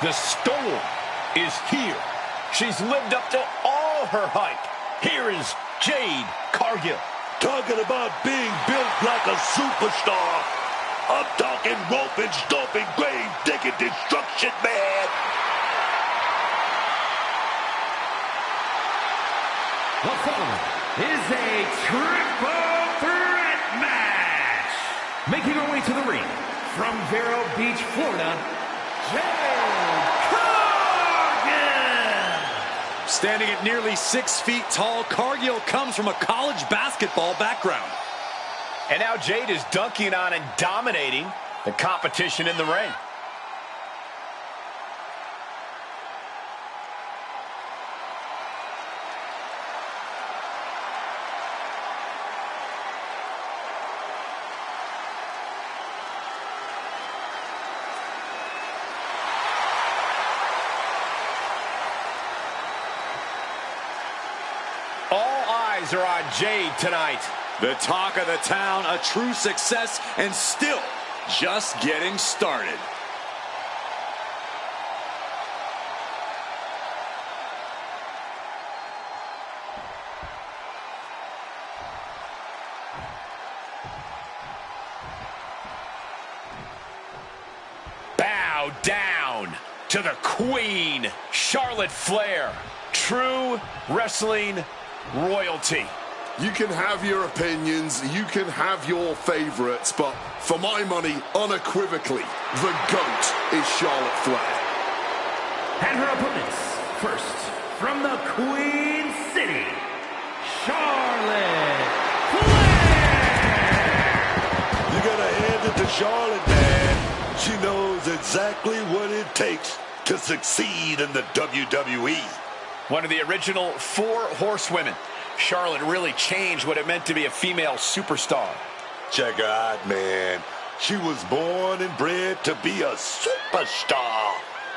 The storm is here. She's lived up to all her hype. Here is Jade Cargill. Talking about being built like a superstar. I'm talking rope and stomping, grave digging destruction, man. The following is a triple threat match. Making her way to the ring from Vero Beach, Florida, Jade Cargill. Standing at nearly 6 feet tall, Cargill comes from a college basketball background. And now Jade is dunking on and dominating the competition in the ring. All eyes are on Jade tonight. The talk of the town, a true success, and still just getting started. Bow down to the Queen, Charlotte Flair. True wrestling royalty. You can have your opinions, you can have your favorites, but for my money, unequivocally, the GOAT is Charlotte Flair. And her opponents, first, from the Queen City, Charlotte Flair! You gotta hand it to Charlotte, man. She knows exactly what it takes to succeed in the WWE. One of the original 4 horsewomen. Charlotte really changed what it meant to be a female superstar. Check her out, man. She was born and bred to be a superstar.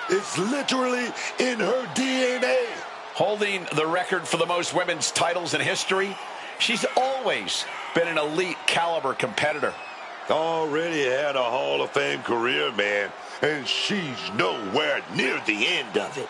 It's literally in her DNA. Holding the record for the most women's titles in history, she's always been an elite caliber competitor. Already had a Hall of Fame career, man, and she's nowhere near the end of it.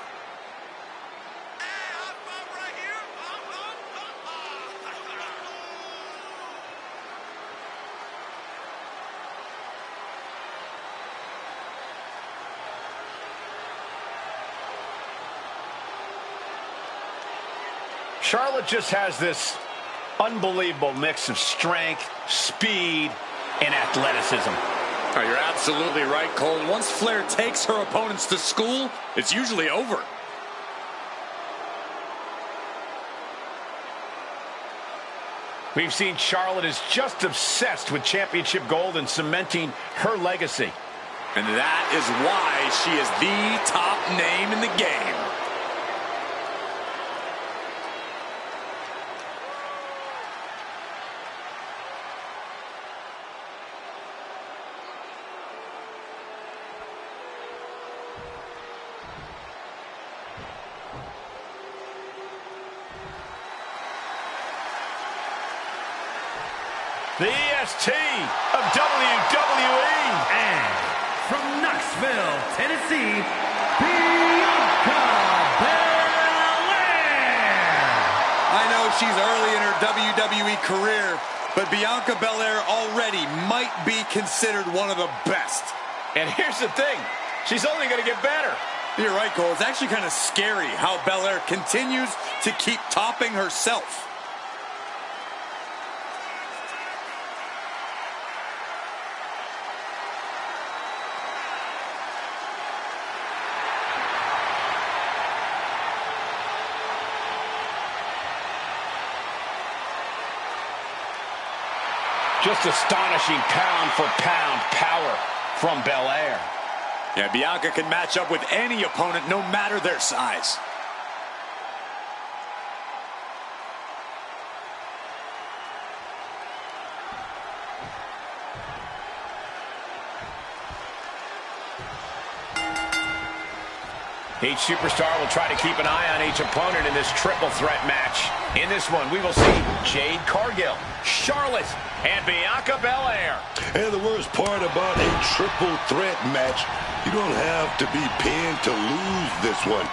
Charlotte just has this unbelievable mix of strength, speed, and athleticism. Oh, you're absolutely right, Cole. Once Flair takes her opponents to school, it's usually over. We've seen Charlotte is just obsessed with championship gold and cementing her legacy. And that is why she is the top name in the game. The EST of WWE. And from Knoxville, Tennessee, Bianca Belair. I know she's early in her WWE career, but Bianca Belair already might be considered one of the best. And here's the thing, she's only going to get better. You're right, Cole. It's actually kind of scary how Belair continues to keep topping herself. Just astonishing pound-for-pound power from Belair. Yeah, Bianca can match up with any opponent, no matter their size. Each superstar will try to keep an eye on each opponent in this triple threat match. In this one, we will see Jade Cargill, Charlotte, and Bianca Belair. And the worst part about a triple threat match You don't have to be pinned to lose this one.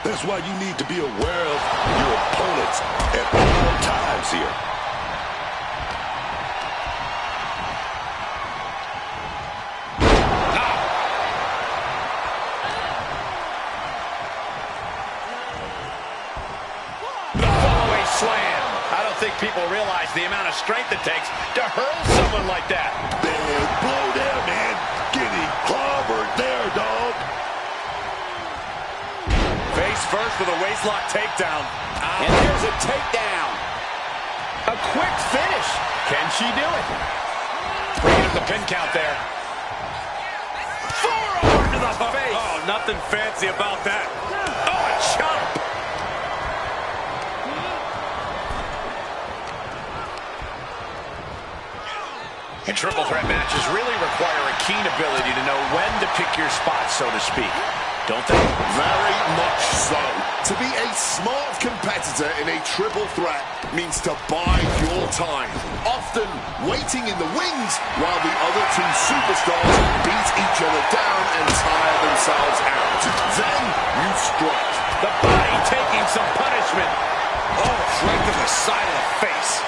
That's why you need to be aware of your opponents at all times here. Slam. I don't think people realize the amount of strength it takes to hurl someone like that. Big blow there, man. Getting clobbered there, dog. Face first with a waistlock takedown. And there's a takedown. A quick finish. Can she do it? Bringing up the pin count there. Forearm to the face. Oh, nothing fancy about that. Oh, a chop. And triple threat matches really require a keen ability to know when to pick your spots, so to speak. Don't they? Very much so. To be a smart competitor in a triple threat means to bide your time, often waiting in the wings while the other two superstars beat each other down and tire themselves out. Then you strike. The body taking some punishment. Oh, right to the side of the face.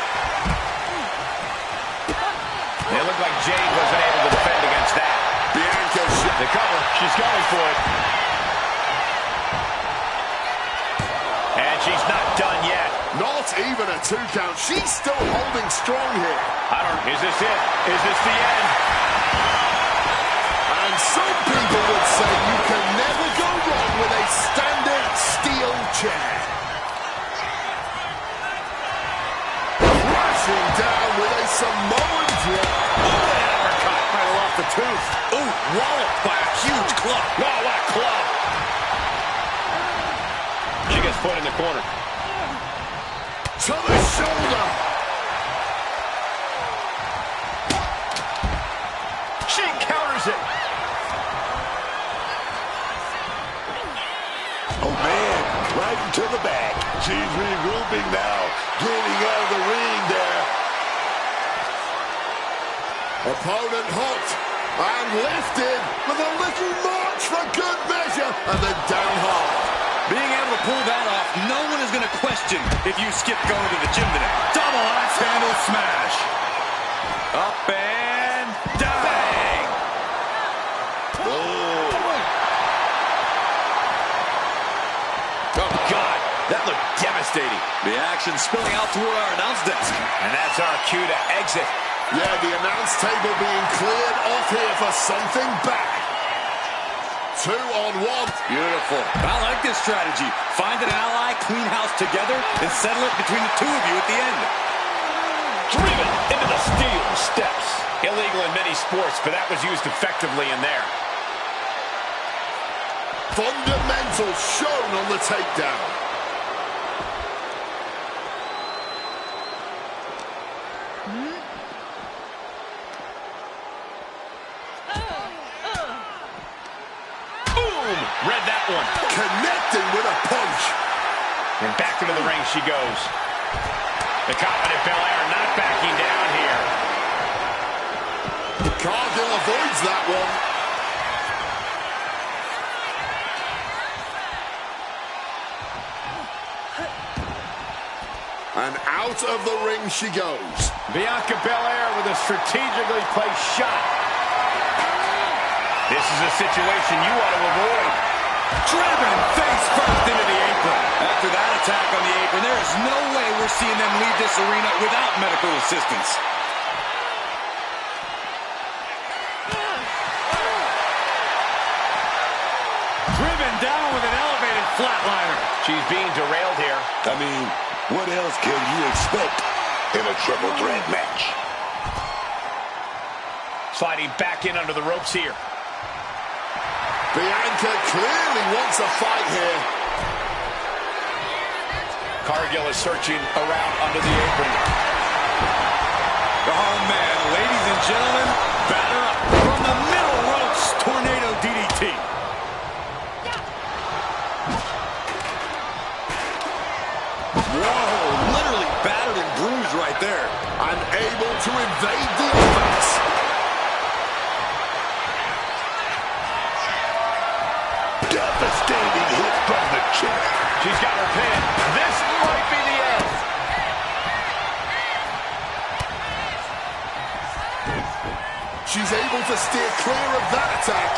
It looked like Jade wasn't able to defend against that. Bianca, the cover, she's going for it. And she's not done yet. not even a 2 count. She's still holding strong here. Is this it? Is this the end? And some people would say you can never go wrong with a standard steel chair. Crashing down with a Samoan drop. Oh, an uppercut right off the tooth. Ooh, walloped by a huge club. Oh, what a club. She gets put in the corner. To the shoulder. She counters it. Oh, man, right into the back. She's regrouping now, getting out of the ring there. Opponent hooked and lifted with a little march for good measure, and then down hard. Being able to pull that off, no one is going to question if you skip going to the gym today. Double axe handle smash. Up and down. Bang. Oh, God, that looked devastating. The action spilling out toward our announce desk. And that's our cue to exit. Yeah, the announce table being cleared off here for something bad. 2 on 1. Beautiful. I like this strategy. Find an ally, clean house together, and settle it between the two of you at the end. Driven into the steel steps. Illegal in many sports, but that was used effectively in there. Fundamentals shown on the takedown. Boom! Read that one. Connecting with a punch. And back into the ring she goes. The confident Belair not backing down here. Cargill avoids that one. And out of the ring she goes. Bianca Belair with a strategically placed shot. This is a situation you want to avoid. Driven face first into the apron. After that attack on the apron, there is no way we're seeing them leave this arena without medical assistance. Driven down with an elevated flatliner. She's being derailed here. I mean, what else can you expect in a triple threat match? Sliding back in under the ropes here. Bianca clearly wants a fight here. Cargill is searching around under the apron. Oh, man. Ladies and gentlemen, batter up. From the middle ropes, tornado DDT. Whoa, literally battered and bruised right there. Unable to evade the offense. her pin. This might be the end. She's able to steer clear of that attack.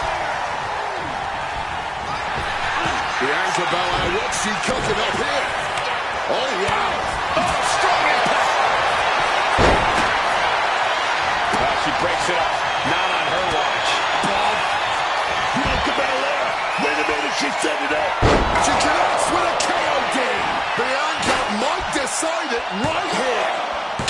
Bianca Belair, what's she cooking up here? Oh, wow. Oh, strong impact. She breaks it up. Not on her watch. Bianca Belair. Wait a minute, she set it up. She connects with a KOD. Bianca might decide it right here.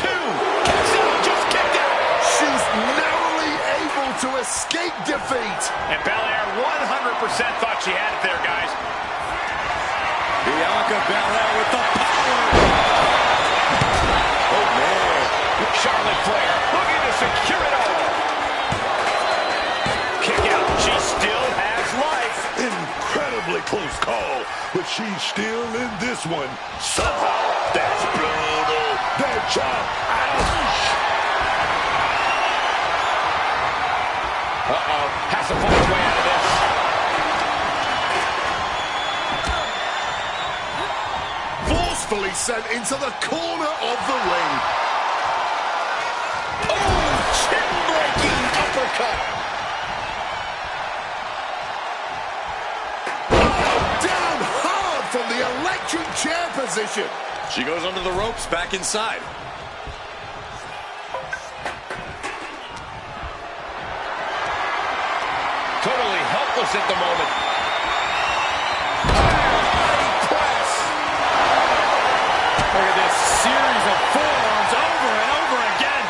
2. Kicks out. Just kicked out. She's narrowly able to escape defeat. And Belair 100% thought she had it there, guys. Bianca Belair with the power. Oh, man. Charlotte Flair looking to secure it all. Kick out. She still has life. Incredibly close call, but she's still in this one. Somehow, that's brutal. That chop. Ouch. Uh-oh. Has to find his way out of this. Forcefully sent into the corner of the ring. Oh, chin-breaking uppercut. Down hard from the electric chair position. She goes under the ropes, back inside. Totally helpless at the moment. Press. Look at this series of forearms over and over again.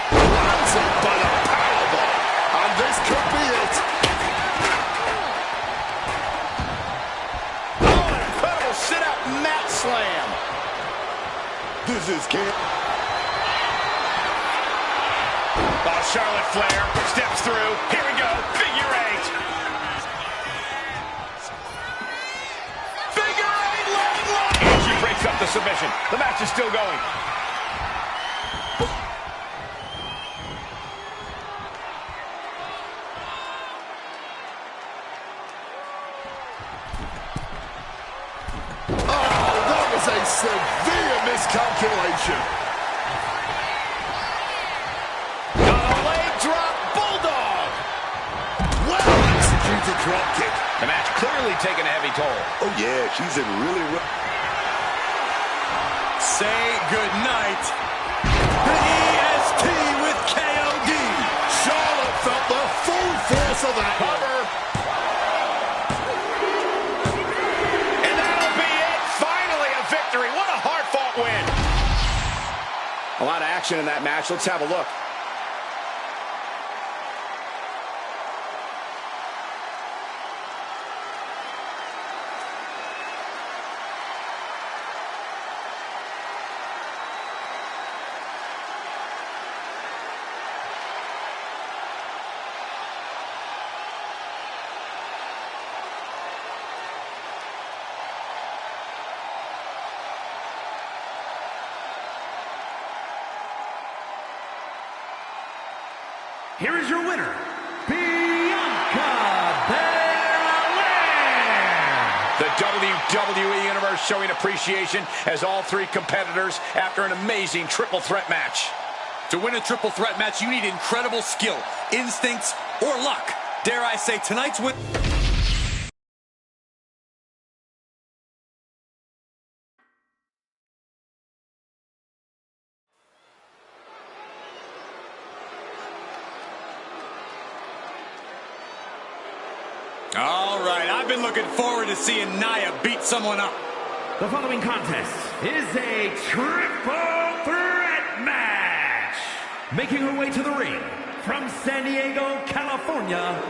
Planted by the powerbomb. And this could be it. Oh, an incredible sit-out mat slam. This is camp. Oh, Charlotte Flair steps through. Here we go. Figure 8. Figure 8 leg lock. And she breaks up the submission. The match is still going. Oh, that was a severe miscalculation. Dropkick. The match clearly taking a heavy toll. Oh, yeah, she's in really rough. Say goodnight. The EST with KOD. Charlotte felt the full force of that Cover. And that'll be it. Finally a victory. What a hard-fought win. A lot of action in that match. Let's have a look. Here is your winner, Bianca Belair. The WWE Universe showing appreciation as all 3 competitors after an amazing triple threat match. To win a triple threat match, you need incredible skill, instincts, or luck. Dare I say, tonight's win... All right, I've been looking forward to seeing Nia beat someone up. The following contest is a triple threat match. Making her way to the ring from San Diego, California,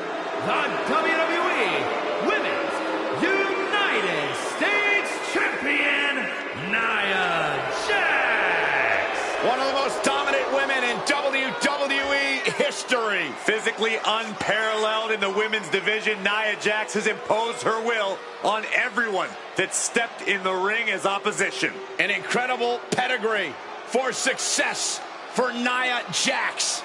the WWE Women's United States Champion, Nia Jax. One of the most dominant women in WWE history. Physically unparalleled in the women's division, Nia Jax has imposed her will on everyone that stepped in the ring as opposition. An incredible pedigree for success for Nia Jax.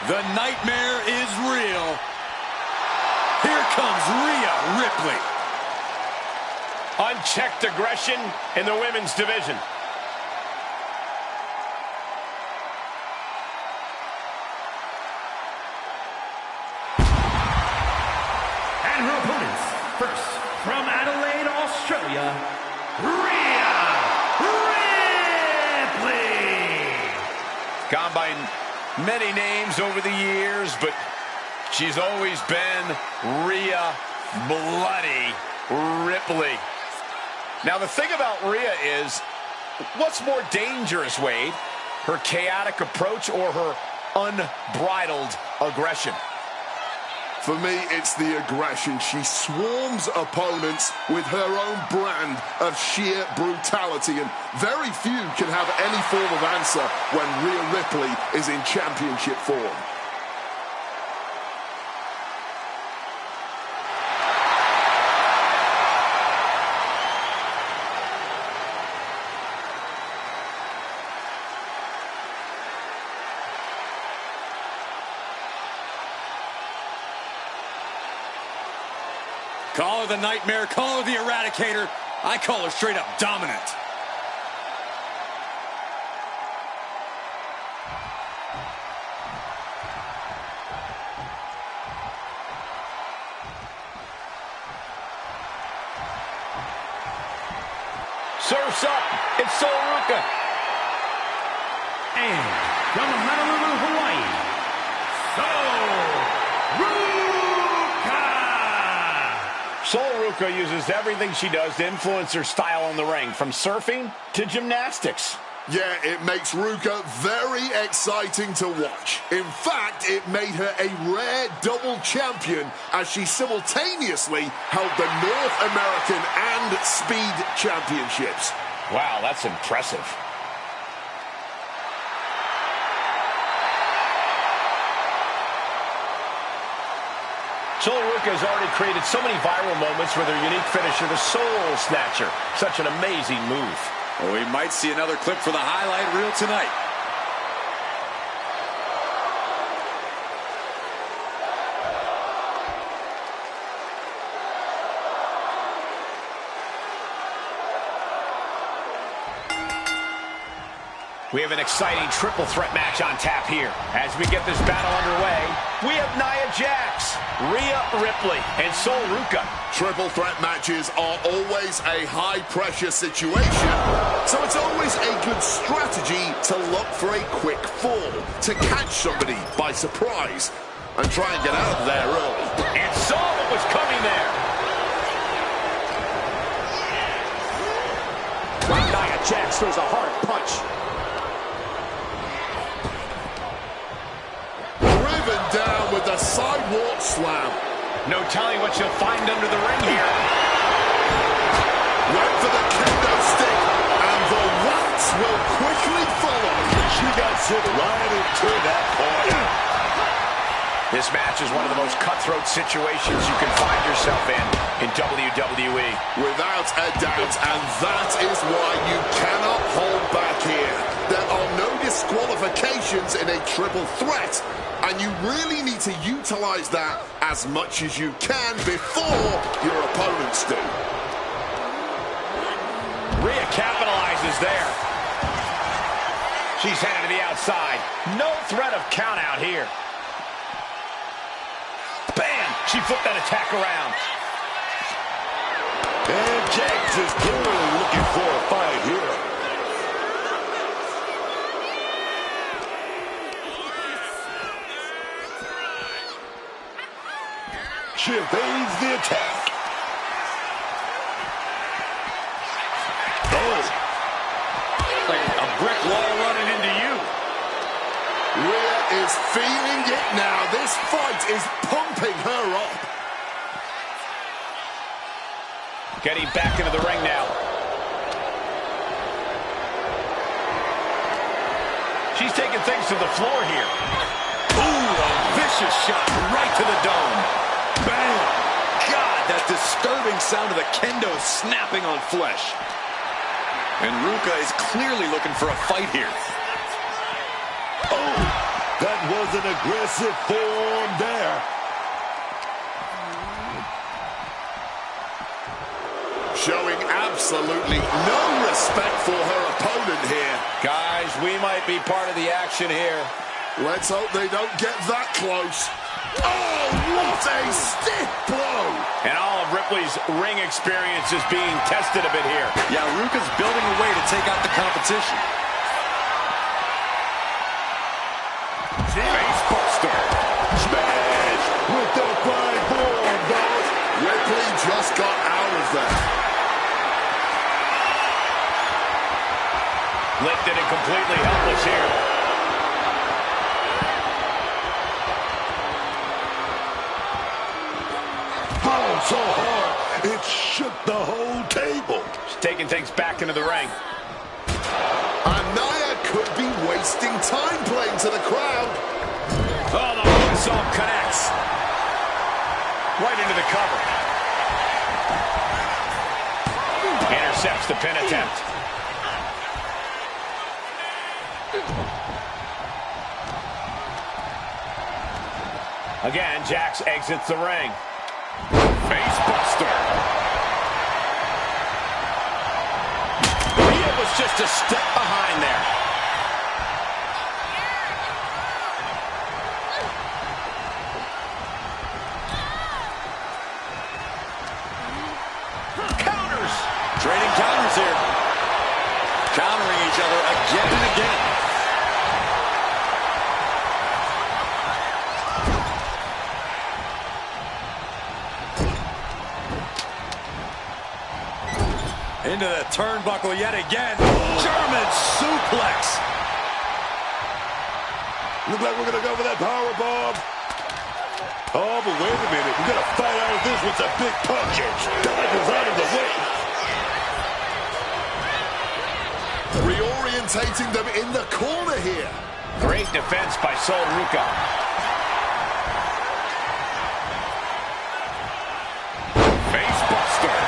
The nightmare is real. Here comes Rhea Ripley. Unchecked aggression in the women's division. And her opponents, first from Adelaide, Australia, Rhea Ripley. Gone by many names over the years, but she's always been Rhea Bloody Ripley. Now, the thing about Rhea is, what's more dangerous, Wade? Her chaotic approach or her unbridled aggression? For me, it's the aggression. She swarms opponents with her own brand of sheer brutality, and very few can have any form of answer when Rhea Ripley is in championship form. Call her the Nightmare, call her the Eradicator. I call her straight up dominant. Surf's up. It's Sol Ruca. And from Honolulu, Hawaii, Sol Ruca uses everything she does to influence her style on the ring, from surfing to gymnastics. Yeah, it makes Ruca very exciting to watch. In fact, it made her a rare double champion as she simultaneously held the North American and Speed Championships. Wow, that's impressive. Sol Ruca has already created so many viral moments with her unique finisher, the Soul Snatcher. Such an amazing move. Well, we might see another clip for the highlight reel tonight. We have an exciting triple threat match on tap here. As we get this battle underway, we have Nia Jax, Rhea Ripley, and Sol Ruca. Triple threat matches are always a high-pressure situation, so it's always a good strategy to look for a quick fall, to catch somebody by surprise, and try and get out of there early. And saw what was coming there. Nia Jax throws a hard punch. Down with the sidewalk slam. No telling what she'll find under the ring here. Went for the kendo stick, and the wax will quickly follow. She got hit right into that corner. This match is one of the most cutthroat situations you can find yourself in WWE. Without a doubt, and that is why you cannot hold back here. There are no disqualifications in a triple threat, and you really need to utilize that as much as you can before your opponents do. Rhea capitalizes there. She's headed to the outside. No threat of count out here. Bam! She flipped that attack around. And Jax is clearly looking for a fight here. She evades the attack. Oh. Like a brick wall running into you. Rhea is feeling it now. This fight is pumping her up. Getting back into the ring now. She's taking things to the floor here. Ooh, a vicious shot right to the dome. Bam! God, that disturbing sound of the kendo snapping on flesh. And Ruca is clearly looking for a fight here. Oh, that was an aggressive form there. Showing absolutely no respect for her opponent here. Guys, we might be part of the action here. Let's hope they don't get that close. Oh, what a stiff blow! And all of Ripley's ring experience is being tested a bit here. Yeah, Ruka's building a way to take out the competition. Facebuster. Smash with the flying form, dog. Ripley just got out of there. Lifted and completely helpless here. Oh, so hard, it shook the whole table. She's taking things back into the ring. And Nia could be wasting time playing to the crowd. Oh, the moonsault connects. Right into the cover. Intercepts the pin attempt. Again, Jax exits the ring. Facebuster. Rhea was just a step behind there. Counters. Trading counters here. Countering each other again and again. Into the turnbuckle yet again. German suplex. Look like we're going to go for that power bomb. Oh, but wait a minute. We're going to fight out of this with some big punches. Divers out of the way. Reorientating them in the corner here. Great defense by Sol Ruka. Facebuster.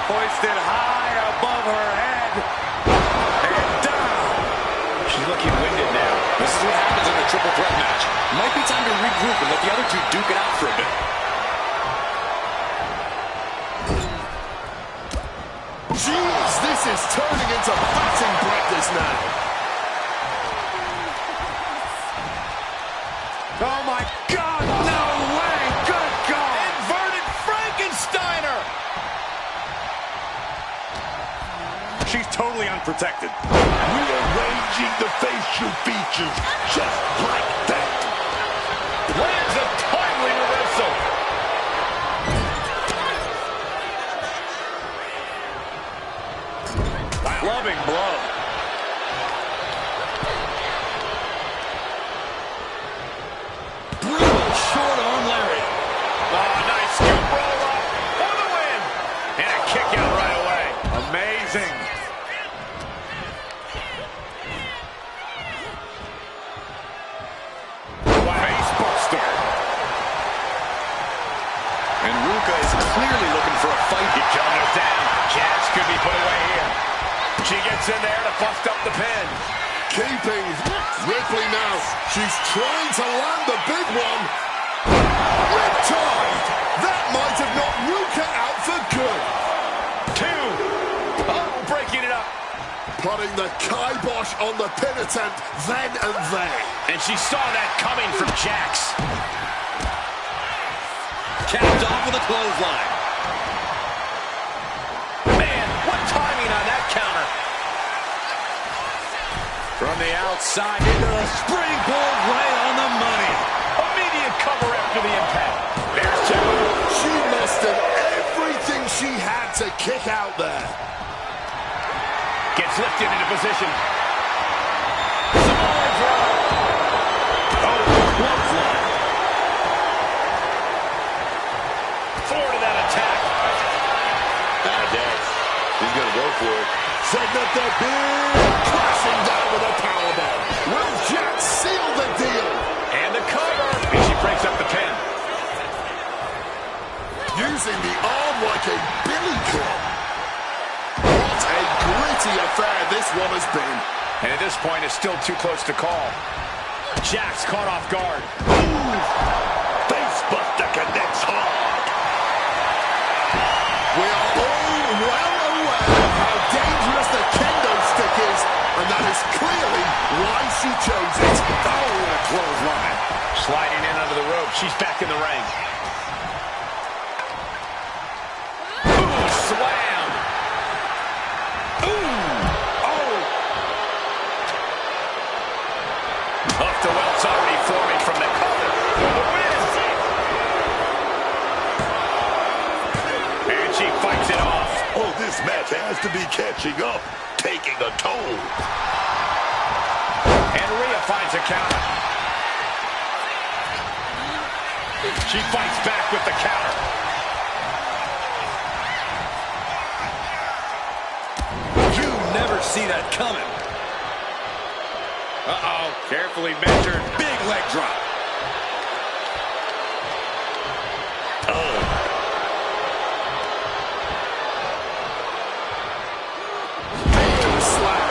Hoisted high above her head. And down. She's looking winded now. This is what happens in a triple threat match. Might be time to regroup and let the other two duke it out for a bit. Jeez, this is turning into batting practice now. Oh my God, no way! Good God! Inverted Frankensteiner! She's totally unprotected. Rearranging the facial features just like that. Lands a timely reversal. Loving blow. Brutal short arm lariat. Oh, nice scoop roll up for the win. And a kick out right away. Amazing. Facebuster. And Ruka is clearly looking for a fight. He counters down. Jax could be put away here. She gets in there to bust up the pin. Keeping Ripley now. She's trying to land the big one. Riptide! That might have knocked Ruka out for good. 2. Oh, breaking it up. Putting the kibosh on the pin attempt then and there. And she saw that coming from Jax. Capped off with a clothesline. Man, what timing on that counter. From the outside into the springboard right on the money. Immediate cover after the impact. There's 2. She mustered everything she had to kick out there. Gets lifted into position. Samoa drop. Oh, clothesline. Forward to that attack. Jax, he's going to go for it. Setting up that big. Crashing down with a powerbomb. Will Jax seal the deal? And the cover. And she breaks up the pin. Using the arm like a billy club. What a gritty quality affair this one has been. And at this point, it's still too close to call. Jax caught off guard. Ooh, facebuster connects hard. We are all well aware of how dangerous the kendo stick is, and that is clearly why she chose it. Oh, what a clothesline. Sliding in under the rope. She's back in the ring. Ooh, slam. Ooh. Oh. Off the welts already forming from the cover for the win. And she fights it off. Oh, this match has to be catching up, taking a toll. And Rhea finds a counter. She fights back with the counter. You never see that coming. Uh-oh, carefully measured. Big leg drop. Major slam.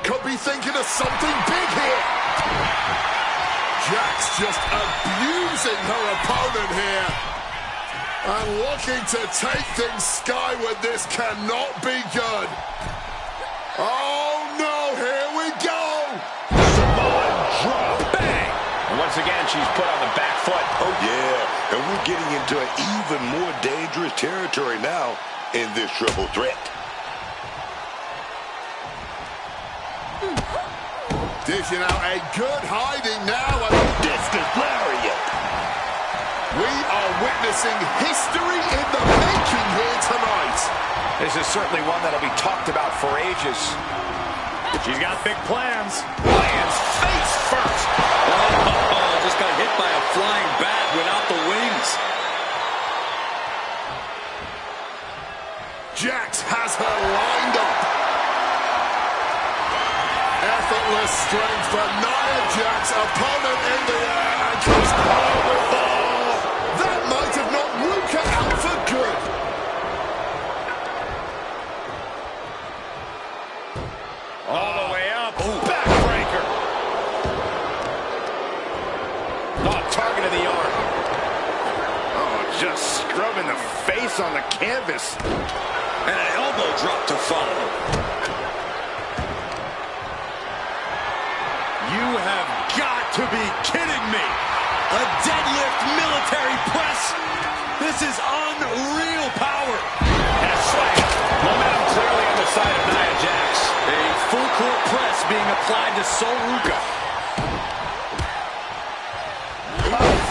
Could be thinking of something big here. Jax just abusing her opponent here. And looking to take things skyward. This cannot be good. Oh no, here we go. Samoan drop. Bang! And once again, she's put on the back foot. Oh, yeah. And we're getting into an even more dangerous territory now in this triple threat. Dishing out a good hiding now. And Discus lariat. we are witnessing history in the making here tonight. This is certainly one that'll be talked about for ages. She's got big plans. Lands face first. Oh, just got hit by a flying bat without the wings. Jax has her lined up. Effortless strength for Nia Jax. Opponent in the air and comes powerful. That might have knocked Ruka out for good. All the way up. Backbreaker. Oh, target of the arm. Oh, just scrubbing the face on the canvas. And an elbow drop to follow. You have got to be kidding me. A deadlift military press. This is unreal power. And a slam. Momentum clearly on the side of Nia Jax. A full court press being applied to Sol Ruka.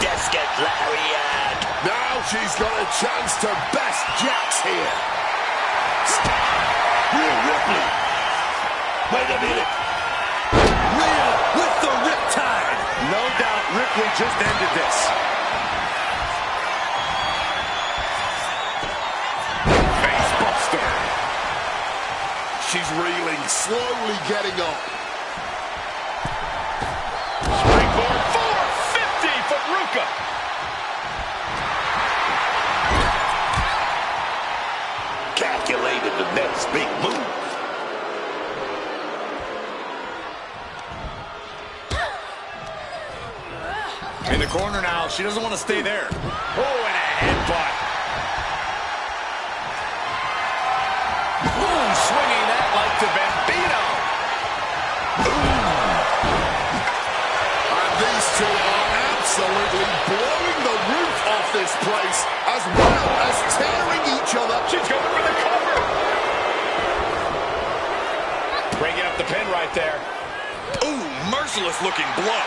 Discus lariat. Now she's got a chance to best Jax here. Rhea Ripley. Wait a minute. Rhea with the riptide. No doubt Ripley just ended this. Facebuster. She's reeling, slowly getting up. Springboard 450 for Ruka. Calculated the next big move. In the corner now. She doesn't want to stay there. Oh, and a headbutt. Boom, swinging that like the Bambino. And these two are absolutely blowing the roof off this place, as well as tearing each other. She's going for the cover. Breaking up the pin right there. Ooh, merciless looking blow.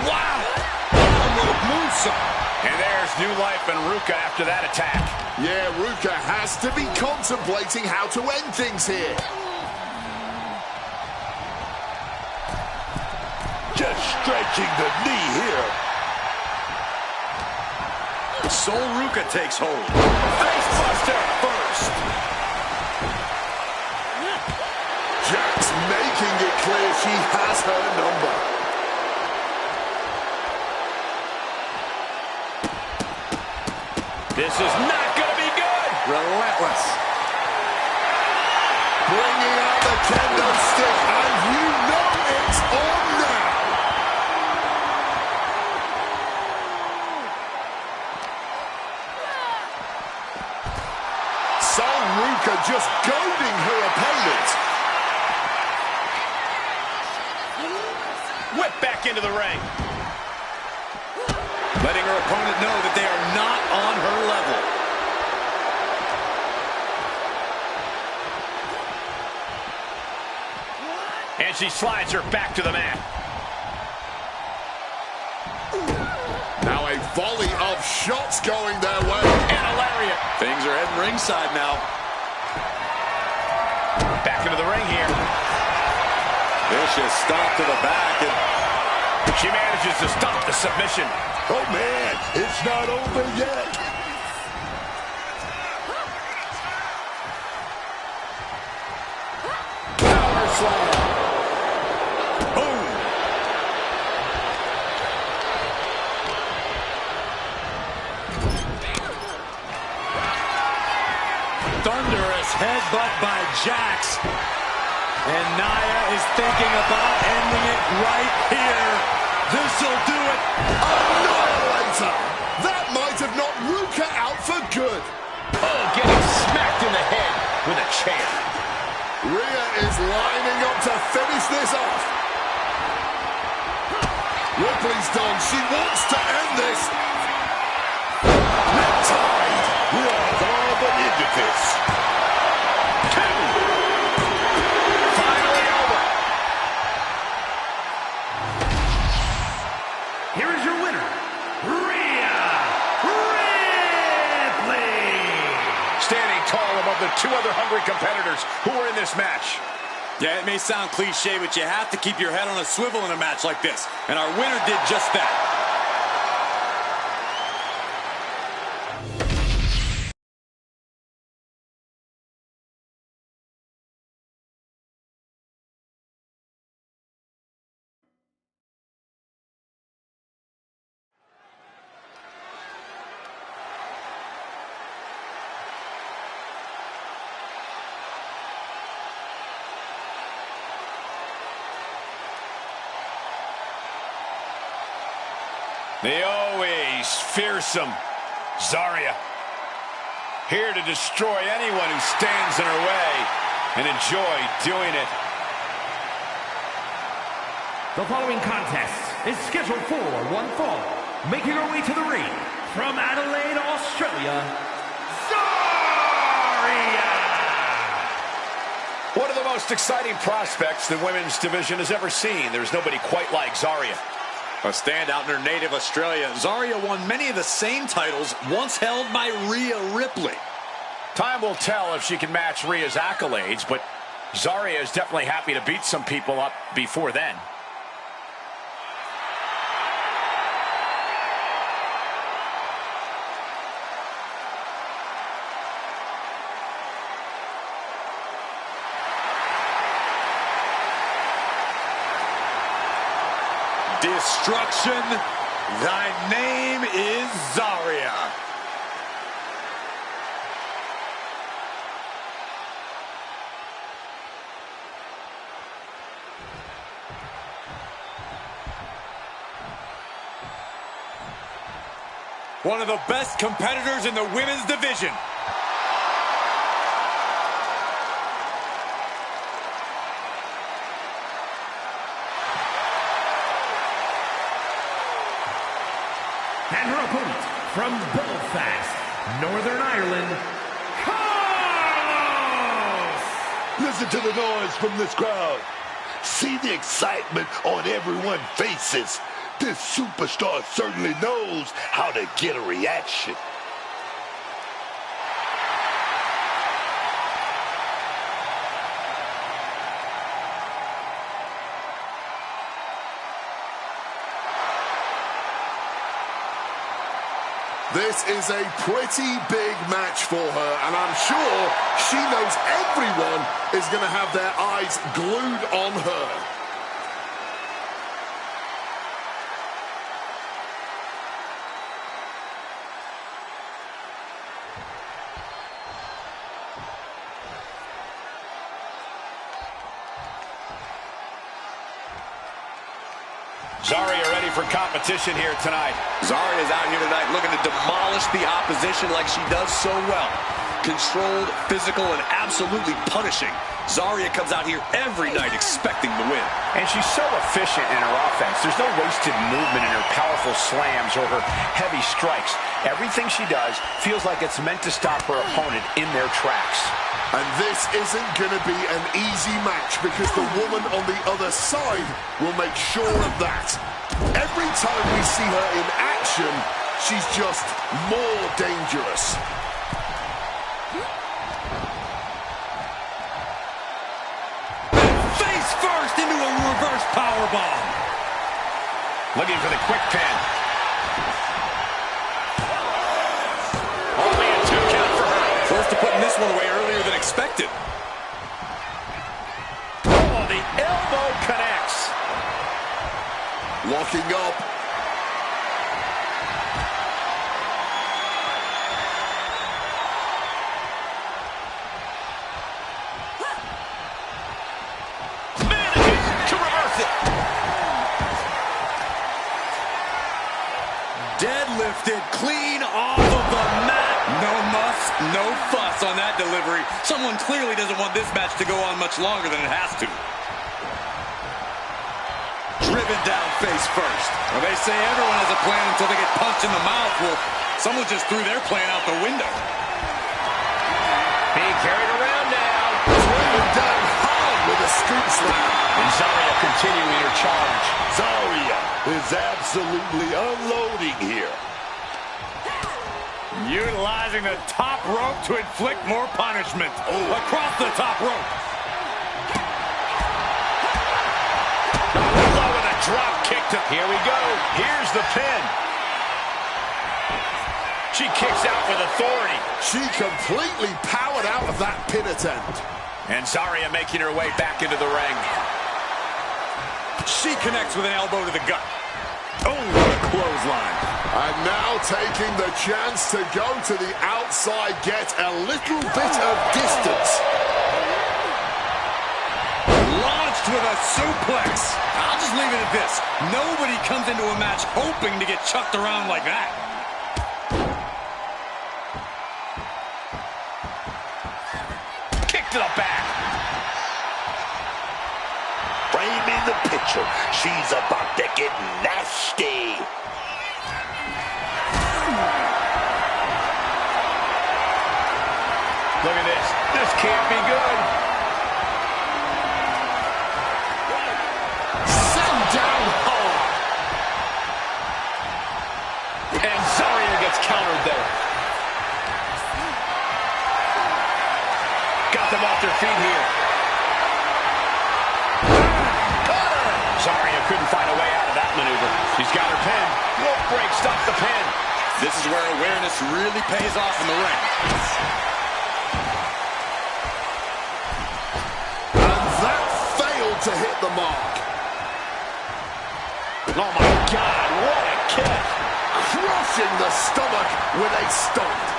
Wow. Downward moonsault. And there's new life in Ruka after that attack. Yeah, Ruka has to be contemplating how to end things here. Just stretching the knee here. Sol Ruka takes hold. Facebuster first. Jax making it clear she has her number. This is not going to be good. Relentless. Bringing out the kendo stick, and you know it's on now. Ruka just goading her opponent. Whip back into the ring. Letting her opponent know that they are not on her level. And she slides her back to the mat. Now a volley of shots going their way. And a lariat. Things are heading ringside now. Back into the ring here. Vicious stop to the back. And she manages to stop the submission. Oh, man, it's not over yet. Power slam. boom. Thunderous headbutt by Jax. And Nia is thinking about ending it right here. This'll do it. Annihilator! That might have knocked Ruka out for good. Oh, getting smacked in the head with a chair. Rhea is lining up to finish this off. Ripley's done. She wants to end this. Riptide. We're all but into this. Finally over. Here is your winner, Rhea Ripley. Standing tall above the two other hungry competitors who were in this match. Yeah, it may sound cliche, but you have to keep your head on a swivel in a match like this. And our winner did just that. The always fearsome Zarya. Here to destroy anyone who stands in her way and enjoy doing it. The following contest is scheduled for one fall. Making her way to the ring from Adelaide, Australia, Zarya! One of the most exciting prospects the women's division has ever seen. There's nobody quite like Zarya. A standout in her native Australia, Zarya won many of the same titles once held by Rhea Ripley. Time will tell if she can match Rhea's accolades, but Zarya is definitely happy to beat some people up before then. Destruction, thy name is Zarya. One of the best competitors in the women's division. And her opponent from Belfast, Northern Ireland, Carlos! Listen to the noise from this crowd. See the excitement on everyone's faces. This superstar certainly knows how to get a reaction. This is a pretty big match for her, and I'm sure she knows everyone is going to have their eyes glued on her. Zarya ready for competition here tonight. Zarya's out here tonight looking to demolish the opposition like she does so well. Controlled, physical, and absolutely punishing. Zarya comes out here every night expecting to win. And she's so efficient in her offense. There's no wasted movement in her powerful slams or her heavy strikes. Everything she does feels like it's meant to stop her opponent in their tracks. And this isn't going to be an easy match because the woman on the other side will make sure of that. Every time we see her in action, she's just more dangerous. Face first into a reverse powerbomb. Looking for the quick pin. Only a 2 count for her. Close to putting this one away earlier than expected. Oh, the elbow connects. Locking up. Manages to reverse it. Deadlifted clean off of the mat. No muss, no fuss on that delivery. Someone clearly doesn't want this match to go on much longer than it has to. Driven down face first. Well, they say everyone has a plan until they get punched in the mouth. Well, someone just threw their plan out the window. Being carried around now. Driven down hard with a scoop slam. And Zarya continuing her charge. Zarya is absolutely unloading here. Utilizing the top rope to inflict more punishment. Across the top rope. With a drop kick to... Here we go. Here's the pin. She kicks out with authority. She completely powered out of that pin attempt. And Zarya making her way back into the ring. She connects with an elbow to the gut. Oh, what a clothesline. And now taking the chance to go to the outside, get a little bit of distance. Launched with a suplex. I'll just leave it at this. Nobody comes into a match hoping to get chucked around like that. Kick to the back. Framing the picture. She's about to get nasty. Look at this. This can't be good. Send down hard. And Zarya gets countered there. Got them off their feet here. Zarya couldn't find a way out of that maneuver. She's got her pin. Rope break stops the pin. This is where awareness really pays off in the ring. And that failed to hit the mark. Oh my God, what a kick. Crushing the stomach with a stomp.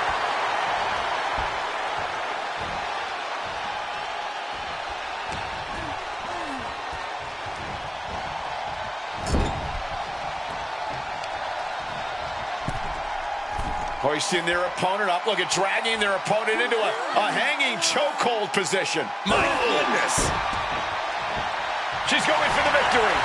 Hoisting their opponent up. Look at dragging their opponent into a hanging chokehold position. My goodness. She's going for the victory.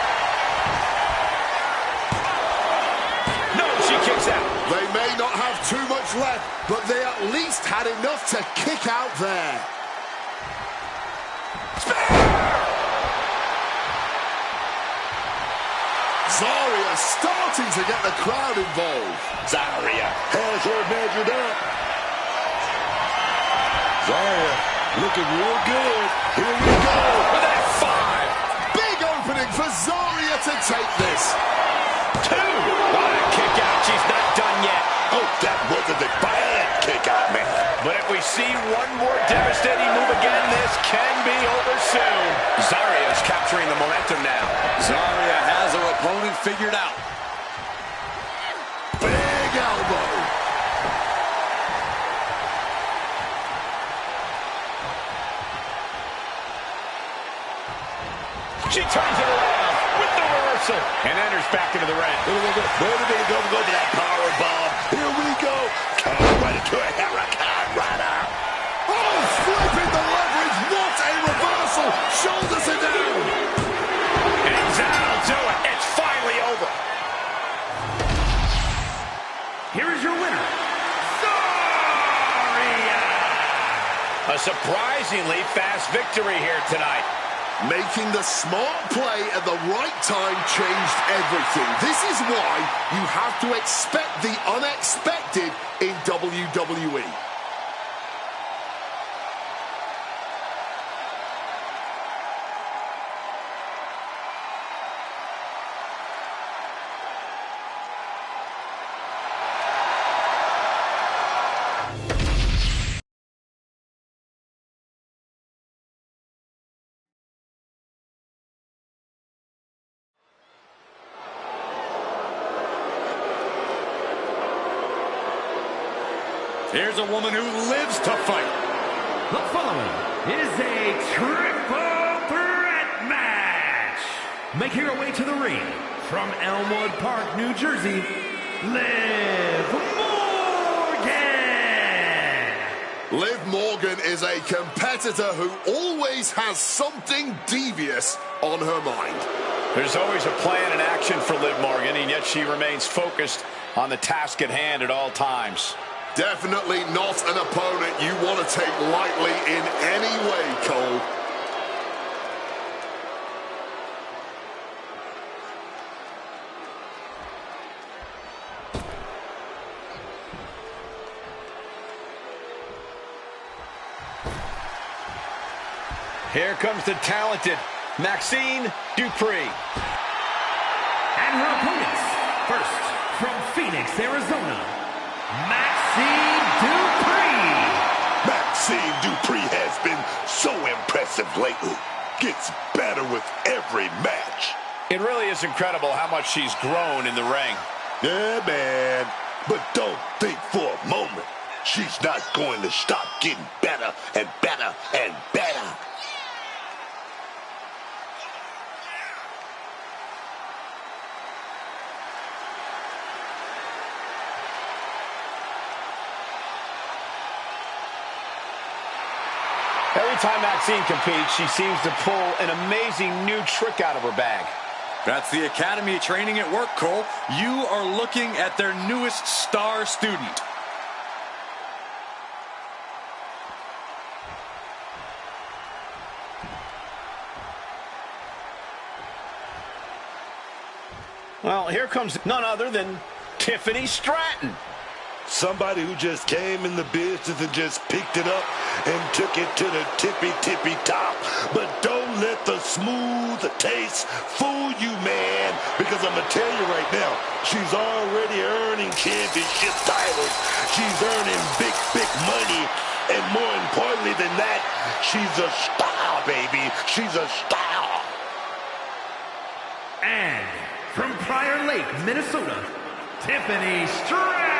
No, she kicks out. They may not have too much left, but they at least had enough to kick out there. Zarya starting to get the crowd involved. Zarya has her measured up. Zarya looking real good. Here we go. With that 5. Big opening for Zarya to take this. 2. What a kick out. She's not done yet. Oh, that wasn't a bad kick out, man. But if we see one more devastating move again, this can be over soon. Zarya is capturing the momentum now. Zarya has her opponent figured out. Big elbow. She turns it around with the reverse reversal, and enters back into the ring. Wait a minute, go for that power bomb. Here we go. Counter right into a hurricane rider. Oh, flipping the leverage. What a reversal. Shoulders are down. And that'll do it. It's finally over. Here is your winner, A surprisingly fast victory here tonight. Making the smart play at the right time changed everything. This is why you have to expect the unexpected in WWE. Here's a woman who lives to fight. The following is a triple threat match. Making her way to the ring from Elmwood Park, New Jersey, Liv Morgan. Liv Morgan is a competitor who always has something devious on her mind. There's always a plan in action for Liv Morgan, and yet she remains focused on the task at hand at all times. Definitely not an opponent you want to take lightly in any way, Cole. Here comes the talented Maxine Dupree. And her opponents, first from Phoenix, Arizona, Maxine Dupree. Maxine Dupree has been so impressive lately. Gets better with every match. It really is incredible how much she's grown in the ring. Yeah, man. But don't think for a moment she's not going to stop getting better and better and better. Every time Maxine competes, she seems to pull an amazing new trick out of her bag. That's the Academy training at work, Cole. You are looking at their newest star student. Well, here comes none other than Tiffany Stratton. Somebody who just came in the business and just picked it up and took it to the tippy top. But don't let the smooth taste fool you, man. Because I'm going to tell you right now, she's already earning championship titles. She's earning big money. And more importantly than that, she's a star, baby. She's a star. And from Prior Lake, Minnesota, Tiffany Stratton.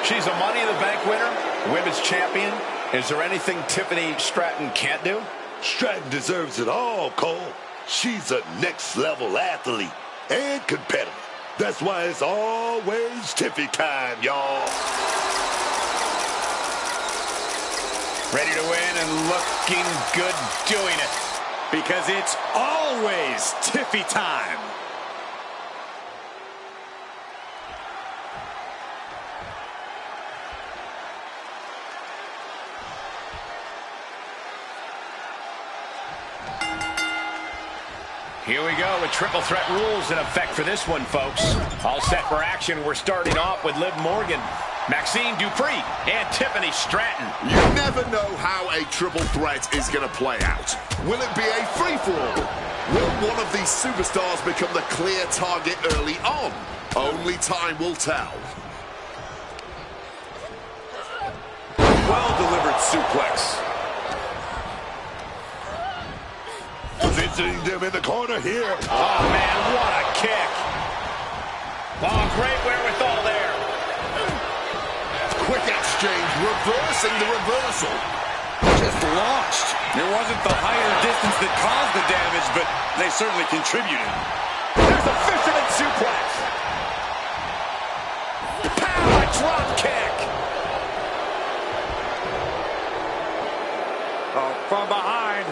She's a Money in the Bank winner, women's champion. Is there anything Tiffany Stratton can't do? Stratton deserves it all, Cole. She's a next-level athlete and competitor. That's why it's always Tiffy time, y'all. Ready to win and looking good doing it. Because it's always Tiffy time. Here we go with triple threat rules in effect for this one, folks. All set for action. We're starting off with Liv Morgan, Maxine Dupree, and Tiffany Stratton. You never know how a triple threat is going to play out. Will it be a free-for-all? Will one of these superstars become the clear target early on? Only time will tell. Well-delivered suplex. Positioning them in the corner here. Oh, man, what a kick. Oh, great wherewithal there. Quick exchange, reversing the reversal. Just launched. It wasn't the higher distance that caused the damage, but they certainly contributed. There's a fisherman suplex. Power drop kick. Oh, from behind,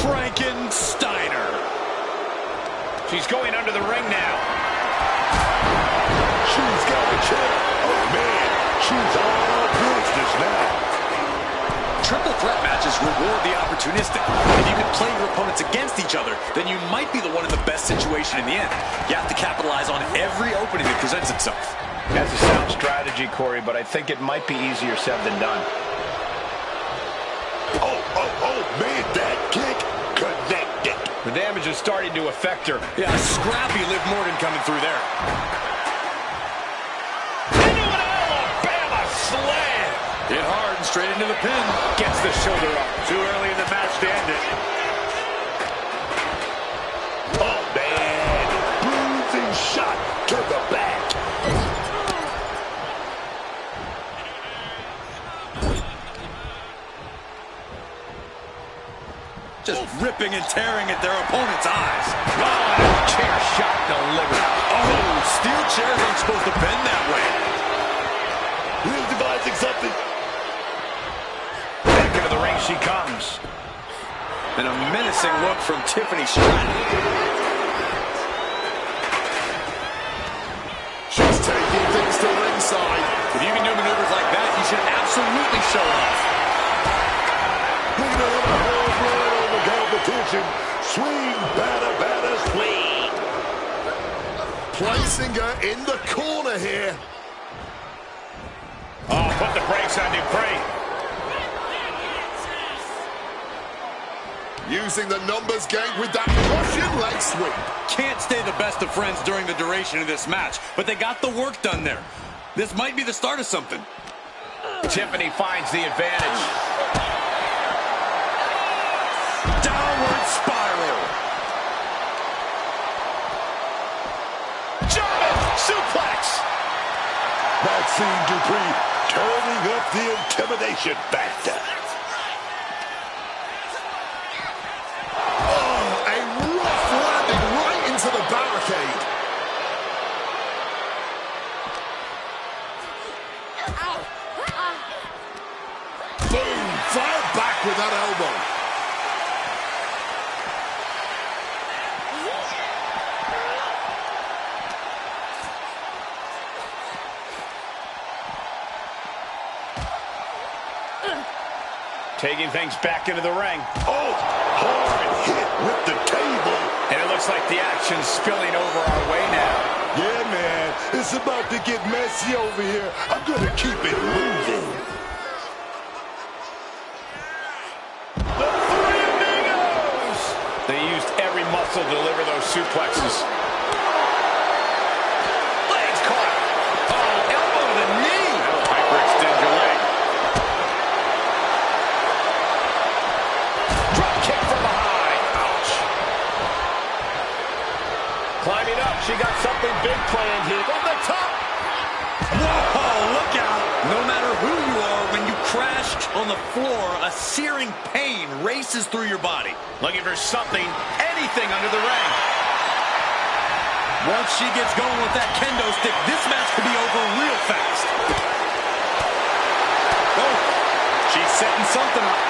Frankensteiner. She's going under the ring now. She's got a check. Oh, man. She's all business now. Triple threat matches reward the opportunistic. If you can play your opponents against each other, then you might be the one in the best situation in the end. You have to capitalize on every opening that presents itself. That's a sound strategy, Corey, but I think it might be easier said than done. Oh, man, that kick connected. The damage is starting to affect her. Yeah, scrappy Liv Morgan coming through there. Into an Alabama slam. Hit hard and straight into the pin. Gets the shoulder up. Too early in the match to end it. Oh, man. Bruising shot to the back. Just ripping and tearing at their opponent's eyes. Oh, chair shot delivered. Oh, steel chairs aren't supposed to bend that way. He's devising something. Back into the ring she comes. And a menacing look from Tiffany Stratton. She's taking things to ringside. If you can do maneuvers like that, you should absolutely show off. Look at her home run on the competition. Swing, batter, swing. Placing her in the corner here. Oh, put the brakes on Dupree. Using the numbers game with that Russian leg sweep. Can't stay the best of friends during the duration of this match, but they got the work done there. This might be the start of something. Tiffany finds the advantage. Downward spiral. German suplex. Maxine Dupree turning up the intimidation factor. Oh, a rough landing right into the barricade. Boom, fire back with that elbow. Taking things back into the ring. Oh, hard hit with the table. And it looks like the action's spilling over our way now. Yeah, man, it's about to get messy over here. I'm going to keep it moving. The Three Amigos! They used every muscle to deliver those suplexes. Legs caught. Oh, elbow to the knee. Hyperextend your leg. Drop kick from behind. Ouch. Climbing up. She got something big planned here. From the top. Whoa, look out. No matter who you are, when you crash on the floor, a searing pain races through your body. Looking for something, anything under the ring. Once she gets going with that kendo stick, this match could be over real fast. Oh, she's setting something up.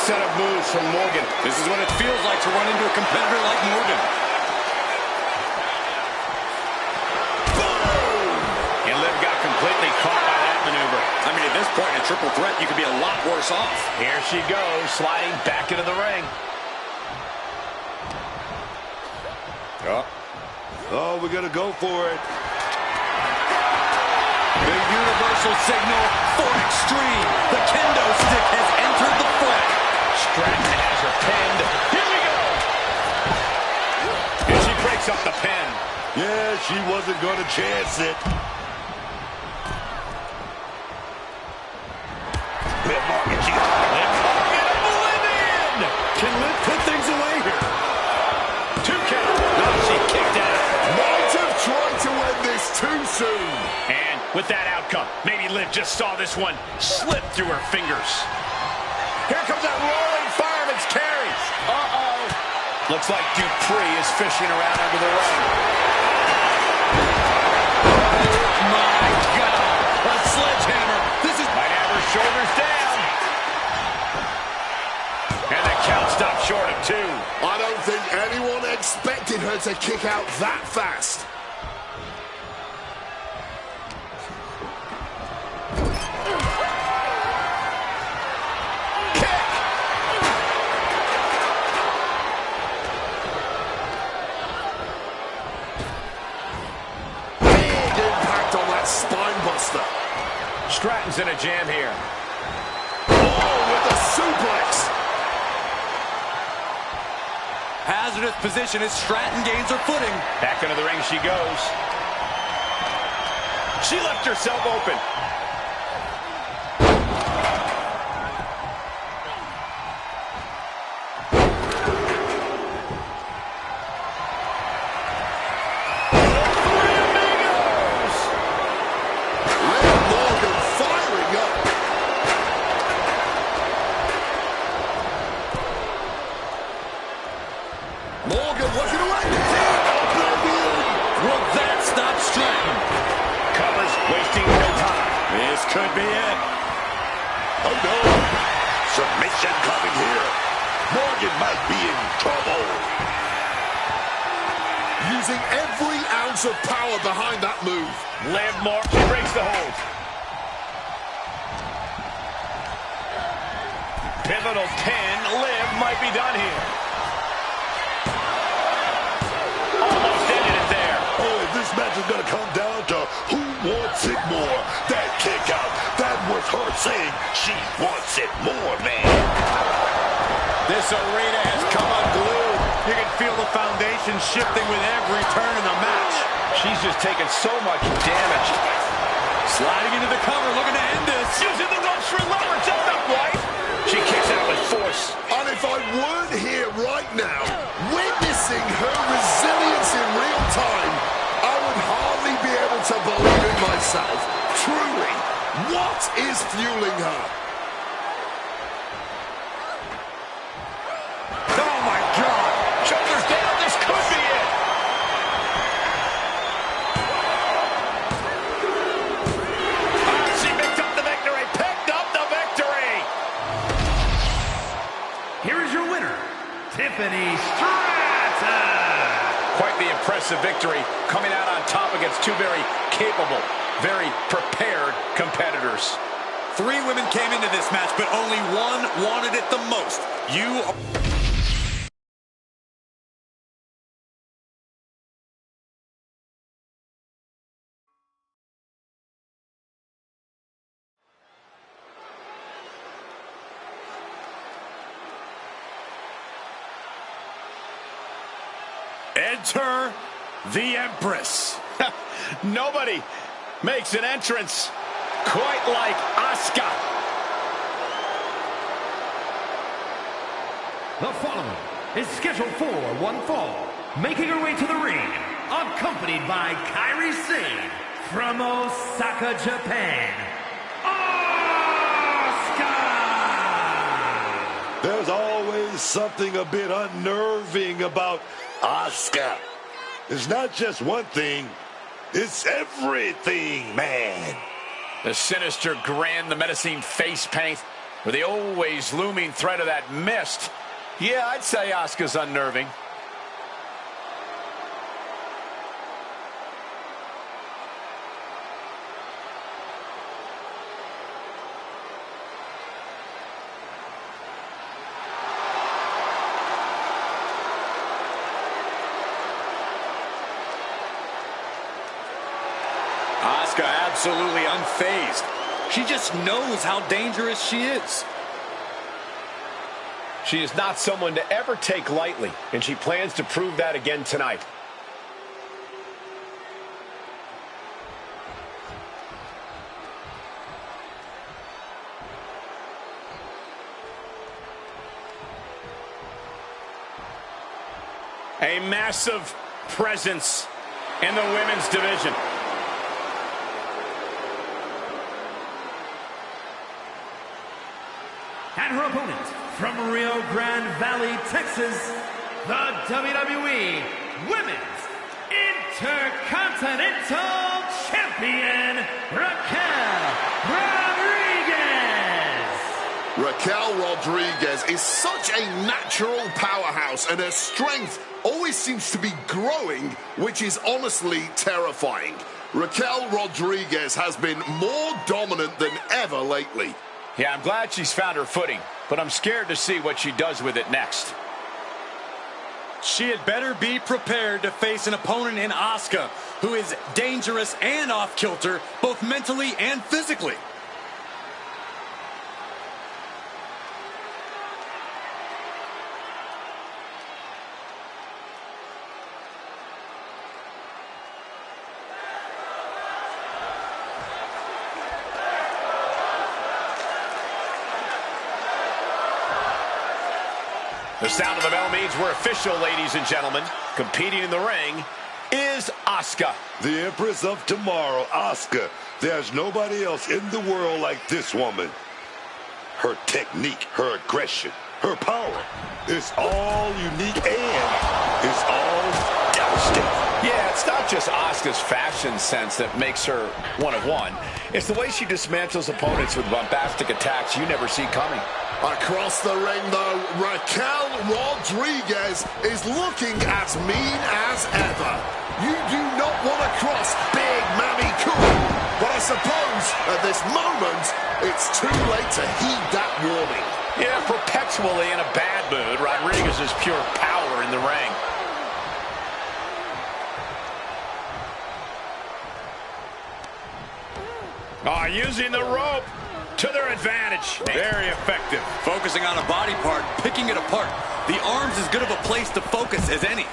Set of moves from Morgan. This is what it feels like to run into a competitor like Morgan. Boom! And Liv got completely caught by that maneuver. I mean, at this point in a triple threat, you could be a lot worse off. Here she goes, sliding back into the ring. Oh, we're going to go for it. The universal signal for extreme. The kendo stick has entered the fray. Stratton has her pinned. Here we go! And she breaks up the pin. Yeah, she wasn't going to chance it. Liv Morgan, she got it. Liv Morgan oblivion! soon. And with that outcome, maybe Liv just saw this one slip through her fingers. Here comes that rolling fireman's carry. Uh-oh. Looks like Dupree is fishing around under the ring. Oh, my God. A sledgehammer. This is... Might have her shoulders down. And the count stopped short of 2. I don't think anyone expected her to kick out that fast. Spine buster. Stratton's in a jam here. Oh, with a suplex. Hazardous position as Stratton gains her footing. Back into the ring she goes. She left herself open. Morgan looking away. Will that stop Stratton? Covers, wasting no time. This could be it. Oh no! Submission coming here. Morgan might be in trouble. Using every ounce of power behind that move. Liv Morgan, she breaks the hold. Pivotal pin. Liv might be done here. Almost ended it there. Oh, this match is going to come down to who wants it more. That kick out, that was her saying she wants it more, man. This arena has come unglued. You can feel the foundation shifting with every turn in the match. She's just taken so much damage. Sliding into the cover, looking to end this. Using the ropes for leverage. That's not right. She kicks out with force. And if I weren't here right now, witnessing her resilience in real time, I would hardly be able to believe in myself. Truly, what is fueling her? Oh my God! Shoulders down, this could be it! She picked up the victory! Picked up the victory! Here is your winner, Tiffany Stratton. Quite the impressive victory, coming out on top against two very capable, very prepared competitors. 3 women came into this match, but only one wanted it the most. You are... Enter the Empress. Nobody makes an entrance quite like Asuka. The following is scheduled for one fall. Making her way to the ring, accompanied by Kairi Sane from Osaka, Japan, Asuka! There's always something a bit unnerving about Asuka. It's not just one thing, it's everything, man. The sinister grin, the menacing face paint, or the always looming threat of that mist. Yeah, I'd say Asuka's unnerving. Asuka absolutely unfazed. She just knows how dangerous she is. She is not someone to ever take lightly, and she plans to prove that again tonight. A massive presence in the women's division. And her opponent from Rio Grande Valley, Texas, the WWE Women's Intercontinental Champion, Raquel Rodriguez. Raquel Rodriguez is such a natural powerhouse, and her strength always seems to be growing, which is honestly terrifying. Raquel Rodriguez has been more dominant than ever lately. Yeah, I'm glad she's found her footing, but I'm scared to see what she does with it next. She had better be prepared to face an opponent in Asuka who is dangerous and off-kilter, both mentally and physically. The sound of the bell means we're official, ladies and gentlemen. Competing in the ring is Asuka. The Empress of Tomorrow, Asuka. There's nobody else in the world like this woman. Her technique, her aggression, her power. It's all unique and it's all devastating. Yeah, it's not just Asuka's fashion sense that makes her one of one. It's the way she dismantles opponents with bombastic attacks you never see coming. Across the ring, though, Raquel Rodriguez is looking as mean as ever. You do not want to cross Big Mammy Cool, but I suppose at this moment, it's too late to heed that warning. Yeah, perpetually in a bad mood, Rodriguez is pure power in the ring. Using the rope to their advantage. Very effective. Focusing on a body part, picking it apart. The arm's as good of a place to focus as any.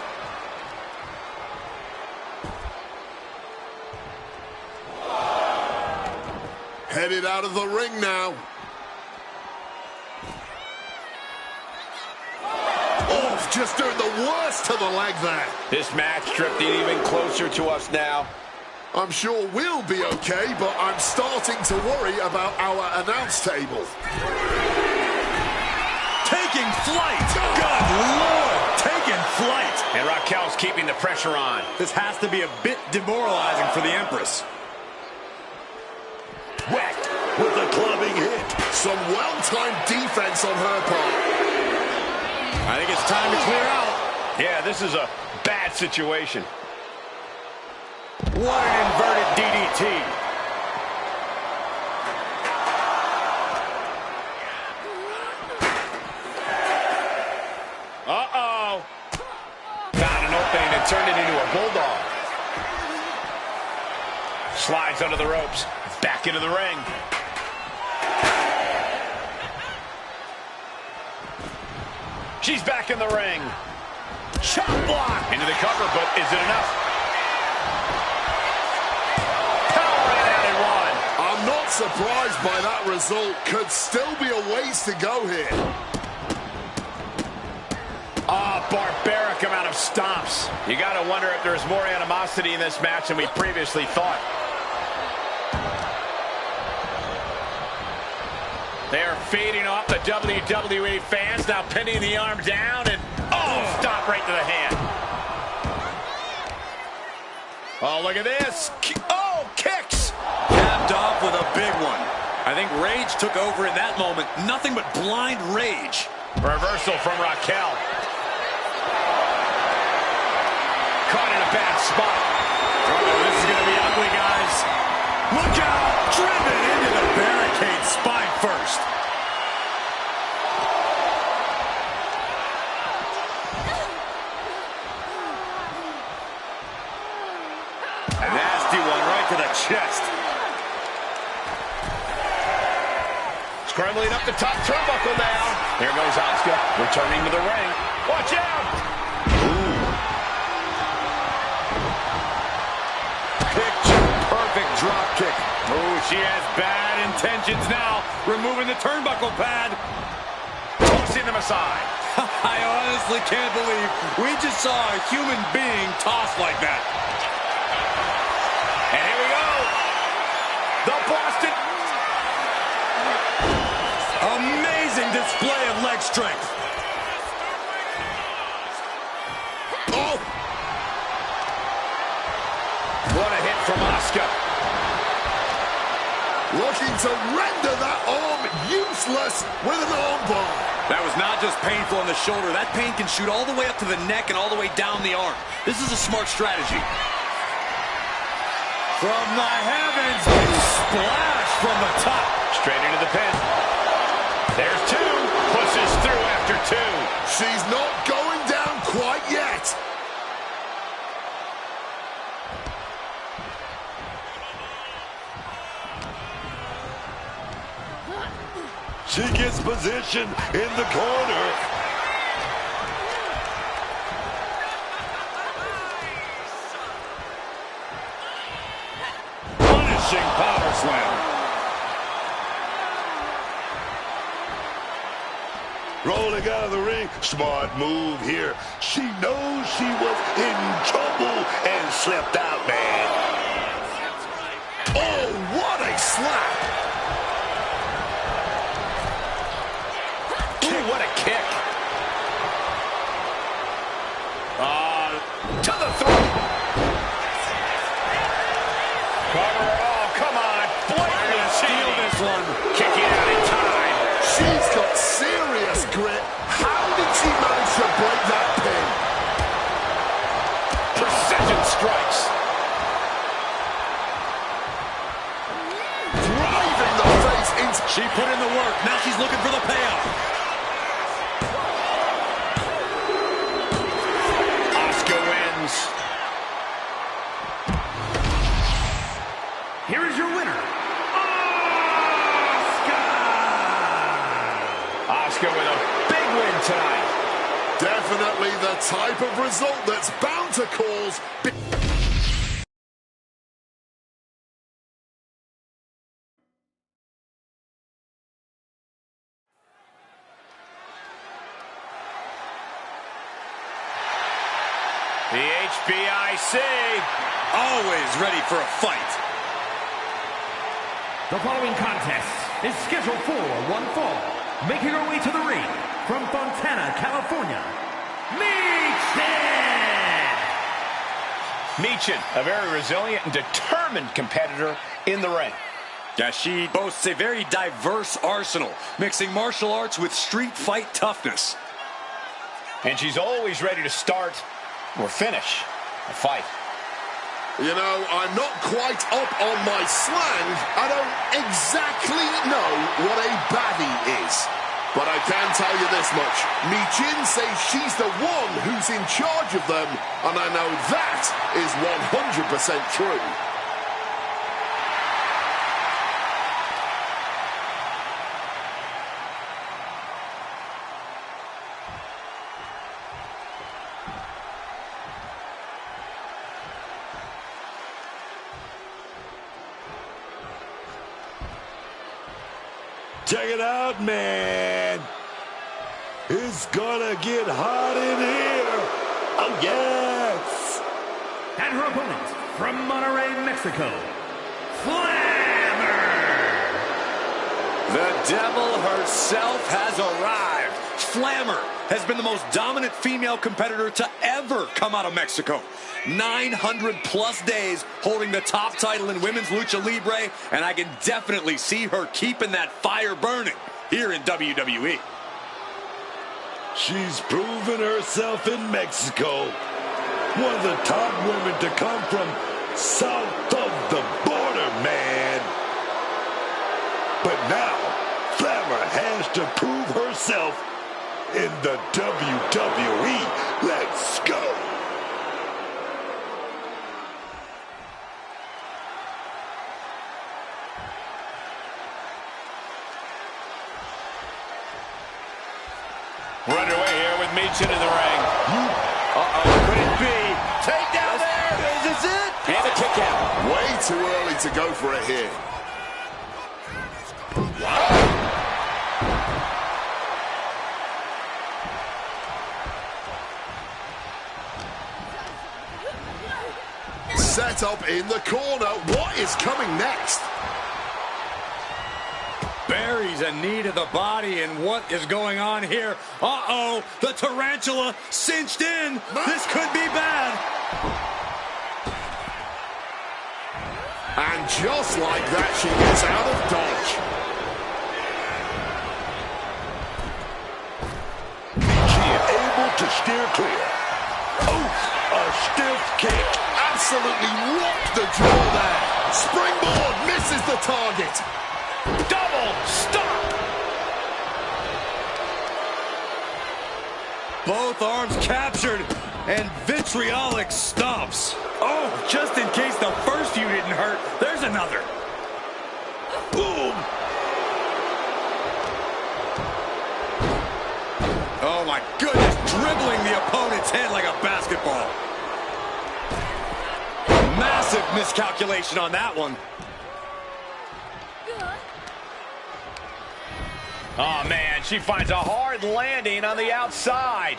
Headed out of the ring now. Oh, just doing the worst to the leg there. This match drifting even closer to us now. I'm sure we'll be okay, but I'm starting to worry about our announce table. Taking flight! Good Lord! Taking flight! And Raquel's keeping the pressure on. This has to be a bit demoralizing for the Empress. Whacked with a clubbing hit. Some well-timed defense on her part. I think it's time to clear out. Yeah, this is a bad situation. What an inverted DDT. Uh-oh. Found an opening and turned it into a bulldog. Slides under the ropes. Back into the ring. She's back in the ring. Chop block. Into the cover, but is it enough? I'm not surprised by that result. Could still be a ways to go here. Barbaric amount of stomps. You got to wonder if there's more animosity in this match than we previously thought. They're feeding off the WWE fans, now pinning the arm down, and stop right to the hand. Oh, look at this. Kicks. Capped off with a big one. I think rage took over in that moment. Nothing but blind rage. Reversal from Raquel. Caught in a bad spot. This is going to be ugly, guys. Look out! Driven into the barricade, spine first. A nasty one right to the chest. Scrambling up the top turnbuckle now. There goes Asuka, returning to the ring. Watch out! Picture-perfect drop kick. Oh, she has bad intentions now. Removing the turnbuckle pad. Tossing them aside. I honestly can't believe we just saw a human being tossed like that. And here we go. The Boston. Amazing display of leg strength. Oh! What a hit from Asuka. Looking to render that arm useless with an armbar. That was not just painful in the shoulder. That pain can shoot all the way up to the neck and all the way down the arm. This is a smart strategy. From the heavens, splash from the top. Straight into the pin. There's two. Pushes through after two. She's not going down quite yet. She gets position in the corner. Punishing power slam. Rolling out of the ring. Smart move here. She knows she was in trouble and slipped out, man. Oh, what a slap. Ooh, what a kick. To the throat. Cover. Oh, come on. Blatant steal this one. Kicking out in time. She's got serious grit. How did she manage to break that pin? Precision strikes. Driving the face into... She put in the work. Now she's looking for the payoff. Asuka wins. Here is your winner, Asuka with a big win tonight. Definitely the type of result that's bound to cause... The HBIC. Always ready for a fight. The following contest is scheduled for one fall. Making her way to the ring from Fontana, California, Michin, a very resilient and determined competitor in the ring. Yeah, she boasts a very diverse arsenal, mixing martial arts with street fight toughness. And she's always ready to start or finish a fight. You know, I'm not quite up on my slang. I don't exactly know what a baddie is. But I can tell you this much. Michin says she's the one who's in charge of them, and I know that is 100% true. Check it out, man. It's gonna get hot in here. Oh, yes. and her opponent from Monterrey, Mexico, Flammer. The devil herself has arrived. Flammer has been the most dominant female competitor to ever come out of Mexico. 900-plus days holding the top title in women's lucha libre, and I can definitely see her keeping that fire burning here in WWE. She's proven herself in Mexico. One of the top women to come from south of the border, man. But now, Flammer has to prove herself in the WWE. Let's go. We're underway here with Michin in the ring. Could it be? Takedown there! Is this it? And a kick out. Way too early to go for it here. Set up in the corner. What is coming next? buries a knee to the body, and what is going on here? Uh-oh, the tarantula cinched in. This could be bad. And just like that, she gets out of dodge. She is able to steer clear. Oh, a stiff kick. Absolutely rocked the jaw there. Springboard misses the target. Double stop. Both arms captured, and vitriolic stomps. Oh, just in case the first few didn't hurt, there's another. Boom. Oh my goodness, dribbling the opponent's head like a basketball. Massive miscalculation on that one. Oh, man, she finds a hard landing on the outside.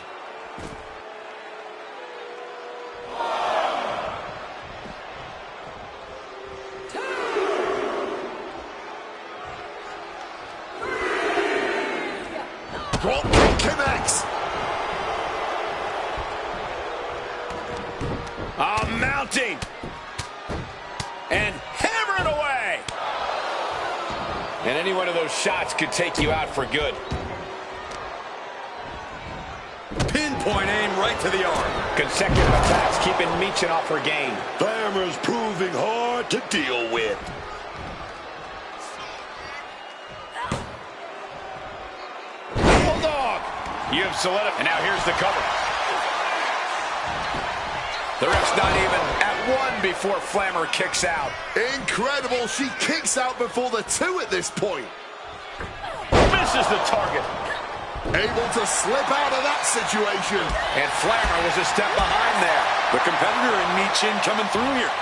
Drop kick connects. Mounting. And hammering away. And any one of those shots could take you out for good. Pinpoint aim right to the arm. Consecutive attacks keeping Meechin off her game. Flammer's proving hard to deal with. Bulldog. You have solidified. And now here's the cover. The ref's not even at one before Flammer kicks out. Incredible. She kicks out before the two at this point. Misses the target. Able to slip out of that situation. And Flammer was a step behind there. The competitor in Meechin coming through here.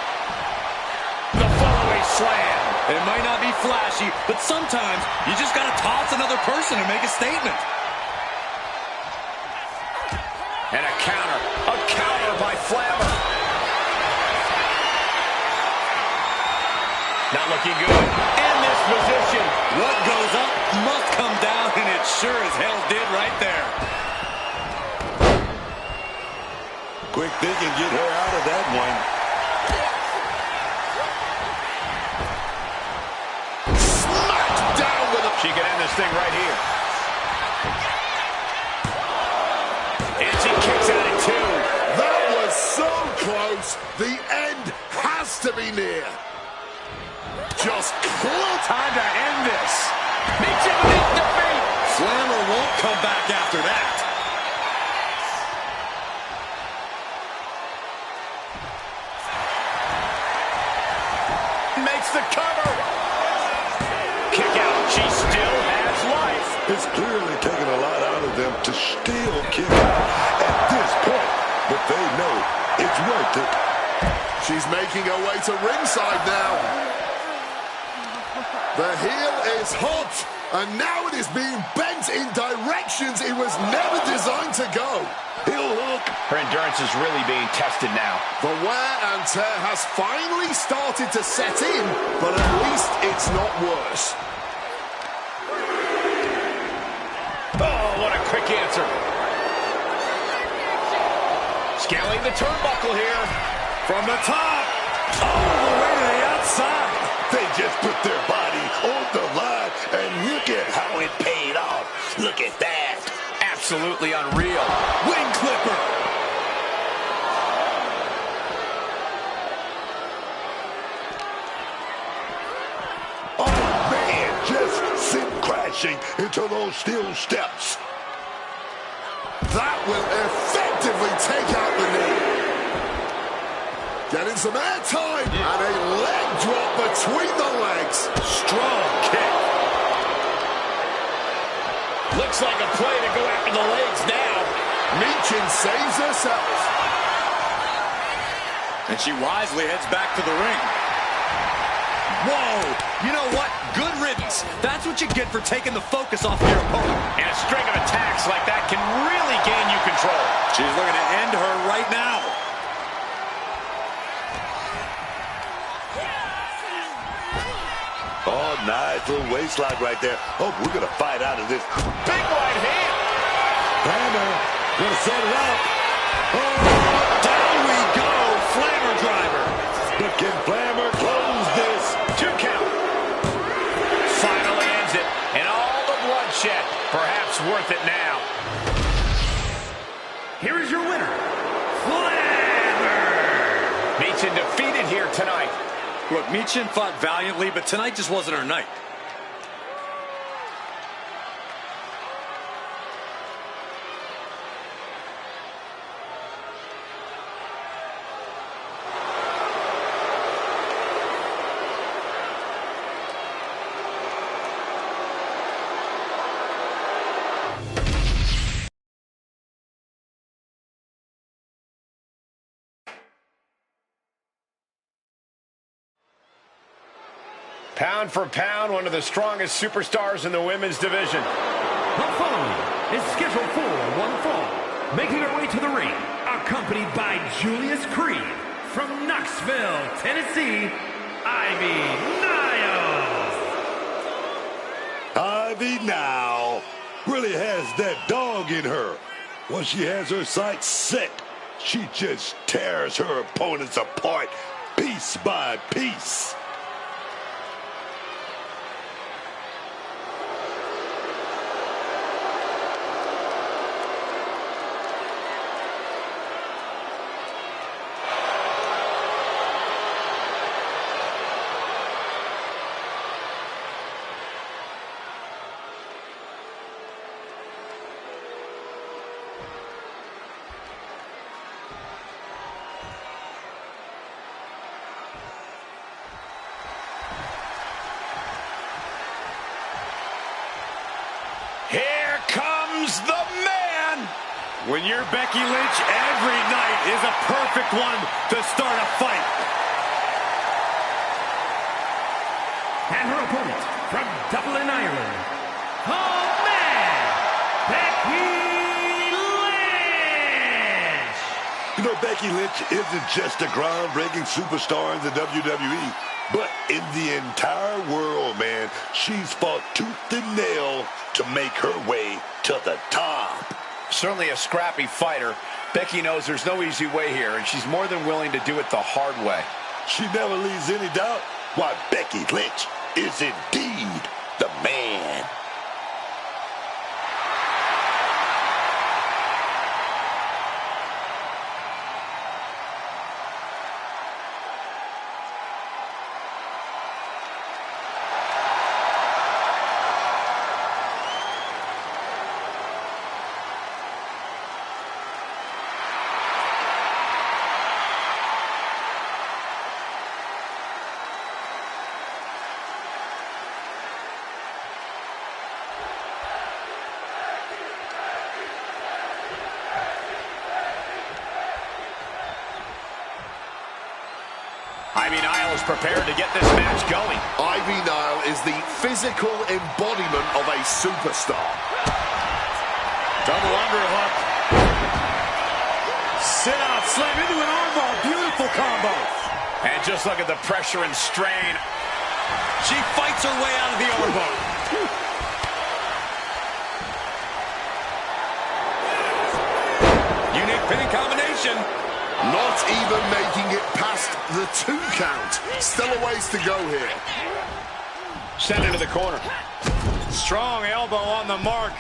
The following slam. It might not be flashy, but sometimes you just got to toss another person and make a statement. And a counter by Flammer. Not looking good in this position. What goes up must come down, and it sure as hell did right there. Quick thinking, get her out of that one. Smacked down with a... She can end this thing right here. And she kicks out at two. That was so close. The end has to be near. Just close. Time to end this. Meechin with defeat. Flammer won't come back after that. Makes the cover. Kick out. She still has life. It's clearly taking a lot out of them to still kick out at this point, but they know it's worth it. She's making her way to ringside now. The heel is hot, and now it is being bent in directions it was never designed to go. Heel hook. Her endurance is really being tested now. The wear and tear has finally started to set in, but at least it's not worse. Oh, what a quick answer. Scaling the turnbuckle here. From the top, all the way to the outside. They just put their body on the line, and look at how it paid off. Look at that. Absolutely unreal. Wing clipper. Oh, man, just sit crashing into those steel steps. That will effectively take out the knee. Getting some air time, and a leg drop between the legs. Strong kick. Looks like a play to go after the legs now. Meechin saves herself. And she wisely heads back to the ring. Whoa! You know what? Good riddance. That's what you get for taking the focus off your opponent. And a string of attacks like that can really gain you control. She's looking to end her right now. Oh, nice little waist lock right there. Oh, we're going to fight out of this. Big right hand. Flammer going to set it up. Oh, Down we go. Flammer driver. but can Flammer close this? 2 count. Finally ends it. And all the bloodshed. Perhaps worth it now. Here is your winner, Flammer. Meechin defeated here tonight. Look, Meechin fought valiantly, but tonight just wasn't her night. Pound for pound, one of the strongest superstars in the women's division. The following is scheduled for one fall. Making her way to the ring, accompanied by Julius Creed from Knoxville, Tennessee, Ivy Niles. Ivy now really has that dog in her. Once she has her sights set, she just tears her opponents apart piece by piece. Here comes the man. When you're Becky Lynch, every night is a perfect one to start a fight. And her opponent from Dublin, Ireland, the man, Becky Lynch. You know, Becky Lynch isn't just a groundbreaking superstar in the WWE, but in the entire world, man. She's fought tooth and nail to make her way to the top. Certainly a scrappy fighter. Becky knows there's no easy way here, and she's more than willing to do it the hard way. She never leaves any doubt why Becky Lynch is indeed the man. Ivy Niles is prepared to get this match going. Ivy Nile is the physical embodiment of a superstar. Double underhook. Sit out, slam into an armbar. Beautiful combo. And just look at the pressure and strain. She fights her way out of the armbar. Unique pinning combination. Not even making it past the 2 count. Still a ways to go here. Sent into the corner. Strong elbow on the mark.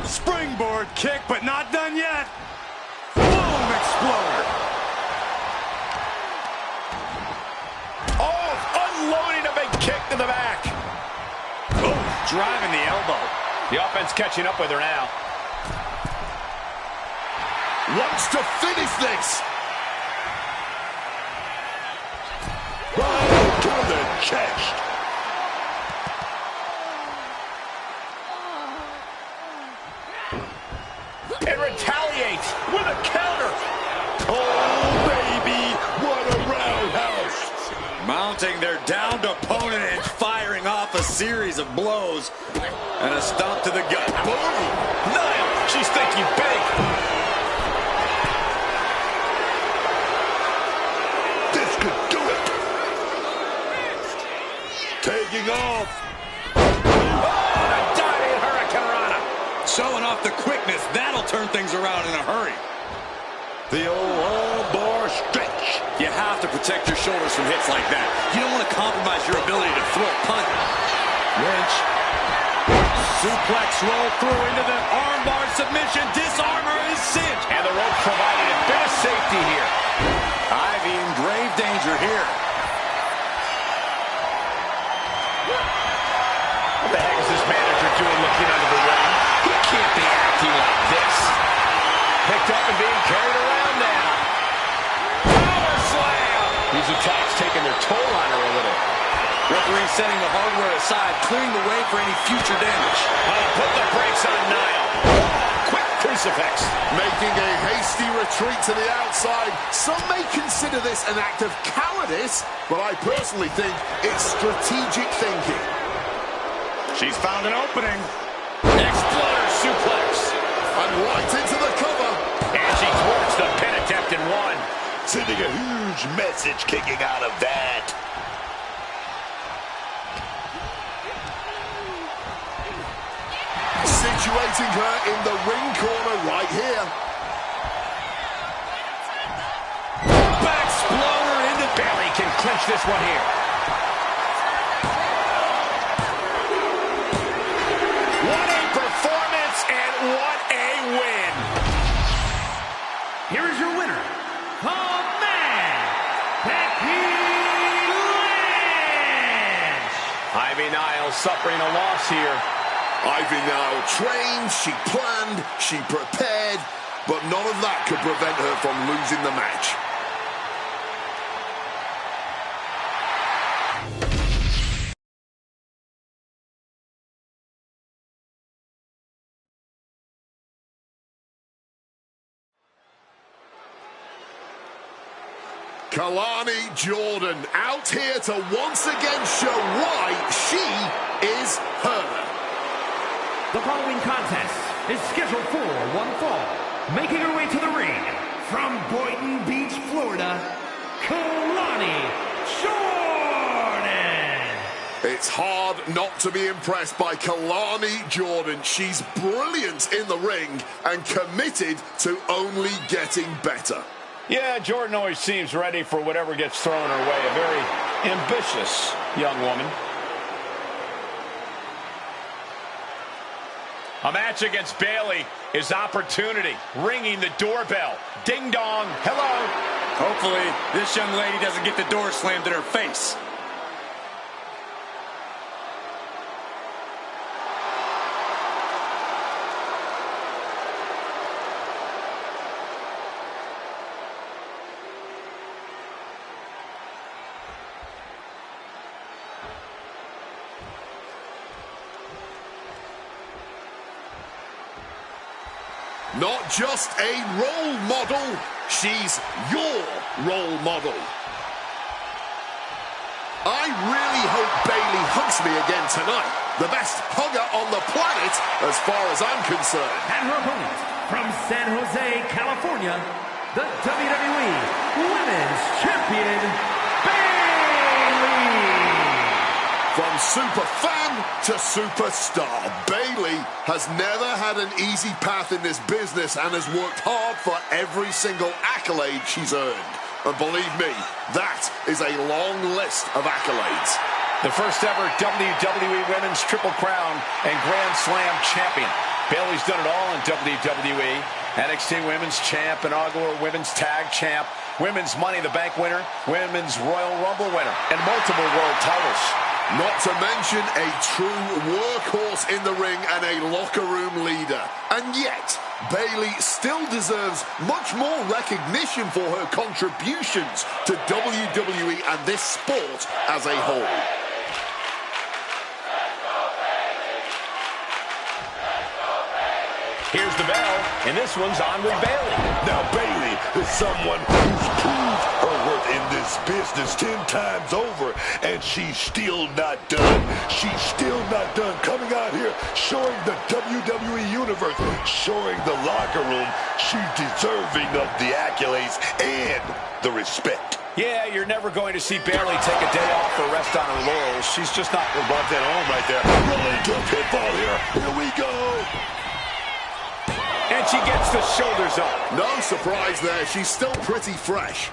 Springboard kick, but not done yet. Boom, exploder. Oh, unloading a big kick to the back. Oh, driving the elbow. The offense catching up with her now. Wants to finish this. Right to the chest. And retaliates with a counter. Oh, baby, what a roundhouse. Mounting their downed opponent and firing off a series of blows. And a stomp to the gut. Boom! Niall, she's thinking big. This could do it. Taking taking off. Oh, a diving hurricanrana. Showing off the quickness. That'll turn things around in a hurry. The old armbar stretch. You have to protect your shoulders from hits like that. You don't want to compromise your ability to throw a punch. Wrench. Suplex roll through into the armbar submission. Disarmor is cinched. And the rope provided a bit of safety here. Ivy in grave danger here. What the heck is this manager doing looking under the ring? He can't be acting like this. Picked up and being carried around now. Power slam. These attacks taking their toll on her a little. Referee setting the hardware aside, clearing the way for any future damage. Put the brakes on Niall. Quick crucifix. Making a hasty retreat to the outside. Some may consider this an act of cowardice, but I personally think it's strategic thinking. She's found an opening. Exploder suplex. And right into the cover. And she thwarts the pin attempt in one. Sending a huge message kicking out of that. Situating her in the ring corner right here. Backsploder into Bayley can clinch this one here. What a performance and what a win. Here is your winner, the man, Becky Lynch. Ivy Niles suffering a loss here. Ivy now trained, she planned, she prepared, but none of that could prevent her from losing the match. Kalani Jordan out here to once again show why she is her. The following contest is scheduled for one fall. Making her way to the ring from Boynton Beach, Florida, Kalani Jordan. It's hard not to be impressed by Kalani Jordan. She's brilliant in the ring and committed to only getting better. Yeah, Jordan always seems ready for whatever gets thrown her way. A very ambitious young woman. A match against Bayley is opportunity. Ringing the doorbell. Ding dong. Hello. Hopefully, this young lady doesn't get the door slammed in her face. Not just a role model, she's your role model. I really hope Bayley hugs me again tonight. The best hugger on the planet as far as I'm concerned. And her opponent from San Jose, California, the WWE Women's Champion, Bayley. From super fan to superstar, Bayley has never had an easy path in this business and has worked hard for every single accolade she's earned. And believe me, that is a long list of accolades. The first ever WWE Women's Triple Crown and Grand Slam champion. Bayley's done it all in WWE. NXT Women's Champ, inaugural Women's Tag Champ, Women's Money in the Bank winner, Women's Royal Rumble winner, and multiple world titles. Not to mention a true workhorse in the ring and a locker room leader. And yet, Bayley still deserves much more recognition for her contributions to WWE and this sport as a whole. Here's the bell, and this one's on with Bayley. Now Bayley is someone who's proved her worth in this business 10 times over, and she's still not done. She's still not done coming out here, showing the WWE Universe, showing the locker room she's deserving of the accolades and the respect. Yeah, you're never going to see Bayley take a day off or rest on her laurels. She's just not Brought that home right there. Rolling into a pinfall here. Here we go. And she gets the shoulders up. No surprise there. She's still pretty fresh.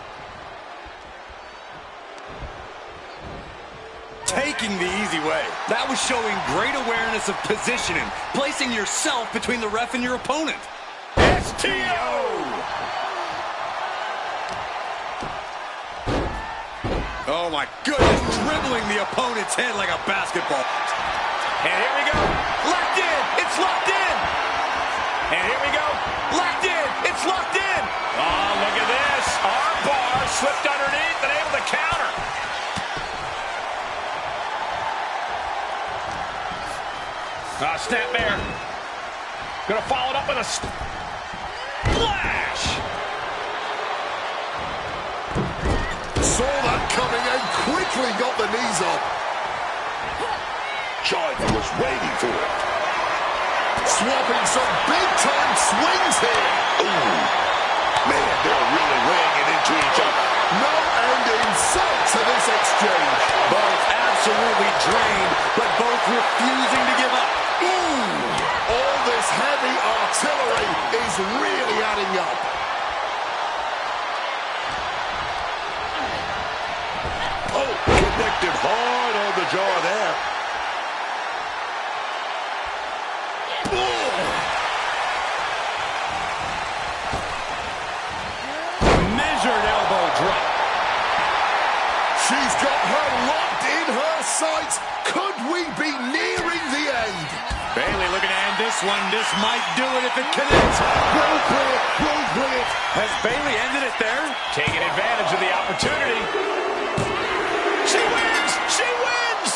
Taking the easy way. That was showing great awareness of positioning, placing yourself between the ref and your opponent. STO! Oh my goodness, dribbling the opponent's head like a basketball. And here we go. Locked in. It's locked in. And here we go. Locked in. It's locked in. Oh, look at this. Arm bar slipped underneath and able to counter. Snapmare. Gonna follow it up with a splash. Saw that coming and quickly got the knees up. Jordan was waiting for it. Swapping some big-time swings here. Ooh. Man, they're really weighing it into each other. No end in sight to this exchange. Both absolutely drained, but both refusing to give up. All this heavy artillery is really adding up. Oh, connected hard on the jaw there. Measured elbow drop. She's got her locked in her sights. Could we be nearing the end? Bayley looking to end this one. This might do it if it connects. Roleplay it. Has Bayley ended it there? Taking advantage of the opportunity. She wins! She wins!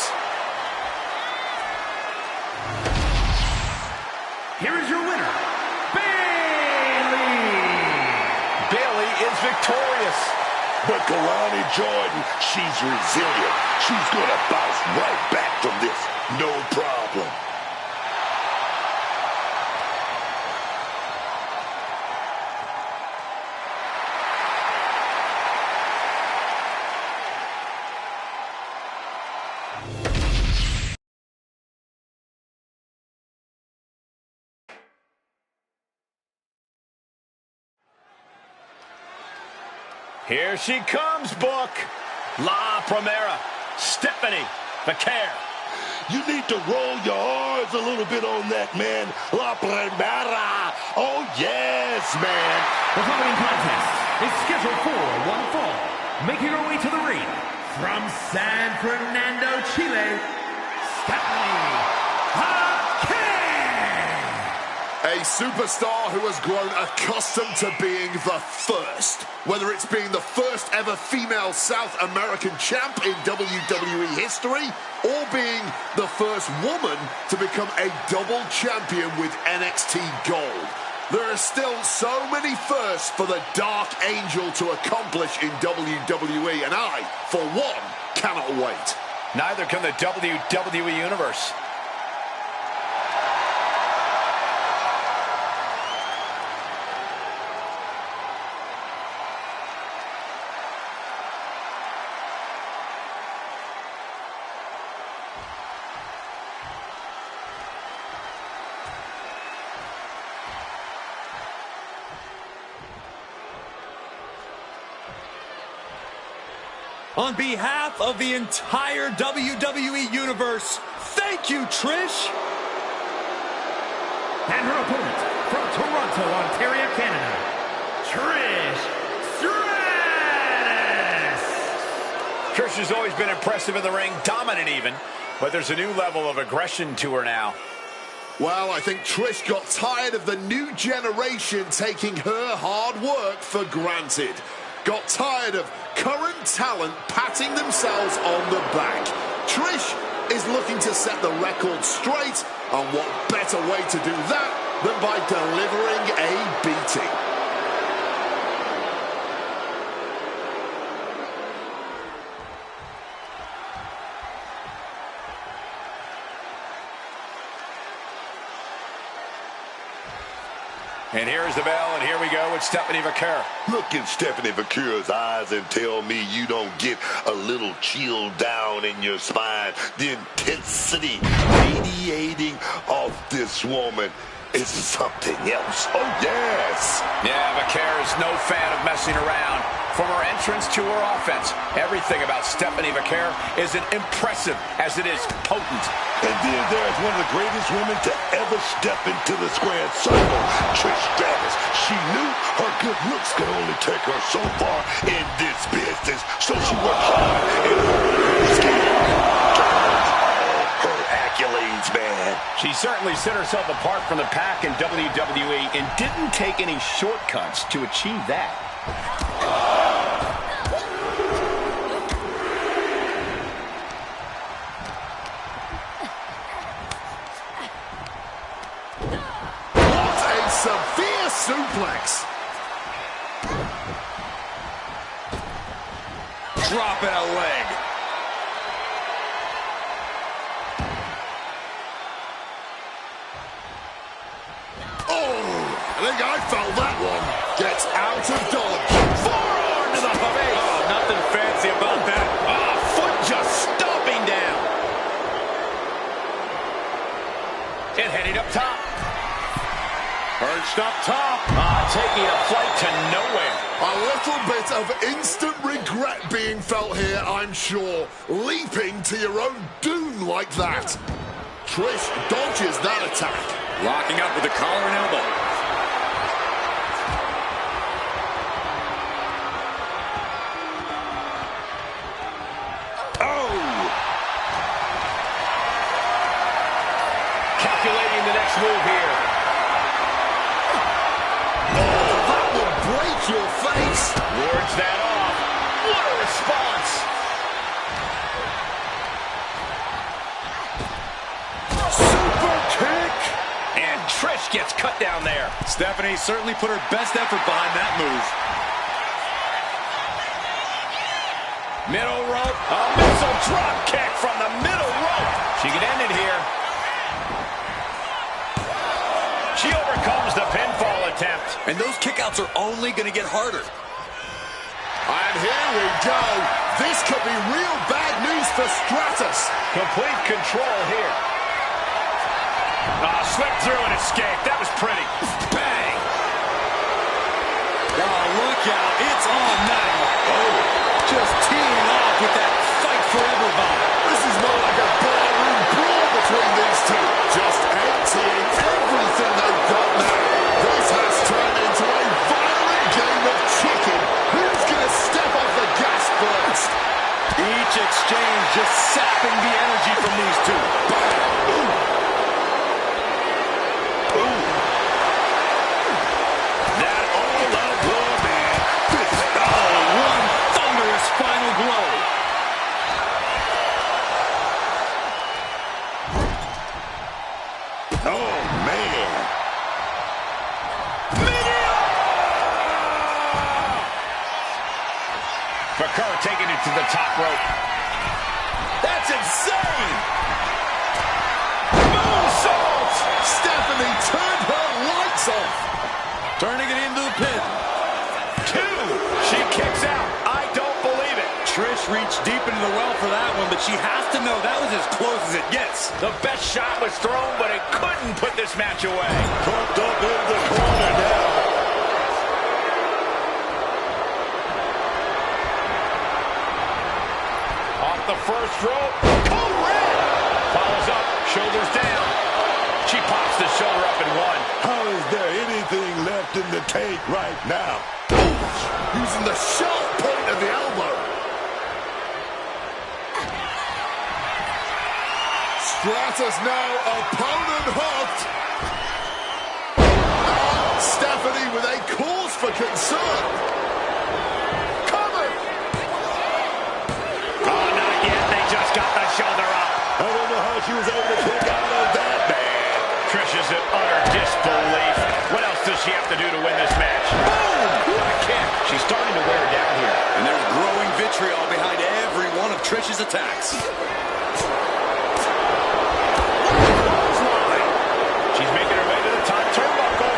Here is your winner, Bayley. Bayley is victorious. But Kalani Jordan, she's resilient. She's going to bounce right back from this. No problem. Here she comes, Book. La Primera, Stephanie Vaquer. You need to roll your R's a little bit on that, man. La Primera. Oh, yes, man. The following contest is scheduled for one fall. Making her way to the ring from San Fernando, Chile, Stephanie Vaquer. A superstar who has grown accustomed to being the first. Whether it's being the first ever female South American champ in WWE history, or being the first woman to become a double champion with NXT Gold. There are still so many firsts for the Dark Angel to accomplish in WWE, and I, for one, cannot wait. Neither can the WWE Universe. On behalf of the entire WWE Universe, thank you, Trish. And her opponent from Toronto, Ontario, Canada, Trish Stratus. Trish has always been impressive in the ring, dominant even, but there's a new level of aggression to her now. Well, I think Trish got tired of the new generation taking her hard work for granted. Got tired of current talent patting themselves on the back. Trish is looking to set the record straight, and what better way to do that than by delivering a beating. And here's the bell, and here we go with Stephanie Vaquer. Look in Stephanie Vaquer's eyes and tell me you don't get a little chill down in your spine. The intensity radiating off this woman is something else. Oh, yes. Yeah, Vaquer is no fan of messing around. From her entrance to her offense, everything about Stephanie Vaquer is as impressive as it is potent. And then there's one of the greatest women to ever step into the square circle, Trish Stratus. She knew her good looks could only take her so far in this business, so she worked hard in her skin to earn all her accolades, man. She certainly set herself apart from the pack in WWE and didn't take any shortcuts to achieve that. Severe suplex. Drop in a leg. Oh, I think I felt that one. Gets out of dodge. Forearm to the face. Oh, nothing fancy about that. Ah, foot just stomping down. And heading up top. Perched up top. Taking a flight to nowhere. A little bit of instant regret being felt here, I'm sure. Leaping to your own doom like that. Trish dodges that attack. Locking up with the collar and elbow. Oh! Calculating the next move here. Break your face. Wards that off. What a response. Super kick. And Trish gets cut down there. Stephanie certainly put her best effort behind that move. Middle rope. A missile drop kick from the middle rope. She can end it here. She overcomes the pinfall attempt. And those kickouts are only going to get harder. And here we go. This could be real bad news for Stratus. Complete control here. Slipped through and escaped. That was pretty. Bang! Oh, look out. It's on now. Oh, just teeing off with that fight forever vibe. This is more like a barroom brawl between these two. Just emptying everything they've got now. This has turned into a violent game of chicken. Who's going to step off the gas first? Each exchange just sapping the energy from these two. That all-out blow, man. One thunderous final blow. Oh, man. Vaquer taking it to the top rope. That's insane! Moonsault! Stephanie turned her lights off. Turning it into the pin. 2. She kicks out. I don't believe it. Trish reached deep into the well for that one, but she has to know that was as close as it gets. The best shot was thrown, but it couldn't put this match away. Pumped up in the corner now. Off the first rope. Code red. Follows up. Shoulders down. She pops the shoulder up and one. How is there anything left in the tank right now? Using the sharp point of the elbow. Stratus now opponent hooked. And Stephanie with a cause for concern. Covered. Oh, not yet. They just got the shoulder up. I don't know how she was able to kick out of that, man. Trish is in utter disbelief. What else does she have to do to win this match? Boom! What a kick. She's starting to wear down here. And there's growing vitriol behind every one of Trish's attacks. She's making her way to the top turnbuckle.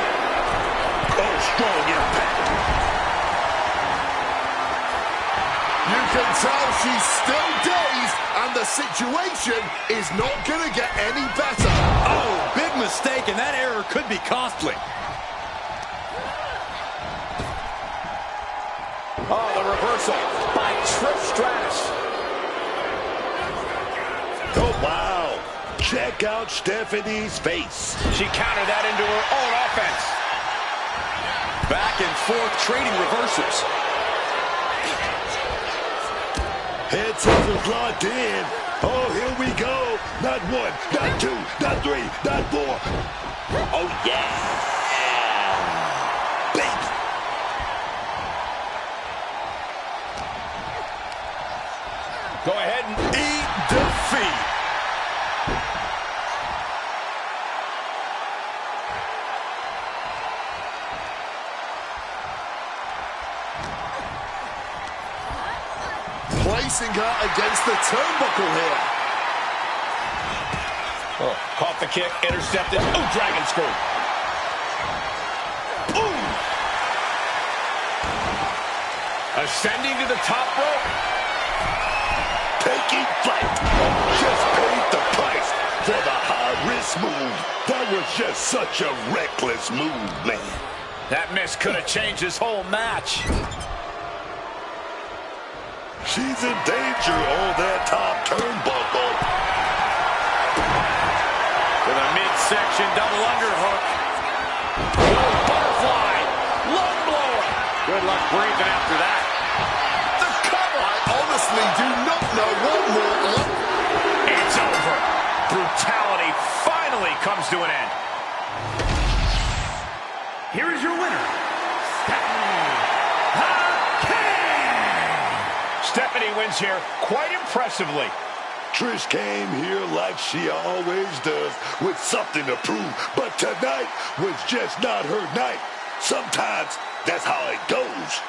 She's still dazed, and the situation is not going to get any better. Oh, big mistake, and that error could be costly. Oh, the reversal by Trish Stratus. Oh, wow. Check out Stephanie's face. She countered that into her own offense. Back and forth trading reversals. Head scissors locked in. Oh, here we go. Not one, not two, not three, not four. Oh, yeah. Baby. Go ahead and Eat defeat. Placing her against the turnbuckle here. oh, caught the kick, intercepted. Oh, dragon screw. Boom. Ascending to the top rope. Taking flight. Just paid the price for the high-risk move. That was just such a reckless move, man. That miss could have changed his whole match. She's in danger on that top turnbuckle. With a midsection double underhook. Oh, butterfly. Lung blower. Good luck breathing after that. The cover. I honestly do not know what more. It's over. Brutality finally comes to an end. Here is your winner, Stephanie the King. Stephanie wins here quite impressively. Trish came here like she always does, with something to prove. But tonight was just not her night. Sometimes that's how it goes.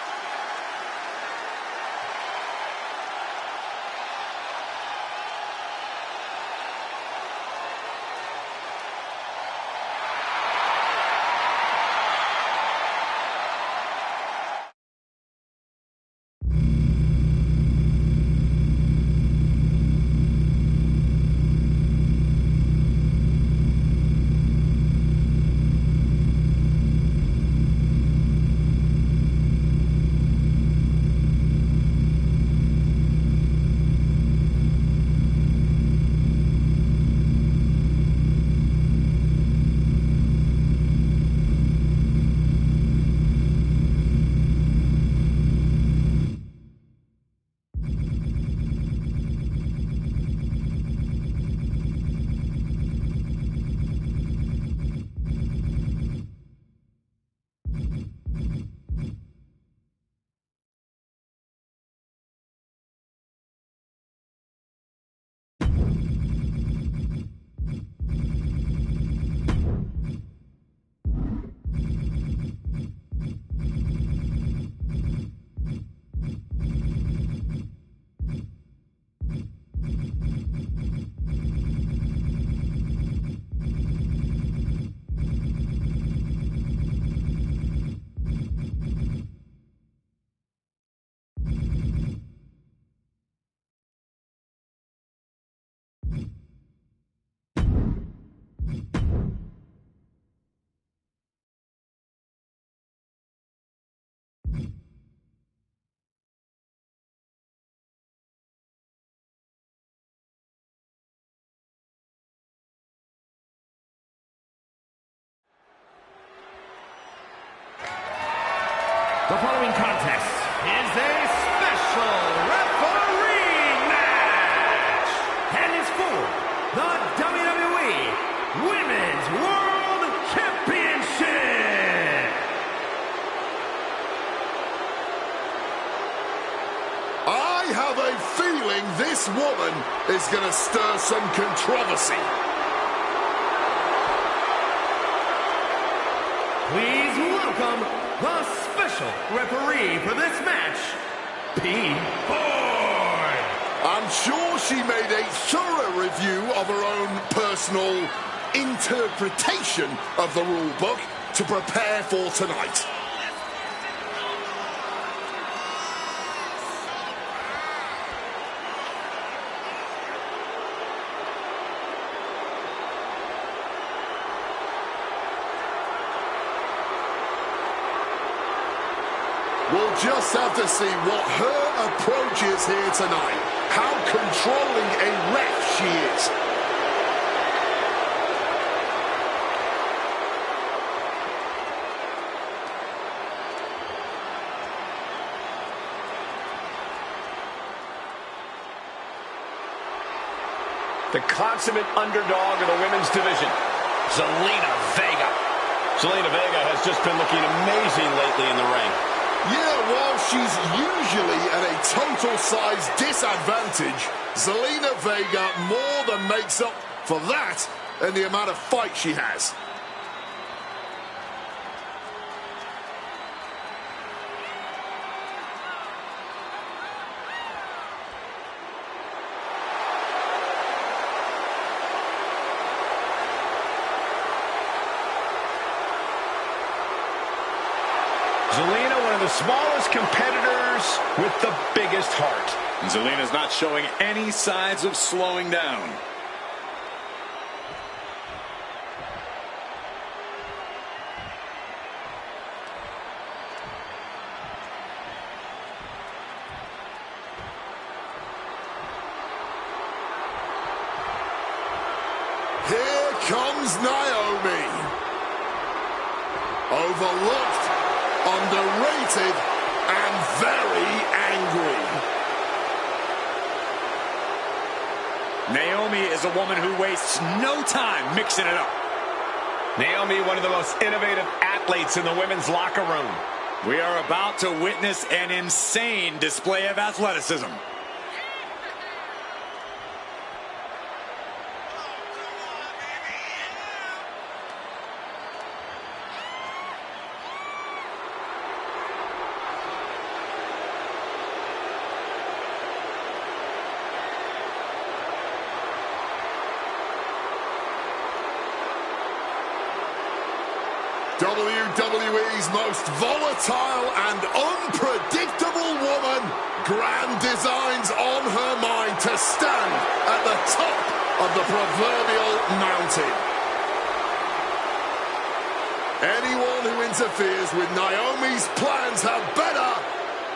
The following contest is a special referee match and is for the WWE Women's World Championship. I have a feeling this woman is going to stir some controversy. Please welcome the special referee for this match, P. Ford. I'm sure she made a thorough review of her own personal interpretation of the rule book to prepare for tonight. We'll just have to see what her approach is here tonight. How controlling a ref she is. The consummate underdog of the women's division, Zelina Vega. Zelina Vega has just been looking amazing lately in the ring. Yeah, while she's usually at a total size disadvantage, Zelina Vega more than makes up for that in the amount of fight she has. Zelina, one of the smallest competitors with the biggest heart. And Zelina's not showing any signs of slowing down. Here comes Naomi. Overlooked, underrated, and very angry. Naomi is a woman who wastes no time mixing it up. Naomi, one of the most innovative athletes in the women's locker room. We are about to witness an insane display of athleticism. WWE's most volatile and unpredictable woman. Grand designs on her mind to stand at the top of the proverbial mountain. Anyone who interferes with Naomi's plans had better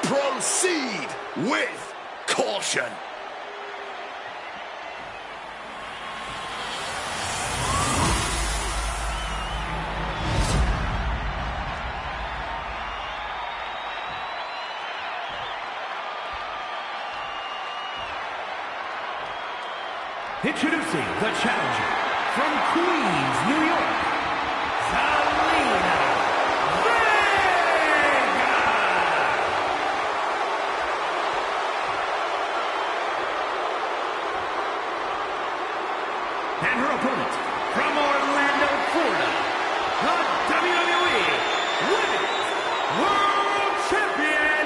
proceed with caution. Introducing the challenger from Queens, New York, Zelina Vega. And her opponent from Orlando, Florida, the WWE Women's World Champion,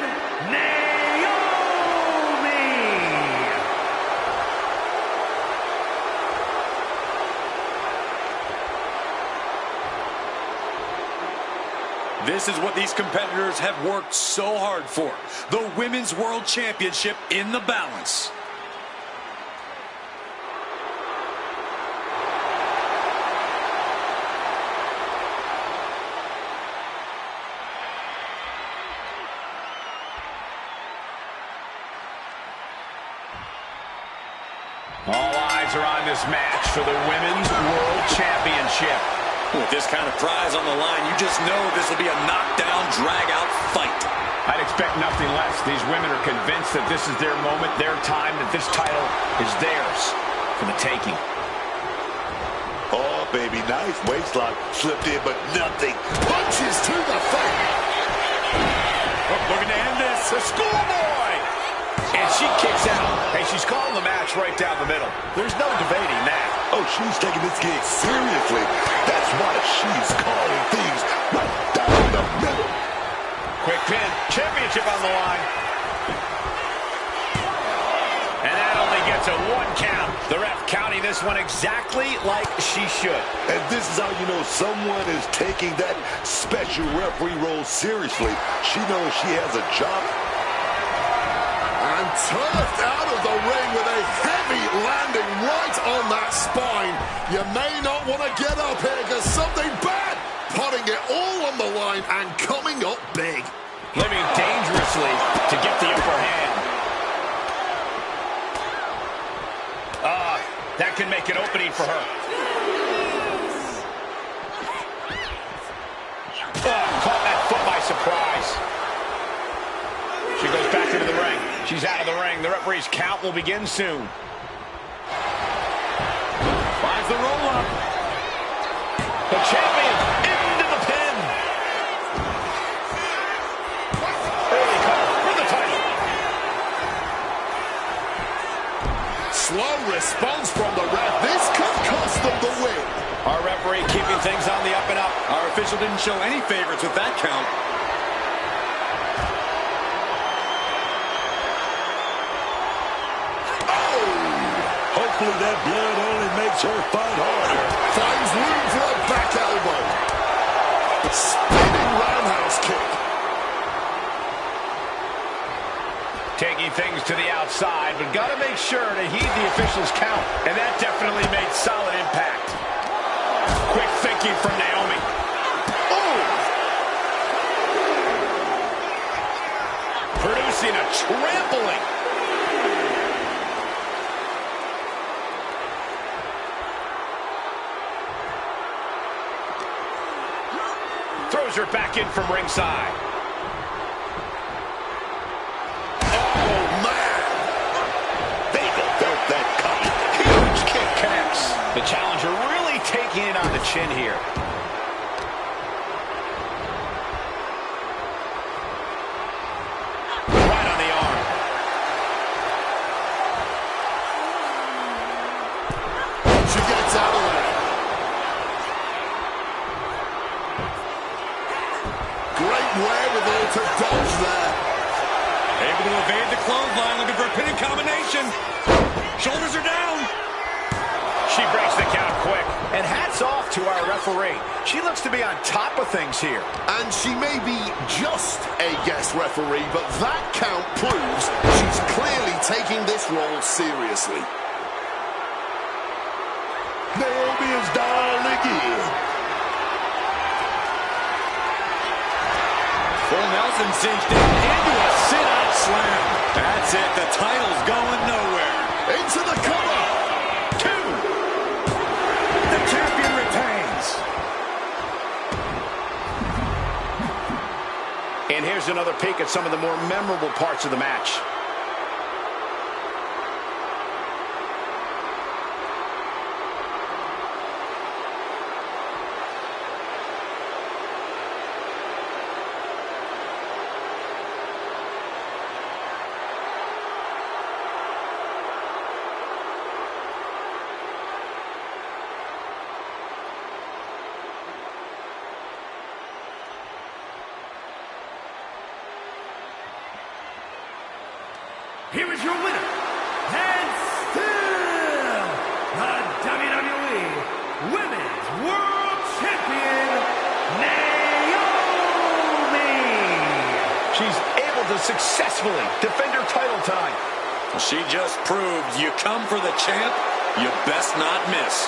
Naomi. This is what these competitors have worked so hard for. The Women's World Championship in the balance. All eyes are on this match for the Women's World Championship. With this kind of prize on the line, you just know this will be a knockdown, drag-out fight. I'd expect nothing less. These women are convinced that this is their moment, their time, that this title is theirs for the taking. Oh, baby, nice waistlock. Slipped in, but nothing. Punches to the face. Looking to end this. The schoolboy! And she kicks out. Hey, she's calling the match right down the middle. There's no debating that. Oh, she's taking this gig seriously. That's why she's calling things right down the middle. Quick pin. Championship on the line. And that only gets a 1 count. The ref counting this one exactly like she should. And this is how you know someone is taking that special referee role seriously. She knows she has a job. And turfed out of the ring with a heavy landing right on that spine. You may not want to get up here because something bad, putting it all on the line and coming up big. living dangerously to get the upper hand. That can make an opening for her. Caught that foot by surprise. She goes back into the ring. She's out of the ring. The referee's count will begin soon. Finds the roll-up. The champion into the pin. Early cover for the title. Slow response from the ref. This could cost them the win. Our referee keeping things on the up and up. Our official didn't show any favorites with that count. Hopefully that blood only makes her fight harder. Finds room for a back elbow. Spinning roundhouse kick. Taking things to the outside, but got to make sure to heed the official's count. And that definitely made solid impact. Quick thinking from Naomi. Oh! Producing a trampling. Throws her back in from ringside. Oh, man. They felt that coming. Huge kick connects. The challenger really taking it on the chin here. Right on the arm. She gets out of there. Great wherewithal to dodge there. Able to evade the clothesline, looking for a pinning combination. Shoulders are down. She breaks the count quick. And hats off to our referee. She looks to be on top of things here. And she may be just a guest referee, but that count proves she's clearly taking this role seriously. Naomi is down again. Full Nelson cinched in into a sit-out slam. That's it. The title's going nowhere. Into the cover. 2. The champion retains. And here's another peek at some of the more memorable parts of the match. Here is your winner, and still the WWE Women's World Champion, Naomi. She's able to successfully defend her title tonight. She just proved you come for the champ, you best not miss.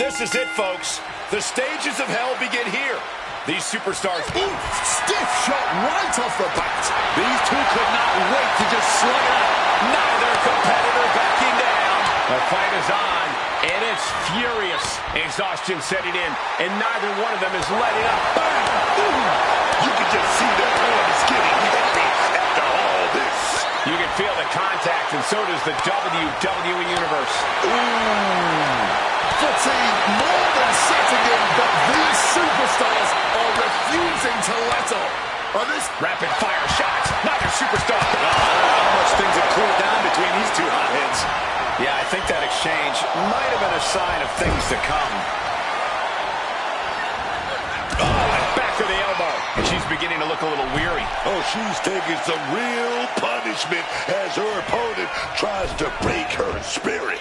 This is it, folks. The stages of hell begin here. These superstars... Ooh, stiff shot right off the bat. These two could not wait to just slug it out. Neither competitor backing down. The fight is on, and it's furious. Exhaustion setting in, and neither one of them is letting up. Ooh, you can just see their hands getting heavy after all this. You can feel the contact, and so does the WWE Universe. Ooh. Fatigue more than setting in, but these superstars are refusing to let up. This rapid-fire shots. Neither superstar. How much things have cooled down between these two hotheads. Yeah, I think that exchange might have been a sign of things to come. Oh, and back to the elbow. And she's beginning to look a little weary. Oh, she's taking some real punishment as her opponent tries to break her spirit.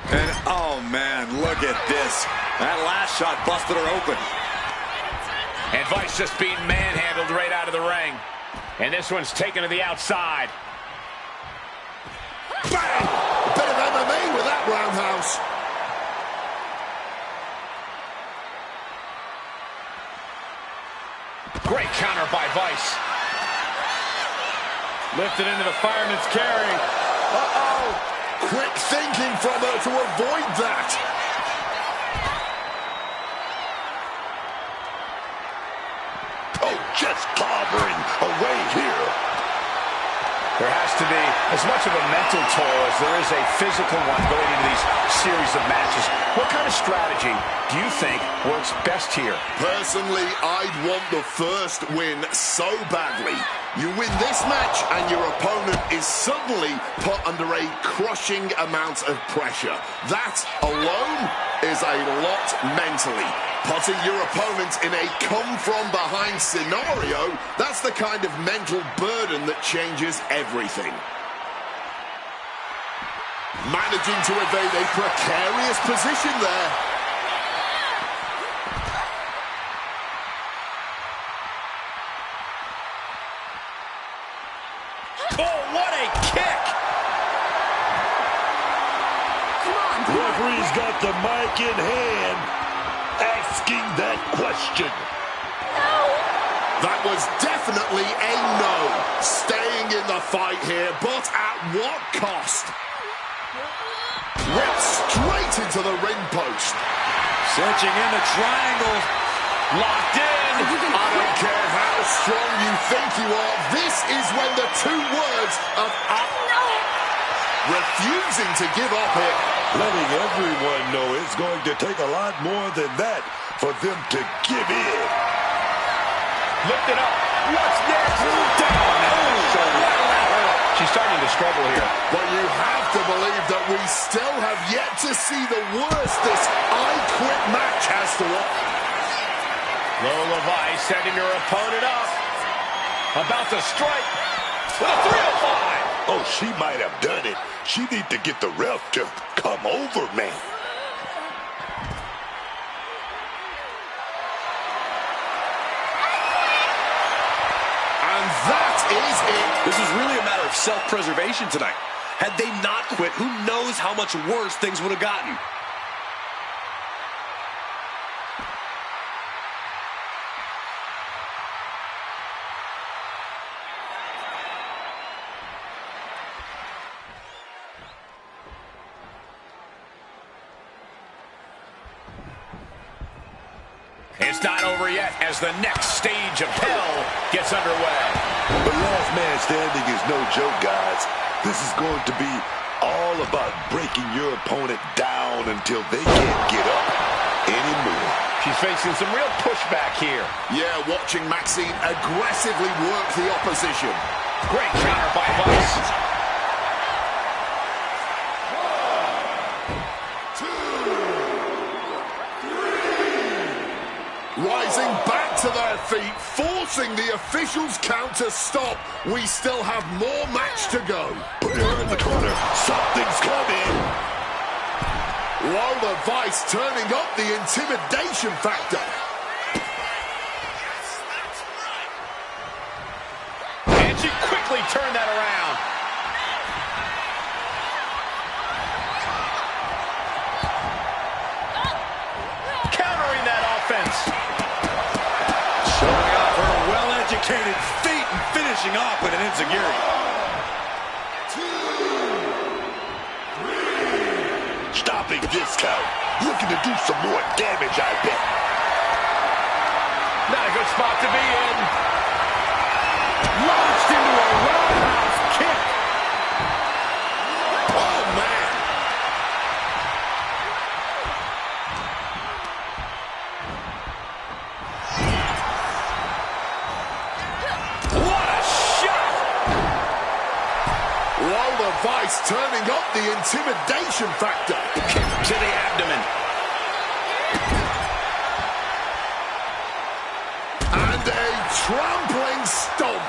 And oh man, look at this. That last shot busted her open. And Vice just being manhandled right out of the ring. And this one's taken to the outside. Bang! A bit of MMA with that roundhouse. Great counter by Vice. Lifted into the fireman's carry. Uh-oh. Quick thinking from her to avoid that. Oh, just clobbering away here. There has to be as much of a mental toll as there is a physical one going into these series of matches. What kind of strategy do you think works best here? Personally, I'd want the first win so badly. You win this match and your opponent is suddenly put under a crushing amount of pressure. That alone is a lot mentally. Putting your opponent in a come-from-behind scenario, that's the kind of mental burden that changes everything. Managing to evade a precarious position there. Oh, what a kick! Referee's got the mic in hand, asking that question. That was definitely a no. Staying in the fight here, but at what cost? Ripped straight into the ring post. Searching in the triangle. Locked in. I don't care how strong you think you are. This is when the two words of refusing to give up here. Letting everyone know it's going to take a lot more than that for them to give in. Lift it up. What's next? Down. She's starting to struggle here. But you have to believe that we still have yet to see the worst this I Quit match has to offer. Lola Vice setting her opponent up. About to strike with a 305. Oh, she might have done it. She need to get the ref to come over, man. And that is it. This is really a matter of self-preservation tonight. Had they not quit, who knows how much worse things would have gotten. It's not over yet as the next stage of hell gets underway. But last man standing is no joke, guys. This is going to be all about breaking your opponent down until they can't get up anymore. She's facing some real pushback here. Yeah, watching Maxine aggressively work the opposition. Great counter by Vice. Rising back to their feet, forcing the officials' count to stop. We still have more match to go. Put her in the corner. Something's coming. Lola Vice turning up the intimidation factor. And she quickly turned that around. Countering that offense. Showing off her well-educated feet and finishing off with an enziguri. 2, 3. Stopping this count. Looking to do some more damage, I bet. Not a good spot to be in. Launched into a roundhouse kick. Oh, man. Vice turning up the intimidation factor. Kick to the abdomen. And a trampling stomp.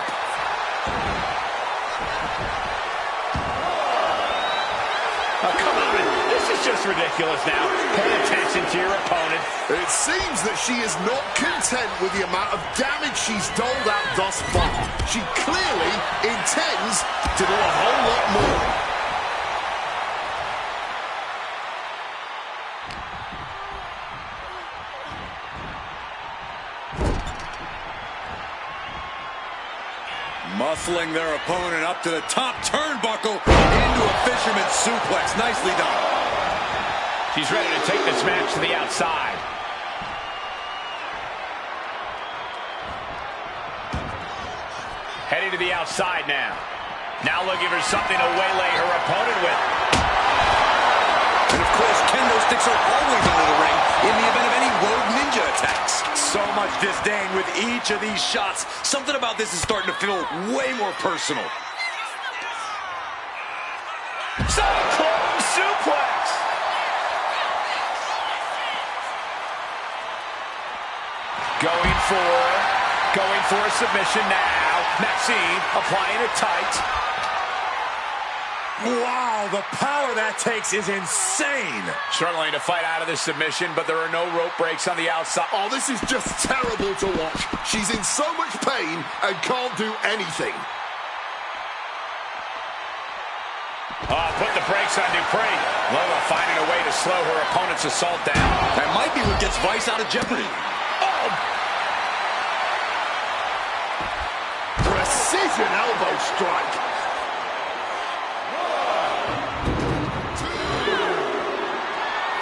Oh, come on. This is just ridiculous now. Pay attention to your opponent. It seems that she is not content with the amount of damage she's doled out thus far. She clearly intends to do a whole lot more. Muscling their opponent up to the top turnbuckle into a fisherman's suplex. Nicely done. She's ready to take this match to the outside. Heading to the outside now. Now looking for something to waylay her opponent with. And of course, kendo sticks are always under the ring in the event of any rogue ninja attacks. So much disdain with each of these shots. Something about this is starting to feel way more personal. Cyclone suplex. Going for a submission now. Maxine applying it tight. Wow, the power that takes is insane. Struggling to fight out of this submission, but there are no rope breaks on the outside. Oh, this is just terrible to watch. She's in so much pain and can't do anything. Put the brakes on Dupree. Lola finding a way to slow her opponent's assault down. That might be what gets Vice out of jeopardy. Oh! Precision elbow strike.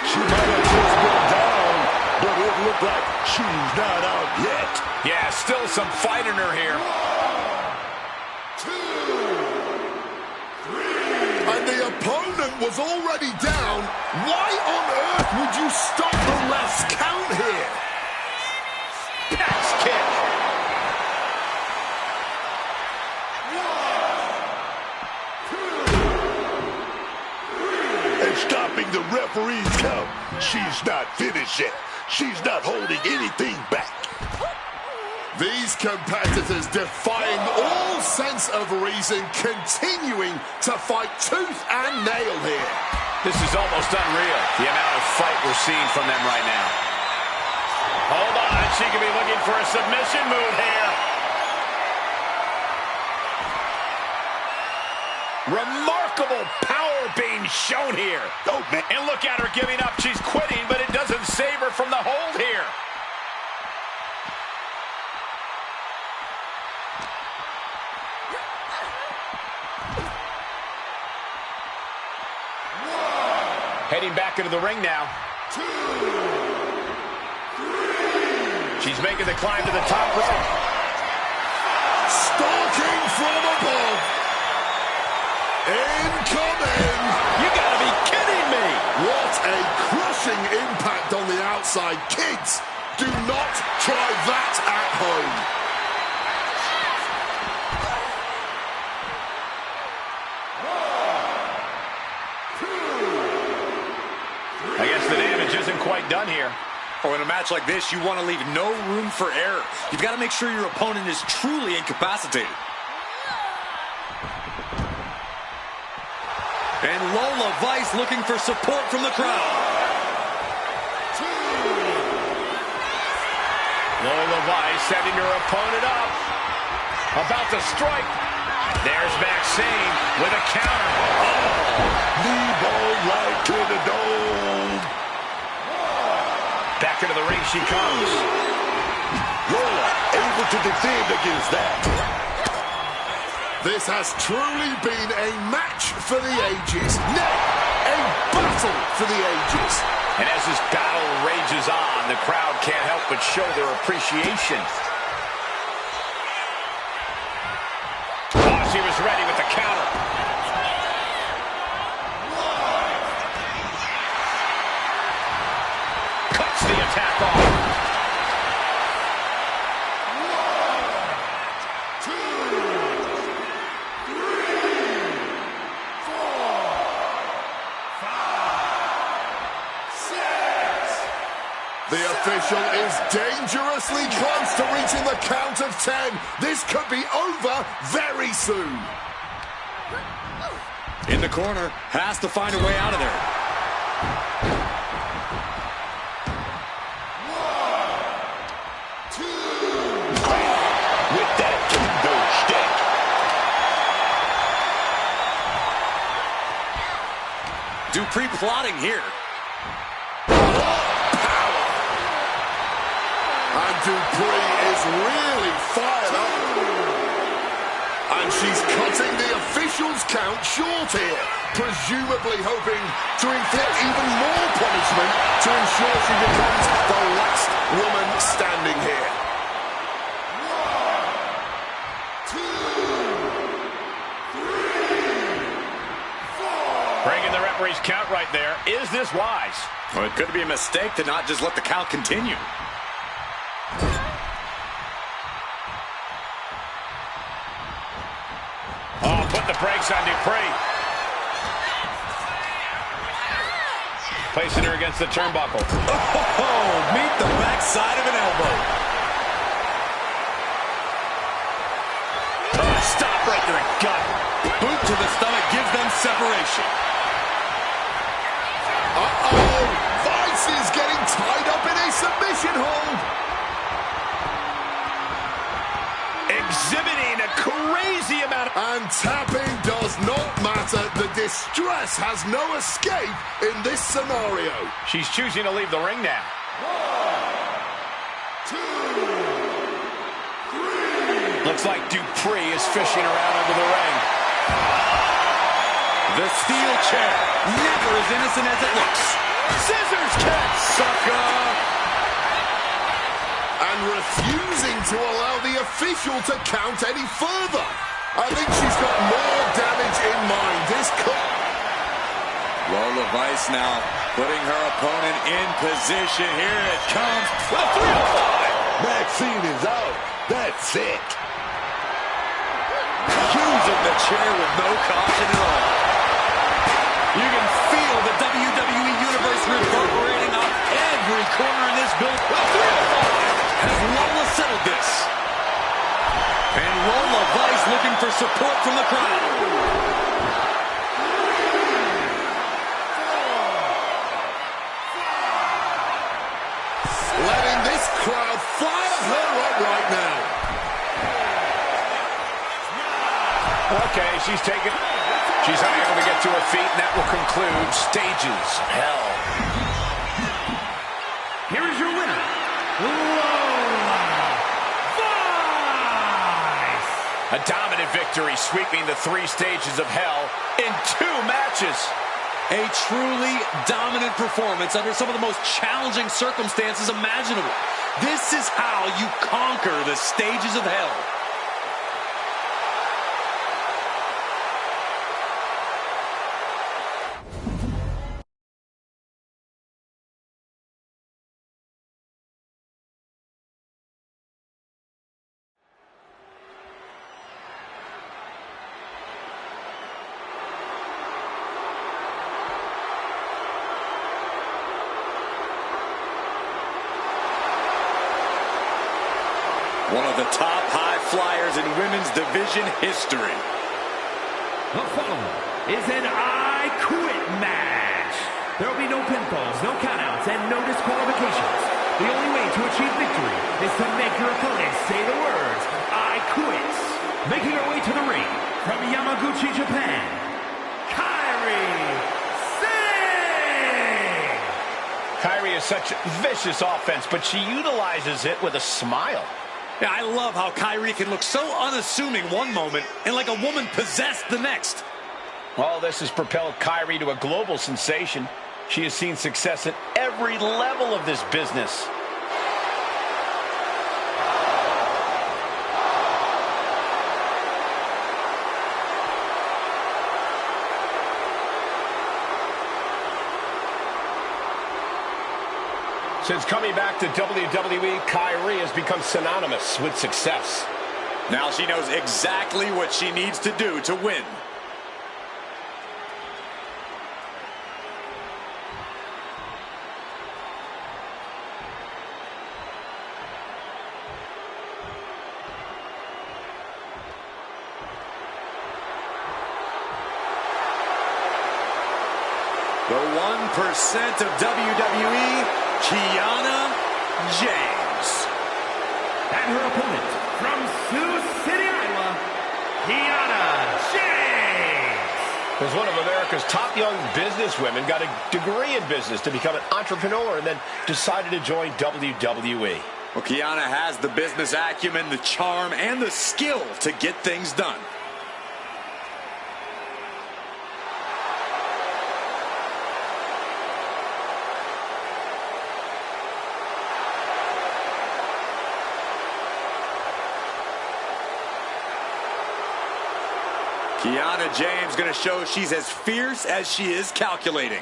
She might have just been down, but it looked like she's not out yet. Yeah, still some fight in her here. And the opponent was already down. Why on earth would you stop the last count here? Pass kick. And stopping the referee's count. She's not finished yet. She's not holding anything back. These competitors defying all sense of reason, continuing to fight tooth and nail here. This is almost unreal, the amount of fight we're seeing from them right now. Hold on, she could be looking for a submission move here. Remarkable power being shown here. Oh, man. And look at her giving up. She's quitting, but it doesn't save her from the hold here. Heading back into the ring now. 2, 3. She's making the climb to the top rope. Stalking from above. Incoming. You gotta be kidding me. What a crushing impact on the outside. Kids, do not try that at home. I guess the damage isn't quite done here. Oh, in a match like this, you want to leave no room for error. You've got to make sure your opponent is truly incapacitated. And Lola Vice looking for support from the crowd. 2. Lola Vice setting her opponent up. About to strike. There's Maxine with a counter. Knee ball right to the dome. Back into the ring she comes. Lola able to defend against that. This has truly been a match for the ages. Nay, a battle for the ages. And as this battle rages on, the crowd can't help but show their appreciation. Oh, she was ready with the counter. Cuts the attack off. 1, 2, 3, 4. official is dangerously close to reaching the count of 10. This could be over very soon. In the corner, has to find a way out of there. With that kendo stick. Dupree plotting here. And Dupree is really fired up. And she's cutting the official's count short here, presumably hoping to inflict even more punishment to ensure she becomes the last woman standing here. 1, 2, 3, 4. Breaking the referee's count right there. Is this wise? Well, it could be a mistake to not just let the count continue. Oh, put the brakes on Dupree. Placing her against the turnbuckle. Oh, meet the backside of an elbow. Oh, stop right to the gut. Boot to the stomach gives them separation. Uh-oh! Vice is getting tied up in a submission hold. Exhibiting a crazy amount of... And tapping does not matter. The distress has no escape in this scenario. She's choosing to leave the ring now. 1, 2, 3. Looks like Dupree is fishing around under the ring. The steel chair, never as innocent as it looks. Scissors kick, sucker! And refusing to allow the official to count any further. I think she's got more damage in mind. This could... Lola Vice now putting her opponent in position. Here it comes. Well, 305. Maxine is out. That's it. Using the chair with no caution at all. You can feel the WWE Universe reverberating off every corner in this build. Well, 305. Has Lola settled this? And Lola Vice looking for support from the crowd. letting this crowd fire her up right now. Okay, she's unable to get to her feet, and that will conclude Stages of Hell. Here is your winner, Lola Vice. A dominant victory, sweeping the 3 stages of hell in 2 matches. A truly dominant performance under some of the most challenging circumstances imaginable. This is how you conquer the stages of hell. One of the top high flyers in women's division history. The following is an I Quit match. There will be no pinfalls, no countouts, and no disqualifications. The only way to achieve victory is to make your opponent say the words, I quit. Making her way to the ring from Yamaguchi, Japan, Kairi Sane. Kairi is such vicious offense, but she utilizes it with a smile. Yeah, I love how Kairi can look so unassuming one moment and like a woman possessed the next. All this has propelled Kairi to a global sensation. She has seen success at every level of this business. Since coming back to WWE, Kairi has become synonymous with success. Now she knows exactly what she needs to do to win. of WWE, Kiana James. And her opponent, from Sioux City, Iowa, Kiana James. Was one of America's top young businesswomen, got a degree in business to become an entrepreneur, and then decided to join WWE. Well, Kiana has the business acumen, the charm, and the skill to get things done. Kiana James going to show she's as fierce as she is calculating.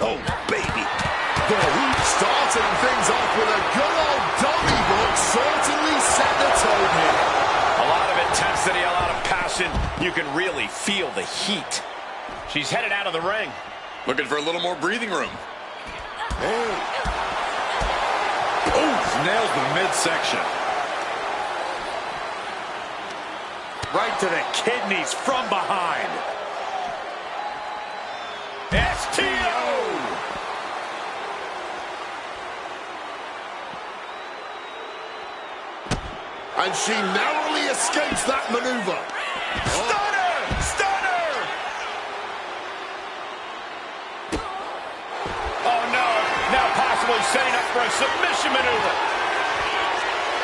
Oh, baby. The Hoop starting things off with a good old dummy block certainly set the tone here. A lot of intensity, a lot of passion. You can really feel the heat. She's headed out of the ring. Looking for a little more breathing room. Hey. Oh, nails the midsection. Right to the kidneys from behind. STO! And she narrowly escapes that maneuver. Stunner! Stunner! Oh, no. Now possibly setting up for a submission maneuver.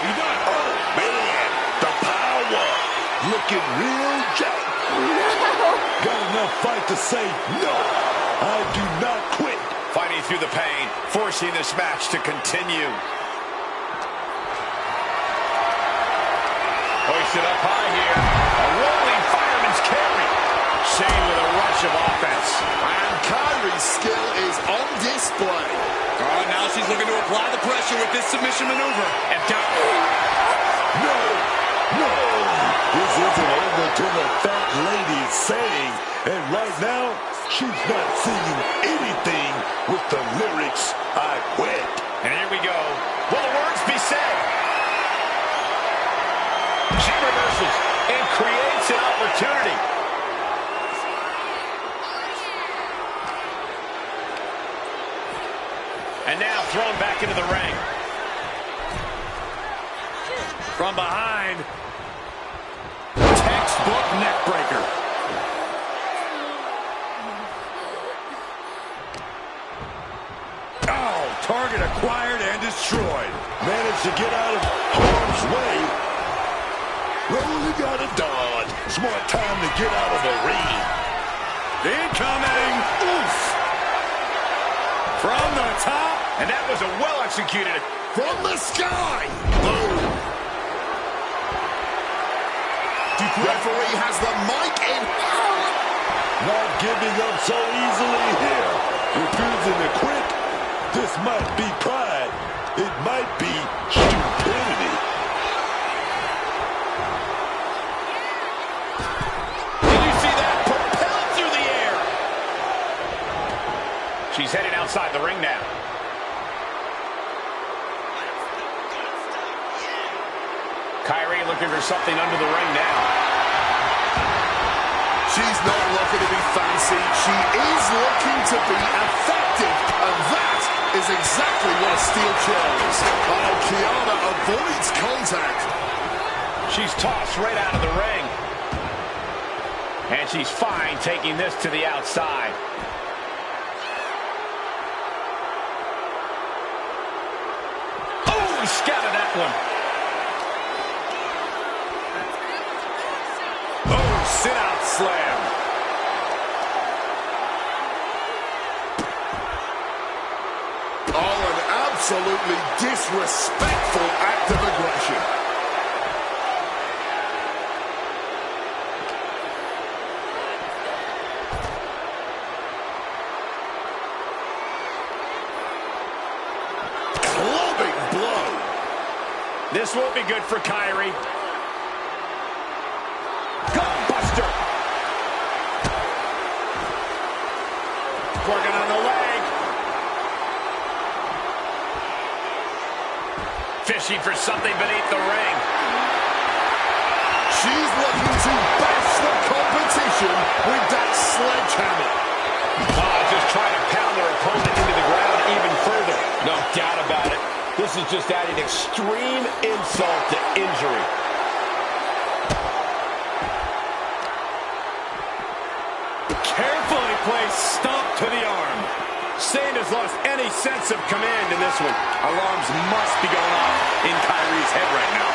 He done. Oh, man. The power. Looking real jacked. Got enough fight to say, no, I do not quit. Fighting through the pain, forcing this match to continue. Hoisted up high here. A rolling fireman's carry. Shane with a rush of offense. And Kyrie's skill is on display. Oh, now she's looking to apply the pressure with this submission maneuver. And down. No, no. This isn't over till the fat lady's saying. And right now, she's not singing anything with the lyrics, I quit. And here we go. Will the words be said? She reverses and creates an opportunity. And now thrown back into the ring. From behind. Textbook neckbreaker. Oh, target acquired and destroyed. Managed to get out of harm's way. Rolling out of dodge. Smart time to get out of the ring. Incoming. Oof. From the top. And that was a well-executed. From the sky. Boom. Referee has the mic in. Not giving up so easily here. Refusing to quit. This might be pride. It might be stupidity. Did you see that? Propelled through the air. She's heading outside the ring now. Kyrie looking for something under the ring now. She's not looking to be fancy. She is looking to be effective. And that is exactly what a steel chair is. Oh, Kiana avoids contact. She's tossed right out of the ring. And she's fine taking this to the outside. Oh, he scouted that one. Sit-out slam. Oh, an absolutely disrespectful act of aggression. Clubbing blow. This won't be good for Kyrie. Gutbuster. Working on the leg. Fish reaching for something beneath the ring. She's looking to bash the competition with that sledgehammer. Just trying to pound their opponent into the ground even further. No doubt about it. This is just adding extreme insult to injury. Carefully placed stomp to the arm. Sane has lost any sense of command in this one. Alarms must be going off in Kyrie's head right now.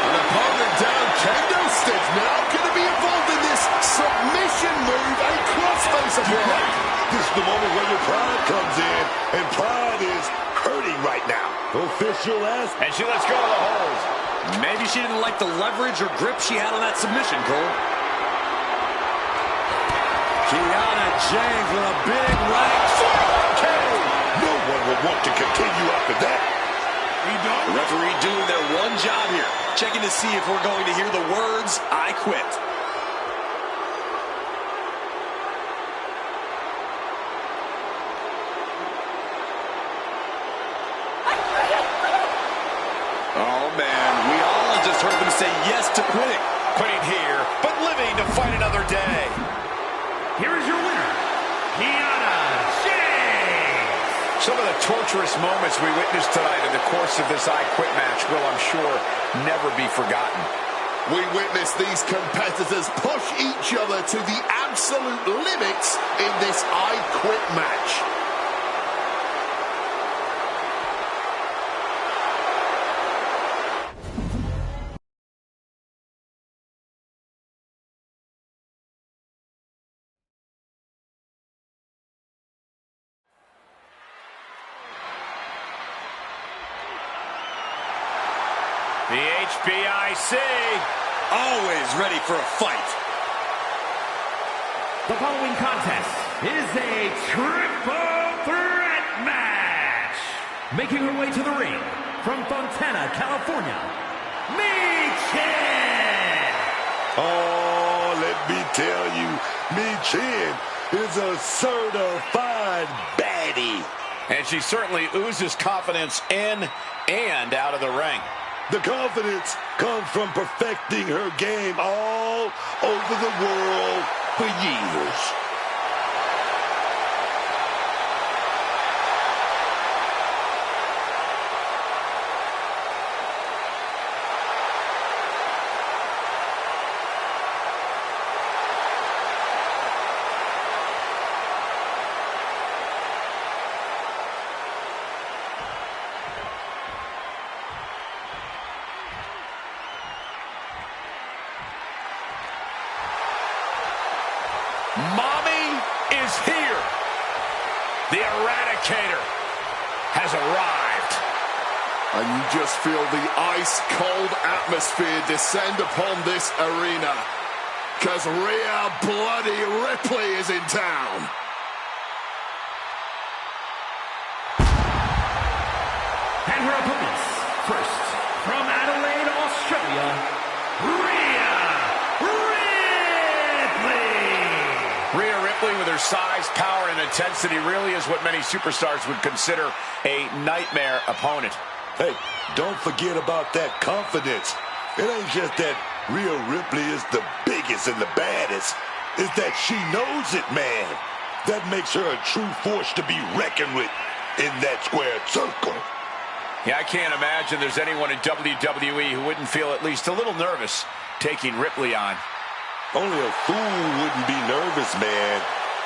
An opponent down, kendo sticks now going to be involved in this submission move, a crossface of pride. This is the moment where your pride comes in, and pride is hurting right now. Official ass. And she lets go of the hold. Maybe she didn't like the leverage or grip she had on that submission, Cole. Kiana James with a big right. No one will want to continue after that. The referee doing their one job here, checking to see if we're going to hear the words, "I quit." Oh, man, we all just heard them say yes to quitting. Quitting here, but living to fight another day. Here is your winner, Kiana James. Some of the torturous moments we witnessed tonight in the course of this I Quit match will, I'm sure, never be forgotten. We witness these competitors push each other to the absolute limits in this I Quit match. The HBIC. Always ready for a fight. The following contest is a triple threat match. Making her way to the ring from Fontana, California, Michin. Oh, let me tell you, Michin is a certified baddie. And she certainly oozes confidence in and out of the ring. The confidence comes from perfecting her game all over the world for years. Mommy is here. The Eradicator has arrived. And you just feel the ice-cold atmosphere descend upon this arena. Because Rhea Bloody Ripley is in town. And her opponents, first, from Adelaide, Australia, Rhea Ripley, with her size, power, and intensity, really is what many superstars would consider a nightmare opponent. Hey, don't forget about that confidence. It ain't just that Rhea Ripley is the biggest and the baddest. It's that she knows it, man. That makes her a true force to be reckoned with in that squared circle. Yeah, I can't imagine there's anyone in WWE who wouldn't feel at least a little nervous taking Ripley on. Only a fool wouldn't be nervous, man.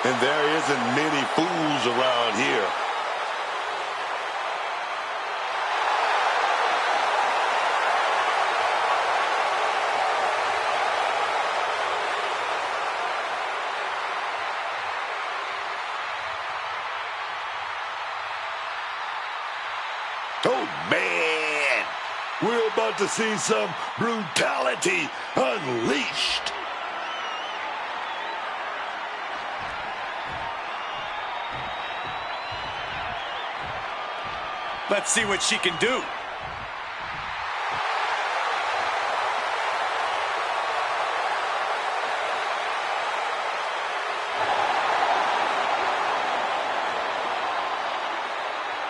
And there isn't many fools around here. Oh, man. We're about to see some brutality unleashed. Let's see what she can do.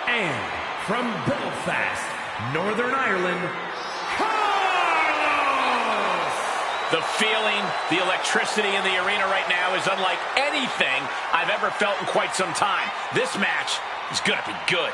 And from Belfast, Northern Ireland, Carlos! The feeling, the electricity in the arena right now is unlike anything I've ever felt in quite some time. This match is going to be good.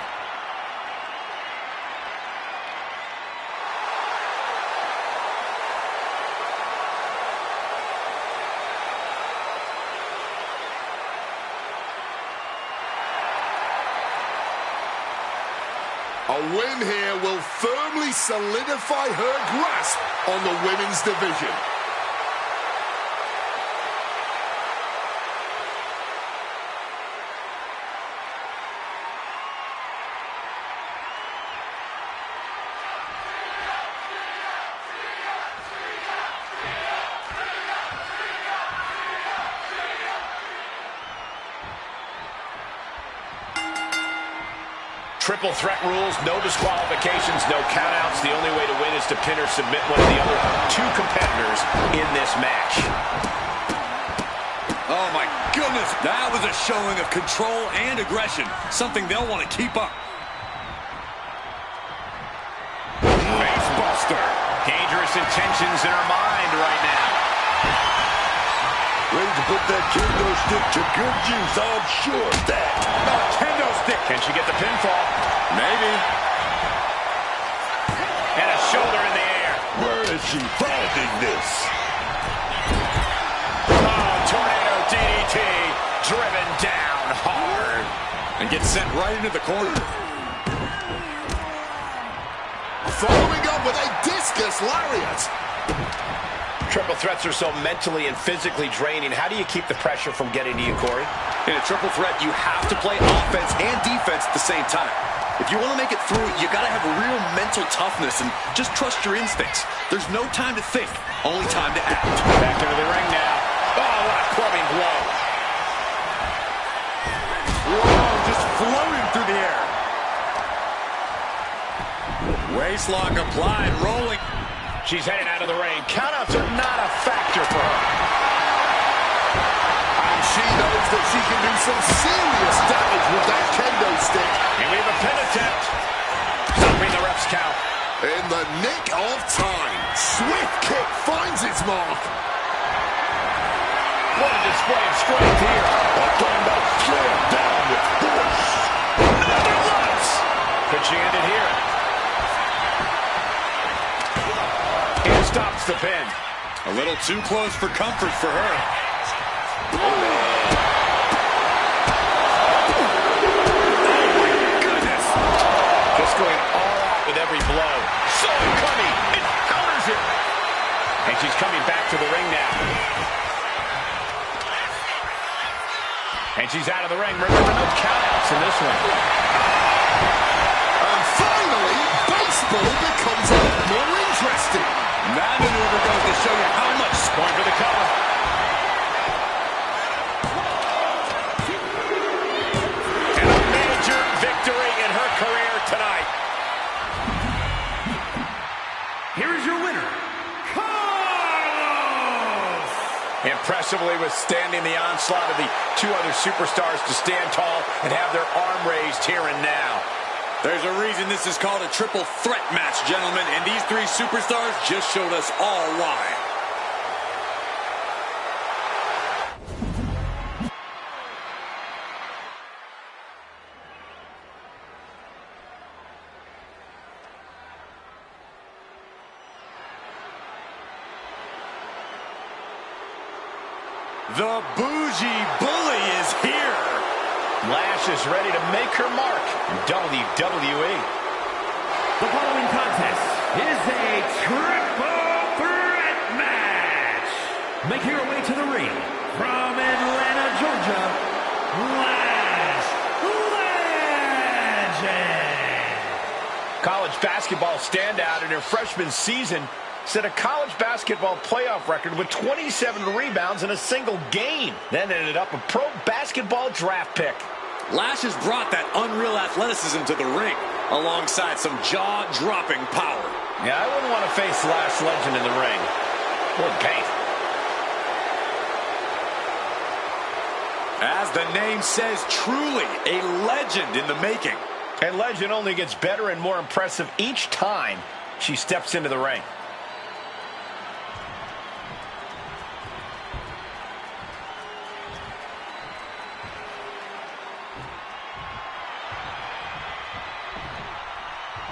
A win here will firmly solidify her grasp on the women's division. Triple threat rules, no disqualifications, no countouts. The only way to win is to pin or submit one of the other two competitors in this match. Oh, my goodness. That was a showing of control and aggression, something they'll want to keep up. Facebuster. Dangerous intentions in her mind right now. Ready to put that kendo stick to good use, I'm sure of that. Kendo stick. Can she get the pinfall? Maybe. And a shoulder in the air. Where is she finding this? Oh, tornado DDT. Driven down hard. And gets sent right into the corner. Following up with a discus lariat. Triple threats are so mentally and physically draining. How do you keep the pressure from getting to you, Corey? In a triple threat, you have to play offense and defense at the same time. If you want to make it through, you got to have real mental toughness and just trust your instincts. There's no time to think, only time to act. Back into the ring now. Oh, what a clubbing blow. Whoa, just floating through the air. Waistlock applied, rolling. She's heading out of the ring. Countouts are not a factor for her. And she knows that she can do some serious damage with that kendo stick. And we have a pin attempt. Stopping the ref's count. In the nick of time, swift kick finds its mark. What a display of strength here. I'm talking about slam down with force. Another lunge. Could she end it here? And stops the pin. A little too close for comfort for her. Oh, my goodness. Just going all out with every blow. So coming. It counters it. And she's coming back to the ring now. And she's out of the ring. Remember, no countouts in this one. And finally, baseball becomes a lot more interesting. That maneuver goes to show you how much. Going for the cover. And a major victory in her career tonight. Here is your winner, Carlos! Impressively withstanding the onslaught of the two other superstars to stand tall and have their arm raised here and now. There's a reason this is called a triple threat match, gentlemen, and these three superstars just showed us all why. The Bougie Bully is here. Lash is ready to make her mark in WWE. The following contest is a triple threat match. Making her way to the ring from Atlanta, Georgia, Lash Legend. College basketball standout in her freshman season set a college basketball playoff record with 27 rebounds in a single game. Then ended up a pro basketball draft pick. Lash has brought that unreal athleticism to the ring, alongside some jaw-dropping power. Yeah, I wouldn't want to face Lash Legend in the ring. What paint. As the name says, truly a legend in the making. And Legend only gets better and more impressive each time she steps into the ring.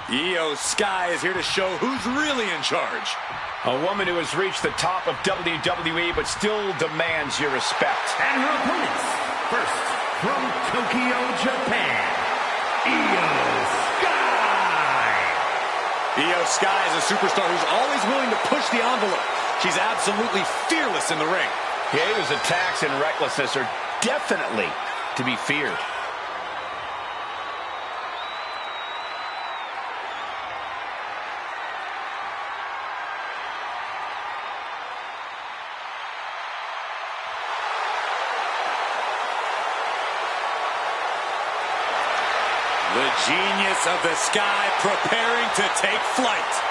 Io Sky is here to show who's really in charge. A woman who has reached the top of WWE but still demands your respect. And her opponents, first from Tokyo, Japan, Io Sky. Io Sky is a superstar who's always willing to push the envelope. She's absolutely fearless in the ring. Io's attacks and recklessness are definitely to be feared. The genius of the Sky preparing to take flight.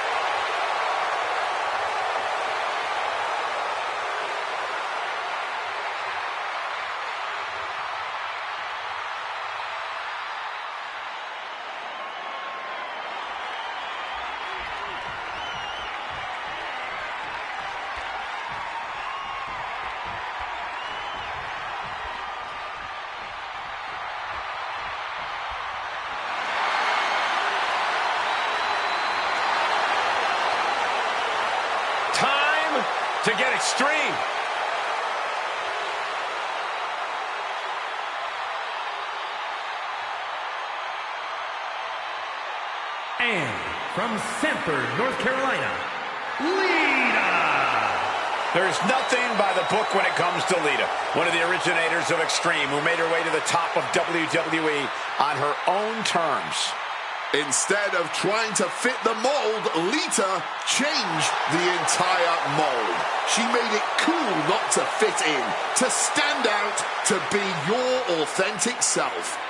To get extreme. And from Sanford, North Carolina, Lita. There's nothing by the book when it comes to Lita, one of the originators of Extreme, who made her way to the top of WWE on her own terms. Instead of trying to fit the mold, Lita changed the entire mold. She made it cool not to fit in, to stand out, to be your authentic self.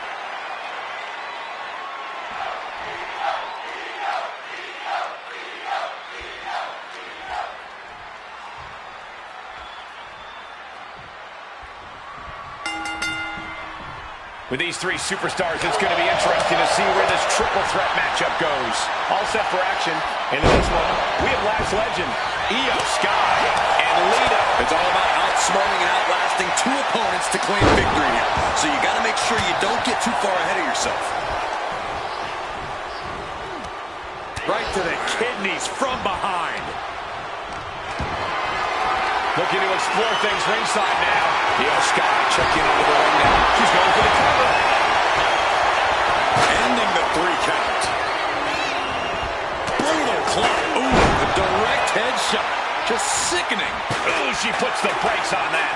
With these three superstars, it's going to be interesting to see where this triple threat matchup goes. All set for action. And in this one, we have last legend, Io Sky and Lita. It's all about outsmarting and outlasting two opponents to claim victory here. So you got to make sure you don't get too far ahead of yourself. Right to the kidneys from behind. Looking to explore things ringside now. Io Sky checking into the ring now. She's going for the cover. Ending the 3 count. Brutal climb. Ooh, the direct headshot. Just sickening. Ooh, she puts the brakes on that.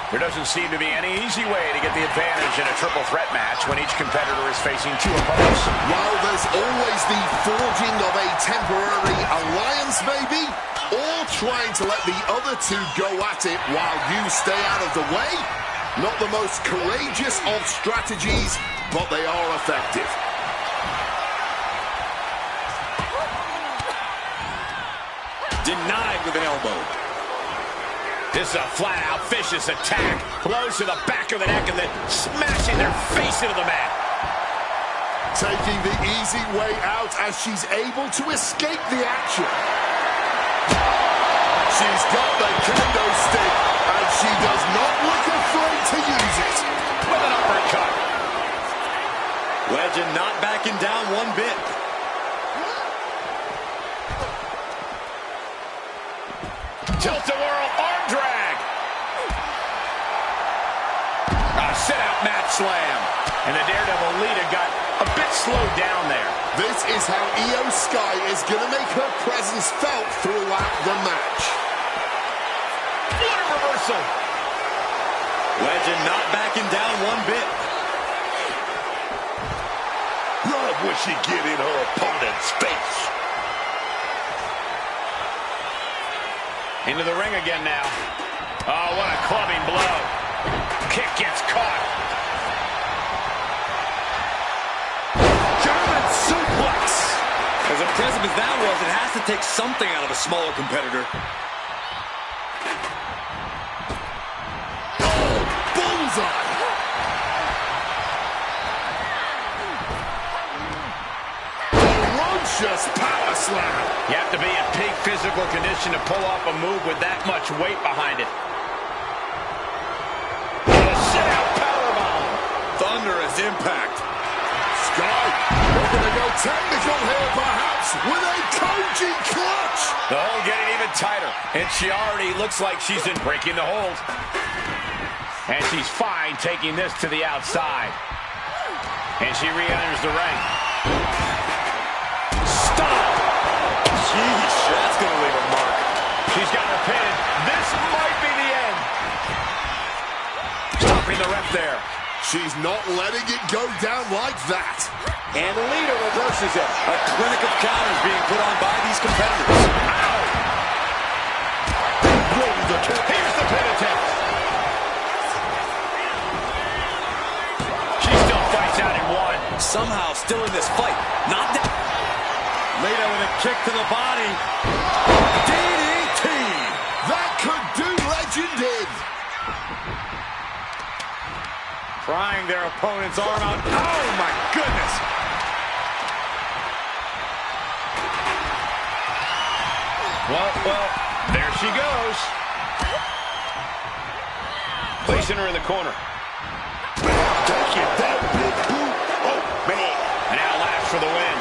There doesn't seem to be any easy way to get the advantage in a triple threat match when each competitor is facing two opponents. Well, there's always the forging of a temporary alliance, maybe, or trying to let the other two go at it while you stay out of the way. Not the most courageous of strategies, but they are effective. Denied with an elbow. This is a flat-out vicious attack. Blows to the back of the neck and then smashing their face into the mat. Taking the easy way out as she's able to escape the action. She's got the kendo stick, and she does not look afraid to use it. With an uppercut. Legend not backing down one bit. Tilt-a-whirl arm drag. A sit-out mat slam. And the Daredevil Lita got a bit slowed down there. This is how Io Sky is going to make her presence felt throughout the match. What a reversal. Legend not backing down one bit. Love when she get in her opponent's face. Into the ring again now. Oh, what a clubbing blow. Kick gets caught. German suplex. The As impressive as that was, it has to take something out of a smaller competitor. Oh, bullseye! Ferocious power slam! You have to be in peak physical condition to pull off a move with that much weight behind it. And a sit-out powerbomb. Thunderous impact. Sky, we're going to go technical here, perhaps, with a Koji clutch. The hold getting even tighter, and she already looks like she's in breaking the hold. And she's fine taking this to the outside. And she re-enters the ring. Stop! Jeez, that's going to leave a mark. She's got her pin. This might be the end. Stopping the ref there. She's not letting it go down like that. And Lita reverses it. A clinic of counters being put on by these competitors. Ow! Here's the pin attempt. She still fights out in one. Somehow still in this fight. Not that. Lita with a kick to the body. DDT. That could do legend in. Prying their opponent's arm out. Oh, my goodness. Well, there she goes. Placing her in the corner. Take it down, big boot. Oh, man. And now Lash for the win.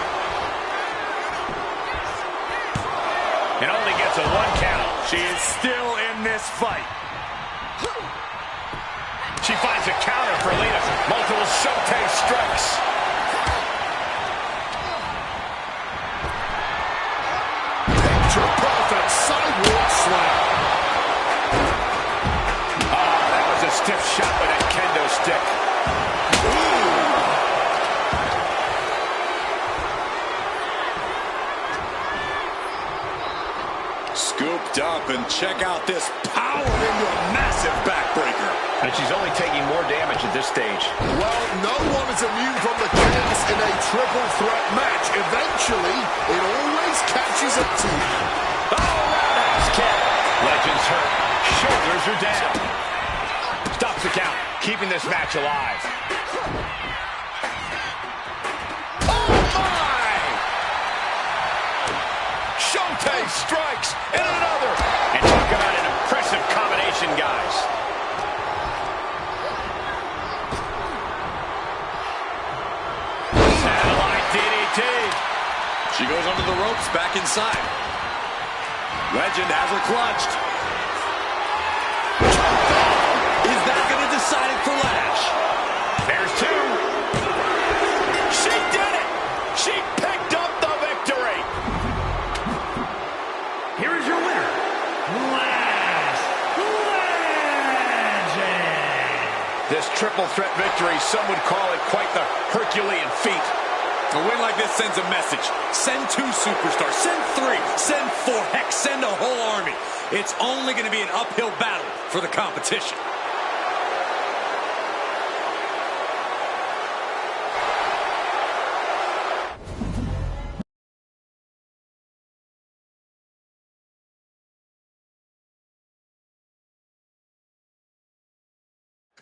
It only gets a 1 count. She is still in this fight. She finds a counter for Lita. Multiple showtime strikes. Picture perfect sidewalk slam. Oh, that was a stiff shot with a kendo stick. Scooped up, and check out this power into a massive backbreaker. And she's only taking more damage at this stage. Well, no one is immune from the chaos in a triple threat match. Eventually, it always catches up to you. Oh, roundhouse kick. Legend's hurt. Shoulders are down. Stops the count, keeping this match alive. Oh, my! Showtime strikes, and another. And talk about an impressive combination, guys. Satellite DDT. She goes under the ropes, back inside. Legend has her clutched. Is that going to decide it for Lash? There's 2. She did it. She picked up the victory. Here is your winner, Lash Legend. This triple threat victory, some would call it quite the Herculean feat. A win like this sends a message. Send 2 superstars. Send 3. Send 4. Heck, send a whole army. It's only going to be an uphill battle for the competition.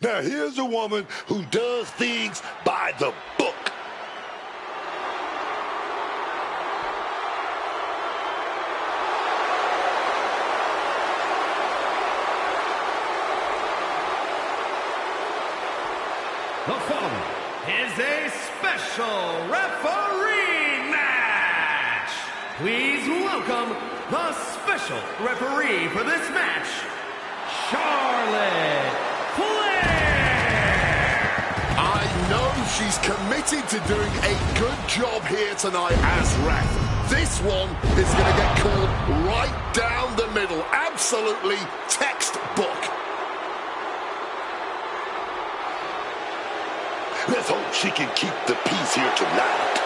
Now, here's a woman who does things by the book. The following is a special referee match. Please welcome the special referee for this match, Charlotte Flair. I know she's committed to doing a good job here tonight as ref. This one is going to get called right down the middle. Absolutely textbook. Let's hope she can keep the peace here tonight.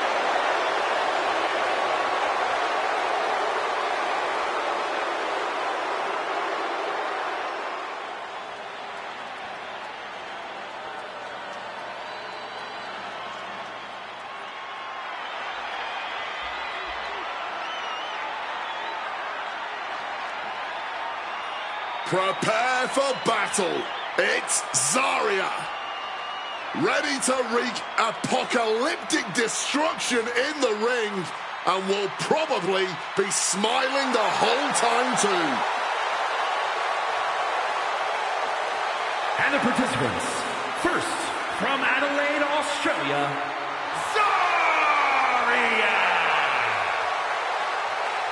Prepare for battle. It's Zarya. Ready to wreak apocalyptic destruction in the ring, and will probably be smiling the whole time too. And the participants, first, from Adelaide, Australia, Zarya!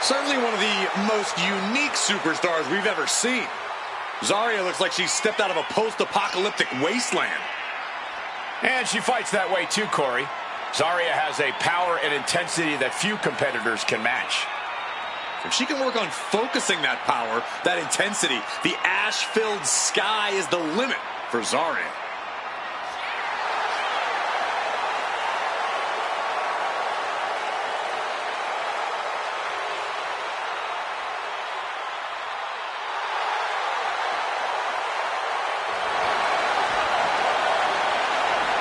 Certainly one of the most unique superstars we've ever seen. Zarya looks like she stepped out of a post-apocalyptic wasteland. And she fights that way too, Corey. Zarya has a power and intensity that few competitors can match. If she can work on focusing that power, that intensity, the ash-filled sky is the limit for Zarya.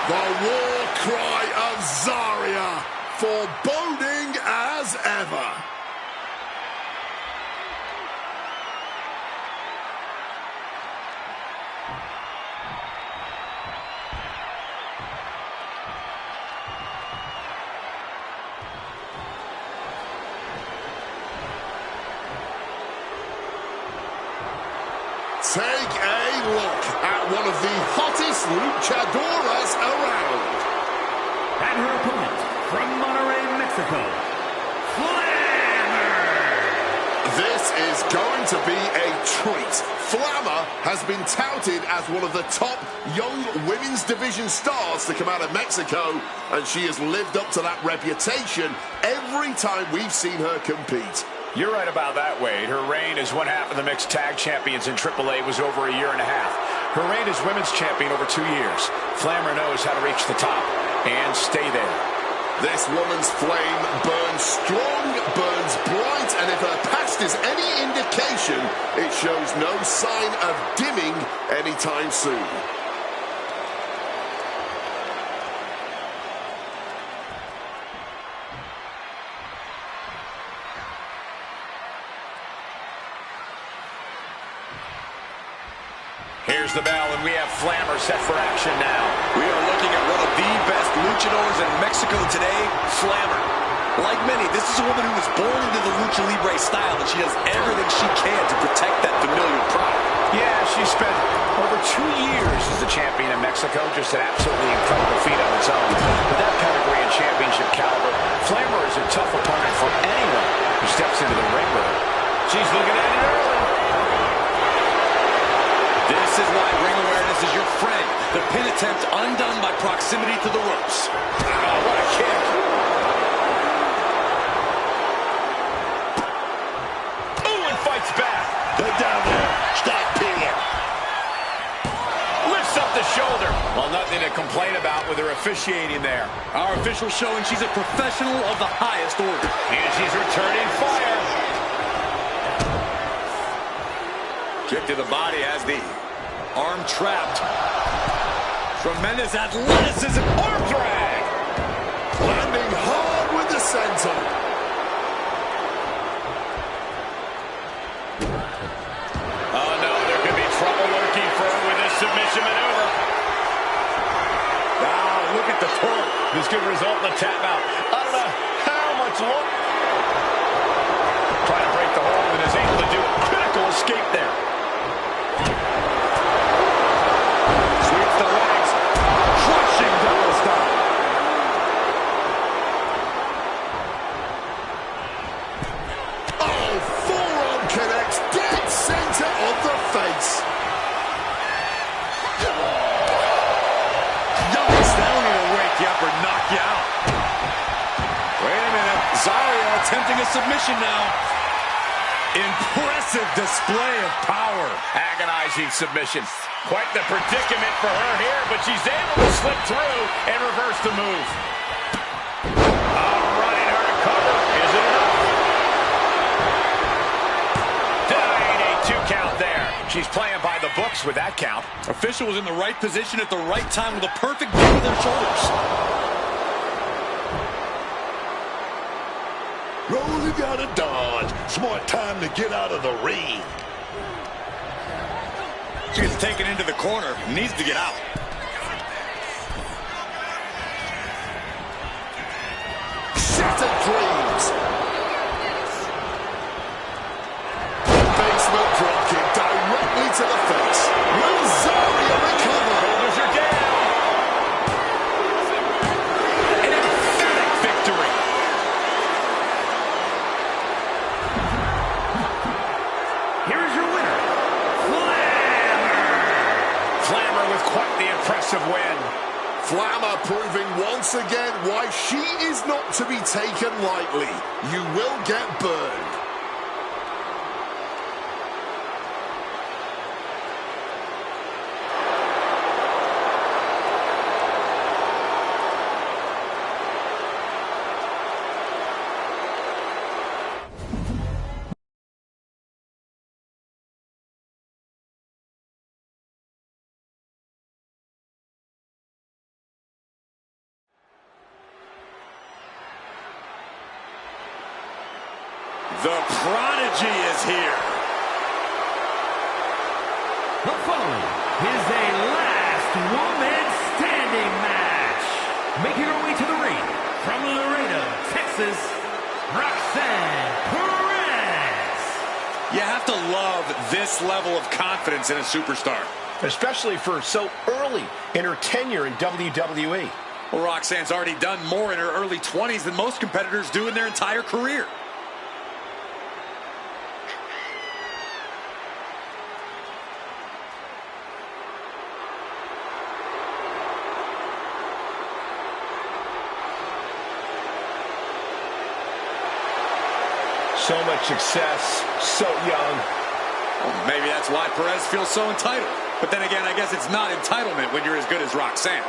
The war cry of Zarya, foreboding as ever. Take a look at one of the hottest luchadoras around. And her opponent, from Monterrey, Mexico, Flammer! This is going to be a treat. Flammer has been touted as one of the top young women's division stars to come out of Mexico, and she has lived up to that reputation every time we've seen her compete. You're right about that, Wade. Her reign as one half of the mixed tag champions in AAA was over a year and a half. Her reign as women's champion over 2 years. Flammer knows how to reach the top and stay there. This woman's flame burns strong, burns bright, and if her past is any indication, it shows no sign of dimming anytime soon. Here's the bell, and we have Flammer set for action now. We are looking at one of the best luchadors in Mexico today, Flammer. Like many, this is a woman who was born into the lucha libre style, and she does everything she can to protect that familiar pride. Yeah, she spent over 2 years as the champion in Mexico, just an absolutely incredible feat on its own. With that pedigree and championship caliber, Flammer is a tough opponent for anyone who steps into the ring with her. She's looking at it early. This is why ring awareness is your friend. The pin attempt undone by proximity to the ropes. Oh, what a kick. Oh, and fights back. Get down there. Stop pinning. Lifts up the shoulder. Well, nothing to complain about with her officiating there. Our official showing she's a professional of the highest order. And she's returning fire. Kick to the body has the arm trapped. Tremendous athleticism. Arm drag. Landing hard with the center. Oh, no, there could be trouble lurking for her with this submission maneuver. Wow, look at the torque. This could result in a tap out. I don't know how much look. Trying to break the hold and is able to do a critical escape there. Sweeps the legs. Crushing double stop. Oh, forearm connects dead center of the face. Yikes, that don't even wake you up or knock you out. Wait a minute. Zarya attempting a submission now. Impressive display of power. Agonizing submission. Quite the predicament for her here, but she's able to slip through and reverse the move. Running her to cover. Is it enough? Denying a 2 count there. She's playing by the books with that count. Official was in the right position at the right time with a perfect view of their shoulders. Rolling out of Dodge. Smart time to get out of the ring. She gets taken into the corner. Needs to get out. Shattered dreams. Basement dropkick directly to the face. Will Zarya recover? Shoulders are down. An emphatic victory. Here is your winner, Flammer. Flammer with quite the impressive win. Flammer proving once again why she is not to be taken lightly. You will get burned. The Prodigy is here. The following is a last woman standing match. Making her way to the ring from Laredo, Texas, Roxanne Perez. You have to love this level of confidence in a superstar. Especially for so early in her tenure in WWE. Well, Roxanne's already done more in her early 20s than most competitors do in their entire career. So much success, so young. Well, maybe that's why Perez feels so entitled. But then again, I guess it's not entitlement when you're as good as Roxanne.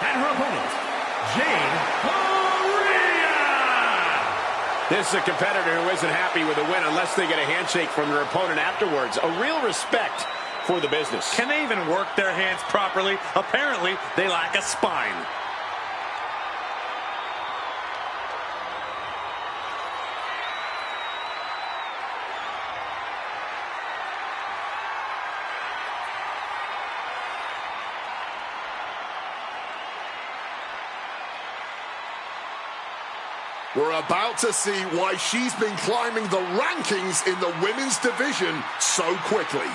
And her opponent, Jade Carrera. This is a competitor who isn't happy with a win unless they get a handshake from their opponent afterwards. A real respect for the business. Can they even work their hands properly? Apparently, they lack a spine. We're about to see why she's been climbing the rankings in the women's division so quickly.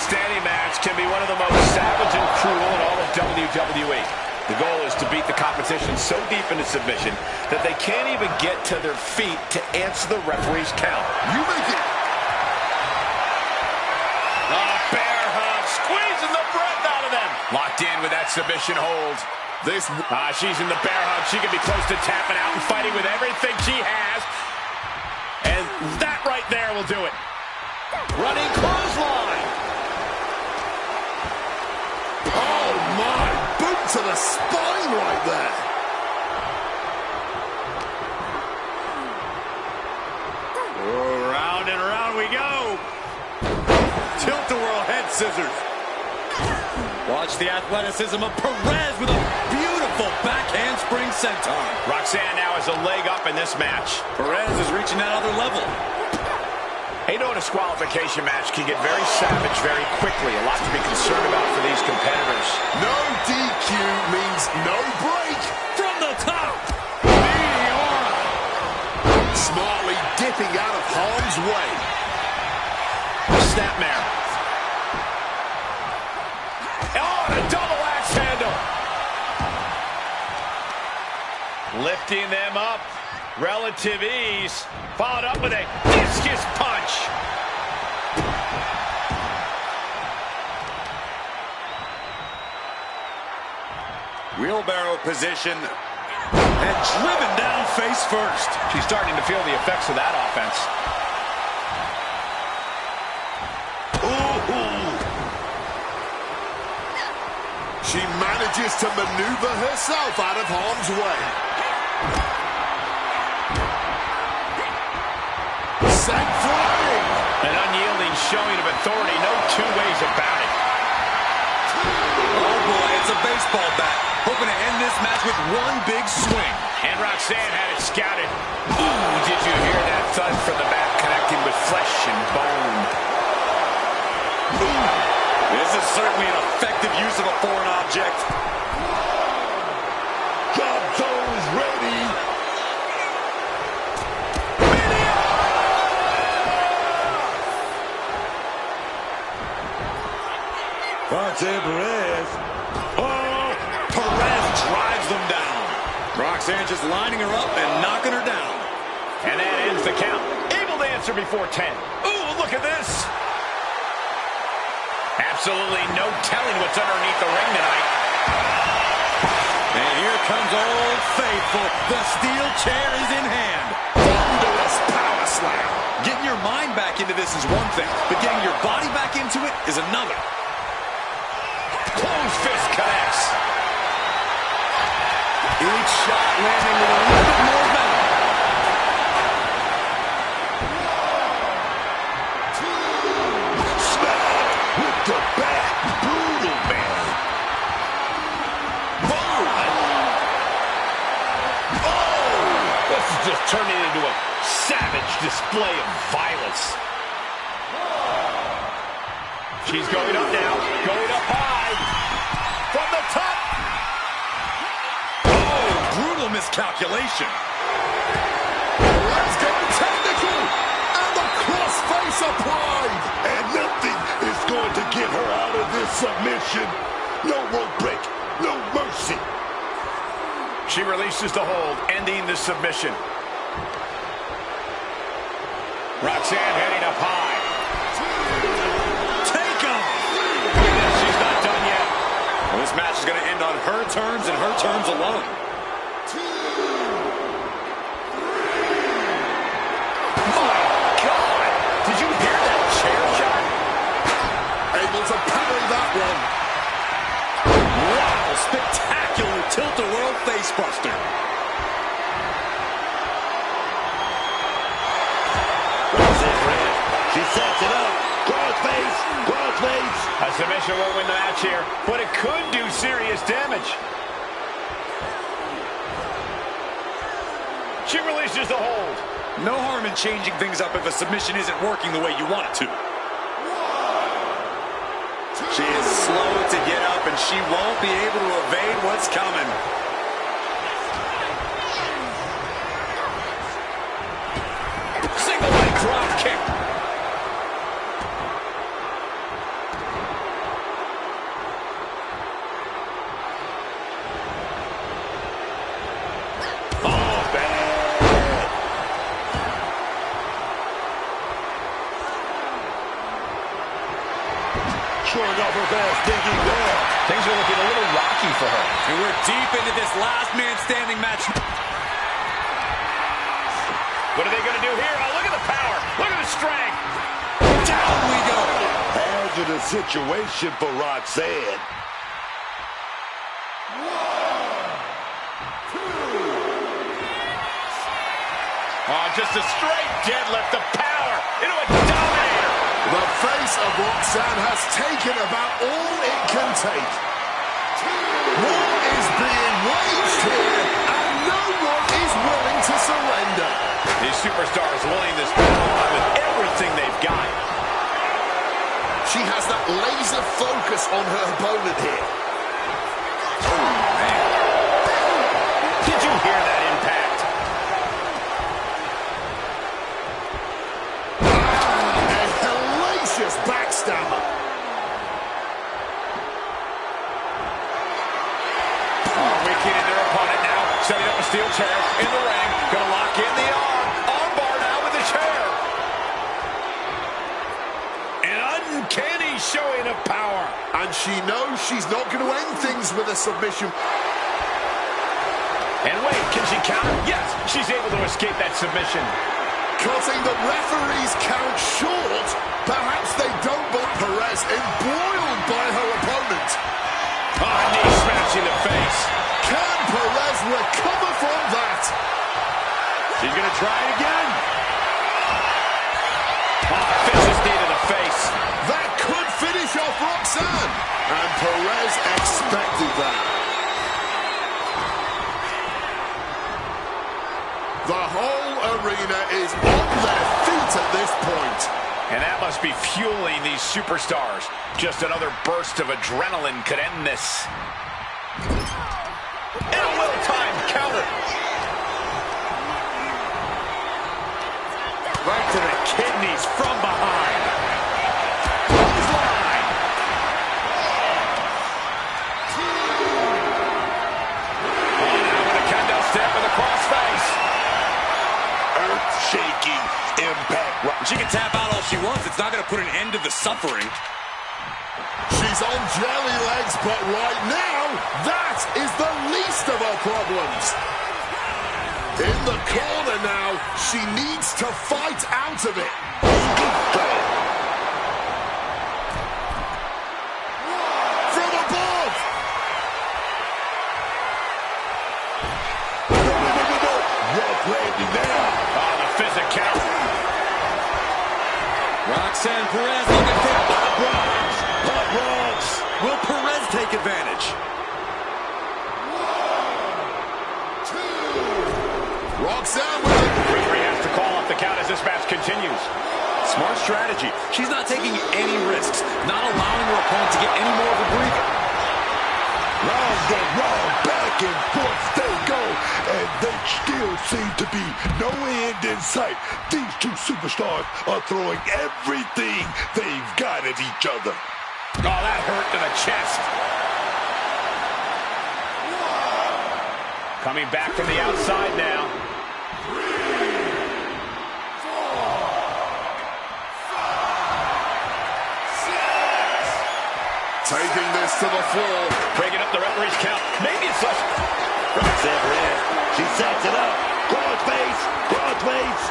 Standing match can be one of the most savage and cruel in all of WWE. The goal is to beat the competition so deep into submission that they can't even get to their feet to answer the referee's count. You make it. Bear hug, squeezing the breath out of them. Locked in with that submission hold. She's in the bear hug. She could be close to tapping out and fighting with everything she has. And that right there will do it. Running clothesline. Oh my, boot to the spine right there. Round and round we go. Tilt-a-whirl head scissors. Watch the athleticism of Perez with a beautiful backhand spring senton. Roxanne now has a leg up in this match. Perez is reaching that other level. You know, a disqualification match can get very savage very quickly. A lot to be concerned about for these competitors. No DQ means no break. From the top. way. Snapmare. Oh, and a double axe handle. Lifting them up. Relative ease. Followed up with a discus punch. Wheelbarrow position. And driven down face first. She's starting to feel the effects of that offense. Ooh. She manages to maneuver herself out of harm's way. Sent flying. An unyielding showing of authority. No two ways about it. Oh boy, it's a baseball bat. Hoping to end this match with one big swing. And Roxanne had it scouted. Ooh, did you hear that thud from the bat connecting with flesh and bone? Ooh. This is certainly an effective use of a foreign object. Drop zone ready. Roxanne Perez. Oh, Perez drives them down. Roxanne just lining her up and knocking her down. And that ends the count. Able to answer before 10. Ooh, look at this. Absolutely no telling what's underneath the ring tonight. And here comes Old Faithful. The steel chair is in hand. Thunderous power slam. Getting your mind back into this is one thing, but getting your body back into it is another. Closed fist connects. Each shot landing with a little bit more venom. Smack with the bat. Brutal, man. Boom! Oh! This is just turning into a savage display of violence. She's going up now. Going up high. From the top. Brutal miscalculation. Let's go technical. And the crossface applied. And nothing is going to get her out of this submission. No rope break. No mercy. She releases the hold, ending the submission. Roxanne heading up high. Take off. She's not done yet. Well, this match is going to end on her terms and her terms alone. My God! Did you hear that chair shot? Able to parry that one. Wow, spectacular tilt-a-whirl facebuster. She sets it up. Crossface. Crossface. A submission won't win the match here, but it could do serious damage. She releases the hold. No harm in changing things up if a submission isn't working the way you want it to. She is slow to get up, and she won't be able to evade what's coming. Single leg drop kick. Showing off her fast thinking there. Things are looking a little rocky for her. And we're deep into this last man standing match. What are they going to do here? Oh, look at the power. Look at the strength. Down we go. Hazardous situation for Roxanne. Oh, just a straight deadlift. The power into a dominator. The face of Roxanne has taken about all it can take. War is being waged here, and no one is willing to surrender. These superstars willing this battle with everything they've got. She has that laser focus on her opponent here. Oh, man. Did you hear that impact? Setting up a steel chair in the ring. Gonna lock in the arm. Armbar now with the chair. An uncanny showing of power. And she knows she's not going to end things with a submission. And wait, can she counter? Yes, she's able to escape that submission. Cutting the referee's count short. Perhaps they don't believe Perez, embroiled by her opponent. Knee smash in the face. Can Perez recover from that? She's going to try it again. Vicious knee to the face. That could finish off Roxanne. And Perez expected that. The whole arena is on their feet at this point. And that must be fueling these superstars. Just another burst of adrenaline could end this. And a well-timed counter. Right to the kidneys from behind. Clothesline. Now with a kendo step with a crossface. Earth-shaking impact. She can tap out all she wants. It's not going to put an end to the suffering. She's on jelly legs, but right now, that is the least of her problems. In the corner now, she needs to fight out of it. From above. Rough landing now. Oh, the physical. Roxanne Perez looking for a pop rocks. Hot rocks. Will Perez take advantage? Roxanne with it. Referee has to call off the count as this match continues. Smart strategy. She's not taking any risks, not allowing her opponent to get any more of a breather. Round and round, back and forth they go, and there still seem to be no end in sight. These two superstars are throwing everything they've got at each other. Oh, that hurt to the chest. Coming back from the outside now. Taking this to the floor. Breaking up the referee's count. Maybe it's less. Roxanne Perez, she sets it up. Crossface, crossface.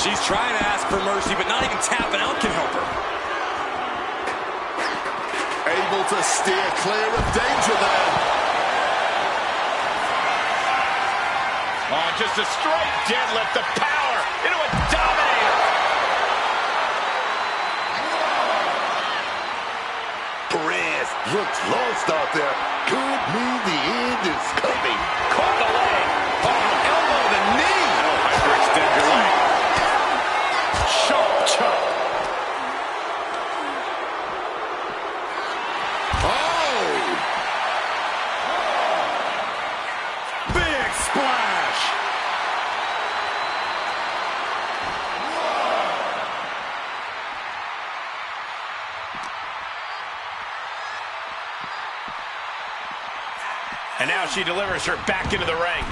She's trying to ask for mercy, but not even tapping out can help her. Able to steer clear of danger there. Oh, just a straight deadlift, the power into a dominator. Perez looks lost out there. Could mean the end is coming. Caught the leg. Oh, elbow the knee. Oh, hyperextend your leg. Sharp chop. Oh! Big splash. And now she delivers her back into the ring.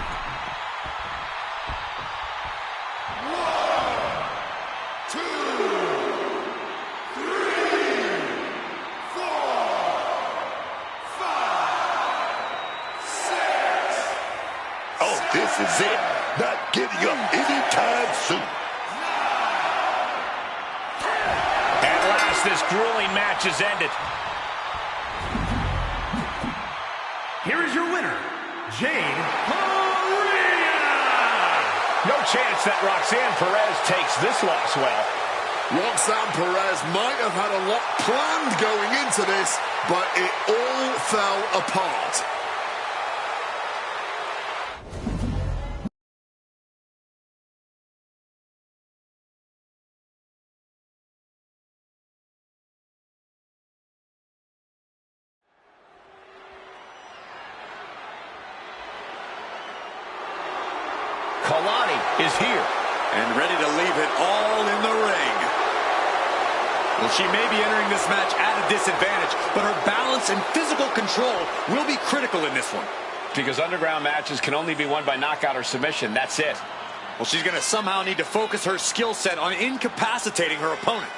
Oh, this is it. Not getting up anytime soon. At last, this grueling match is ended. Here is your winner, Jade Carina. No chance that Roxanne Perez takes this loss well. Roxanne Perez might have had a lot planned going into this, but it all fell apart. Kalani is here. And ready to leave it all in the ring. Well, she may be entering this match at a disadvantage, but her balance and physical control will be critical in this one. because underground matches can only be won by knockout or submission. That's it. Well, she's going to somehow need to focus her skill set on incapacitating her opponent.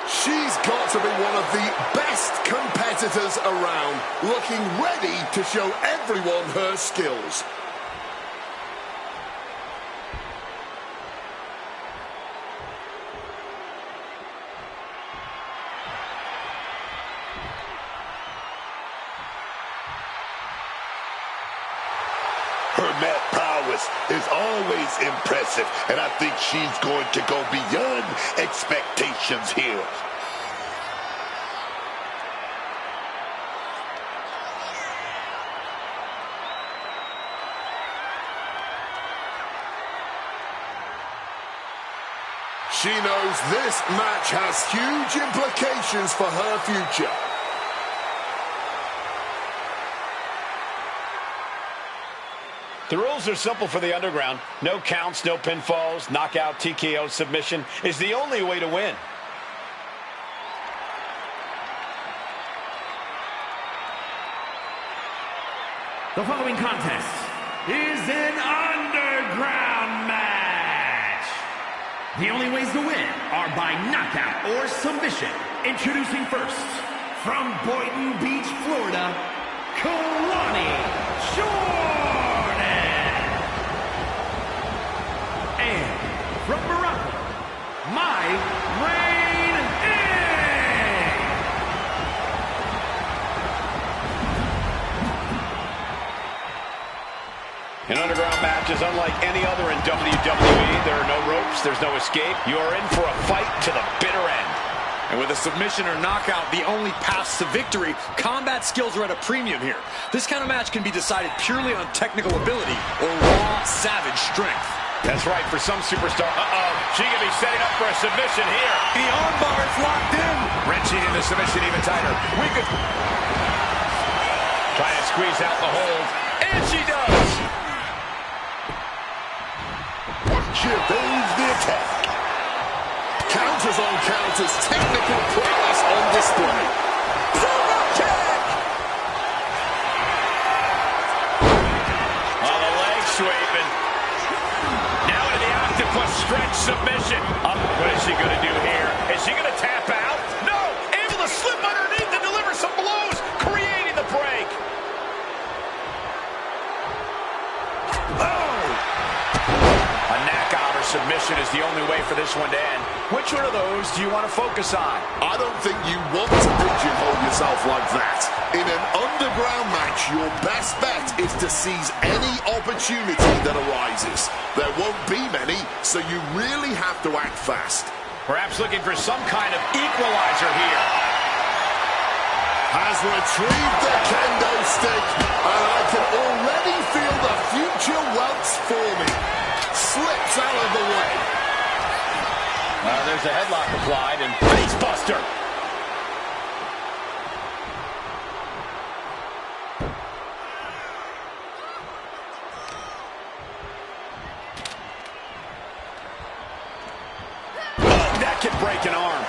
She's got to be one of the best competitors around, looking ready to show everyone her skills. Her mat prowess is always impressive, and I think she's going to go beyond expectations here. She knows this match has huge implications for her future. The rules are simple for the underground. No counts, no pinfalls, knockout, TKO, submission is the only way to win. The following contest is an underground match. The only ways to win are by knockout or submission. Introducing first, from Boynton Beach, Florida, Kalani Jordan. And from Morocco, my Rain Ing. An underground match is unlike any other in WWE. There are no ropes, there's no escape. You are in for a fight to the bitter end. And with a submission or knockout, the only path to victory, combat skills are at a premium here. This kind of match can be decided purely on technical ability or raw, savage strength. That's right, for some superstar. She could be setting up for a submission here. The armbar is locked in. Wrenching in the submission even tighter. We could try to squeeze out the hold, and she does. She evades the attack. Counters on counters, technical prowess on display. Promo kick! Oh, the leg sweeping. Now into the octopus stretch submission. What is she going to do here? Is she going to tap out? No! Able to slip underneath and deliver some blows, creating the break. Oh! A knockout or submission is the only way for this one to end. Which one of those do you want to focus on? I don't think you want to pigeonhole yourself like that. In an underground match, your best bet is to seize any opportunity that arises. There won't be many, so you really have to act fast. Perhaps looking for some kind of equalizer here. Has retrieved the kendo stick, and I can already feel the future welts forming. Slips out of the way. There's a headlock applied and face buster. Oh, that could break an arm.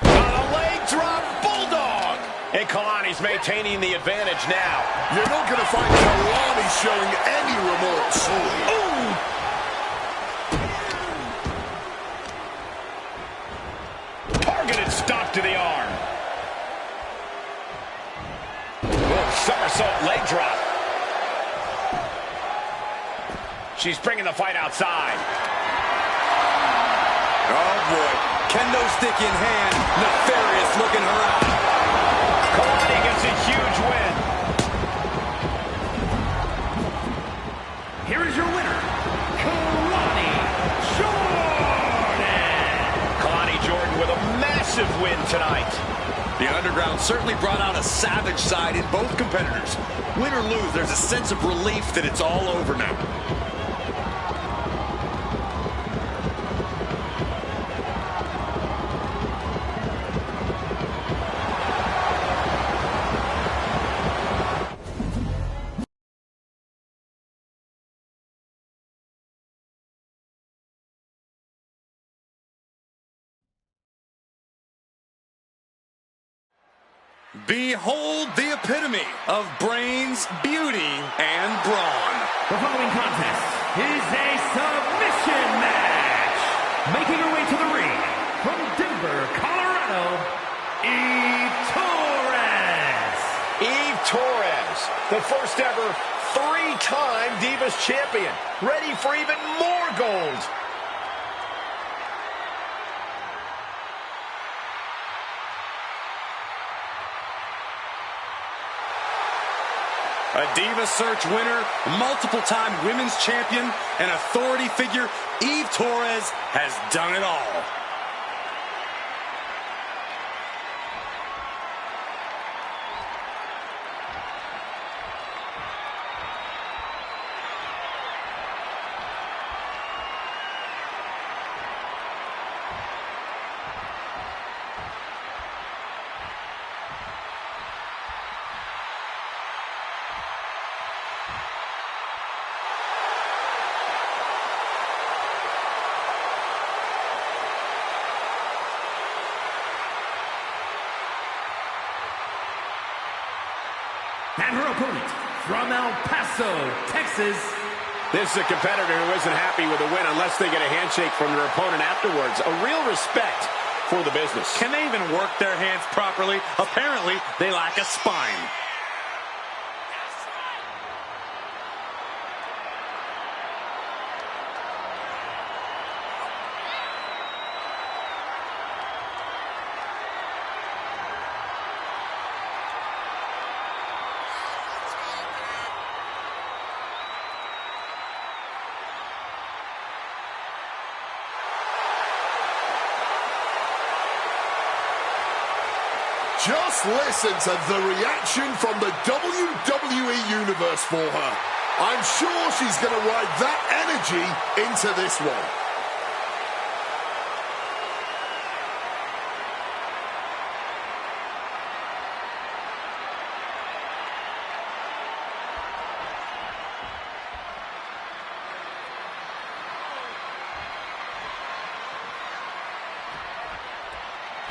A leg drop bulldog. And Kalani's maintaining the advantage now. You're not going to find Kalani showing any remorse. Ooh! Targeted stop to the arm. Oh, somersault leg drop. She's bringing the fight outside. Oh, boy. Kendo stick in hand. Nefarious looking her out. Kalani gets a huge win. Here is your winner, Kalani Jordan. Kalani Jordan with a massive win tonight. The underground certainly brought out a savage side in both competitors. Win or lose, there's a sense of relief that it's all over now. Behold the epitome of brains, beauty, and brawn. The following contest is a submission match. Making her way to the ring from Denver, Colorado, Eve Torres. Eve Torres, the first ever three-time Divas champion, ready for even more gold. A Diva Search winner, multiple-time women's champion, and authority figure, Eve Torres has done it all. And her opponent, from El Paso, Texas. This is a competitor who isn't happy with a win unless they get a handshake from their opponent afterwards. A real respect for the business. Can they even work their hands properly? Apparently, they lack a spine. Just listen to the reaction from the WWE Universe for her. I'm sure she's going to ride that energy into this one.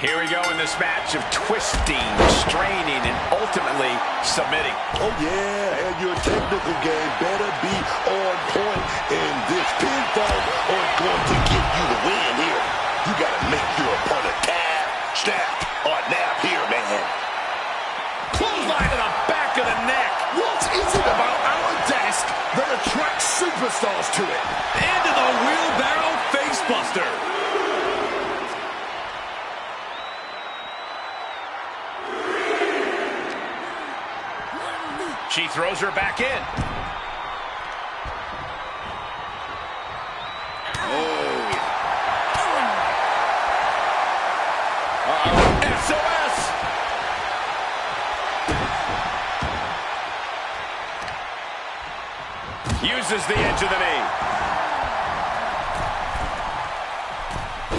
Here we go in this match of twisting, straining, and ultimately submitting. Oh, yeah, and your technical game better be on point, and this pinfall are going to give you the win here. You got to make your opponent tap, snap, or nap here, man. Clothesline to the back of the neck. What is it about our desk that attracts superstars to it? Into the wheelbarrow facebuster. She throws her back in. Oh. SOS! Uses the edge of the knee.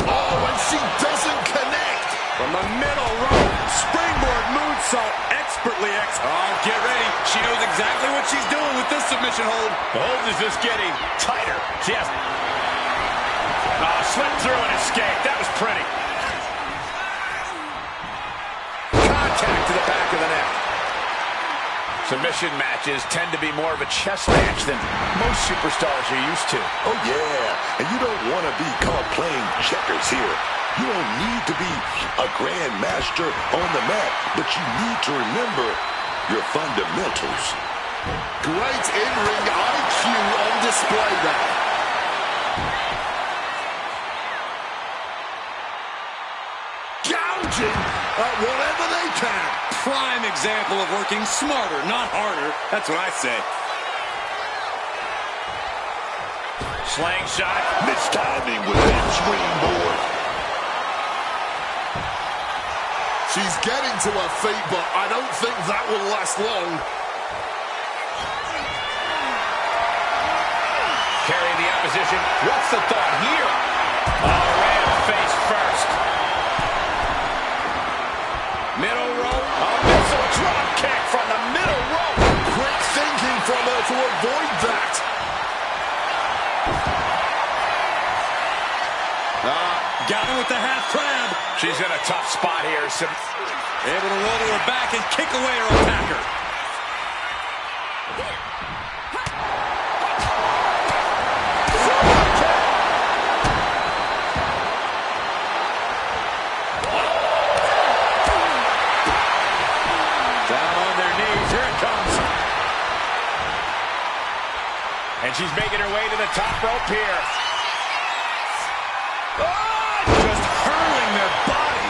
Oh, and she doesn't connect. From the middle rope, springboard moonsault, expertly Oh, get ready. She knows exactly what she's doing with this submission hold. The hold is just getting tighter. Yes. Slipped through and escaped. That was pretty. Contact to the back of the neck. Submission matches tend to be more of a chess match than most superstars are used to. Oh, yeah, and you don't want to be caught playing checkers here. You don't need to be a grand master on the mat, but you need to remember your fundamentals. Great in-ring IQ on display there. Gouging at whatever they can. Prime example of working smarter, not harder. That's what I say. Slingshot. Mistiming with that springboard. She's getting to her feet, but I don't think that will last long. Carrying the opposition. What's the thought here? Oh, ran face first. Middle rope. A missile drop kick from the middle rope. Quick thinking from her to avoid that. Got him with the half crab. She's in a tough spot here. Able to roll to her back and kick away her attacker. Down on their knees. Here it comes. And she's making her way to the top rope here. Oh, just hurling their body.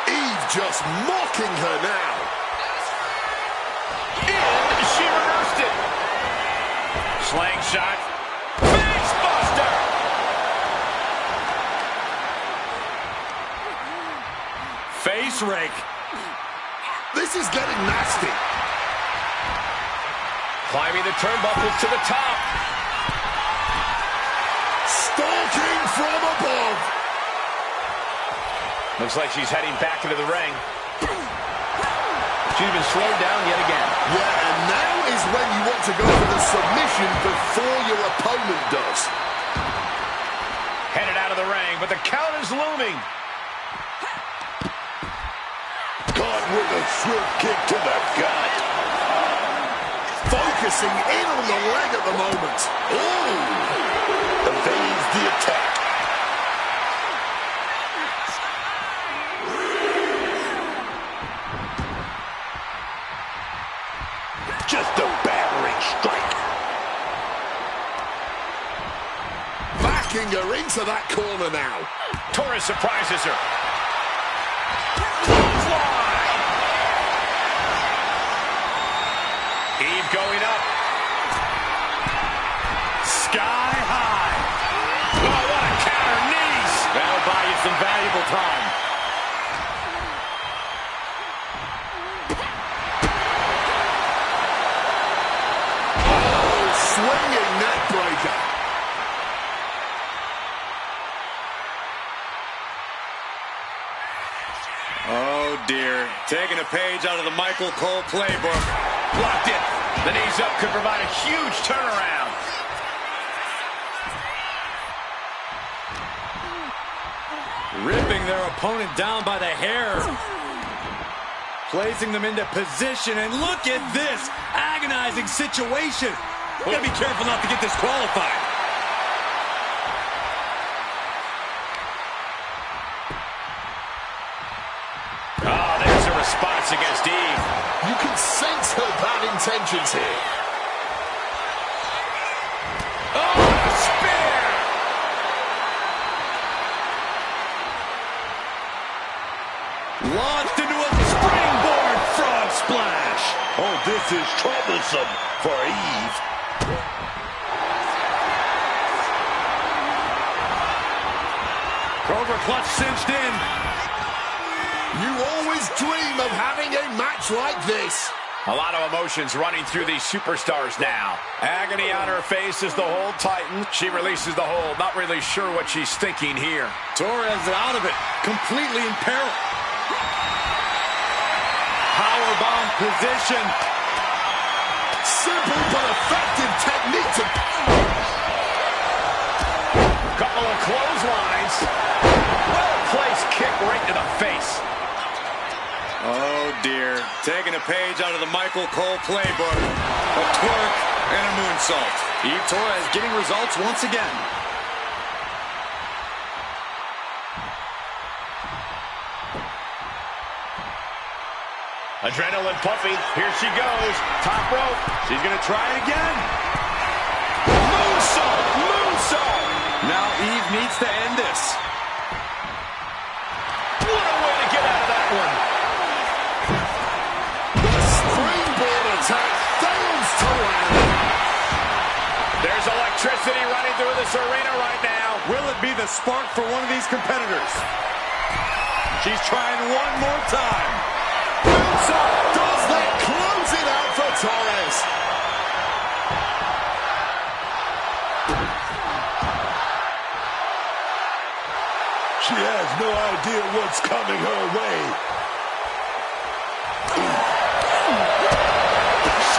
Eve just mocking her now. And she reversed it. Slingshot. Face buster. Face rake. This is getting nasty. Climbing the turnbuckles to the top. Stalking from above. Looks like she's heading back into the ring. She's been slowed down yet again. Yeah, and now is when you want to go for the submission before your opponent does. Headed out of the ring, but the count is looming. Caught with a swift kick to the gut. Focusing in on the leg at the moment. Ooh! Evades the attack. Just a battering strike. Backing her into that corner now. Torres surprises her. Clothesline. Eve going up. Sky high. Oh, what a counter. Knees. That'll buy you some valuable time. Swinging neck breaker. Oh, dear. Taking a page out of the Michael Cole playbook. Blocked it. The knees up could provide a huge turnaround. Ripping their opponent down by the hair. Placing them into position. And look at this agonizing situation. We gotta be careful not to get disqualified. Oh, there's a response against Eve. You can sense her bad intentions here. Oh, a spear! Launched into a springboard frog splash. Oh, this is troublesome for Eve. Cobra clutch cinched in. You always dream of having a match like this. A lot of emotions running through these superstars now. Agony on her face as the hold tightens. She releases the hold, not really sure what she's thinking here. Torres out of it, completely in peril. Powerbomb position. Simple but effective technique to... Couple of clotheslines. Well-placed kick right to the face. Oh, dear. Taking a page out of the Michael Cole playbook. A twerk and a moonsault. Eve Torres getting results once again. Adrenaline pumping. Here she goes. Top rope. She's going to try it again. Moonsault! Moonsault! Now Eve needs to end this. What a way to get out of that one. The springboard attack fails to land. There's electricity running through this arena right now. Will it be the spark for one of these competitors? She's trying one more time. Moonsault. Does that close it out for Torres? She has no idea what's coming her way.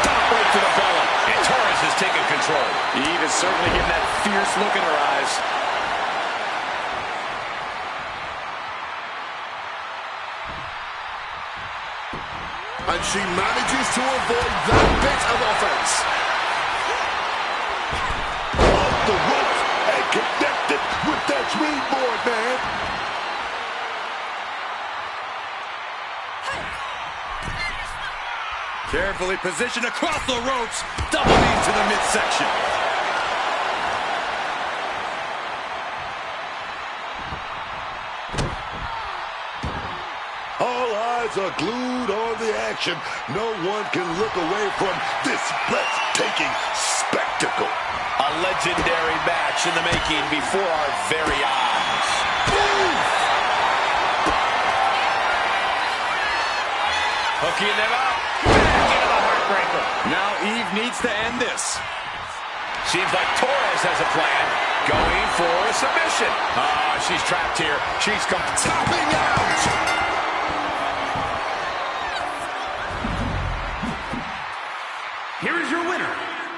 Stop right to the belly. And Torres has taken control. Eve is certainly getting that fierce look in her eyes. and she manages to avoid that bit of offense. Off the ropes and connected with that springboard, man. Carefully positioned across the ropes, double knee to the midsection. All eyes are glued on the action. No one can look away from this breathtaking spectacle. A legendary match in the making before our very eyes. Hooking them up. Back into the heartbreaker. Now Eve needs to end this. Seems like Torres has a plan. Going for a submission. She's trapped here. She's Tapping out. Here is your winner,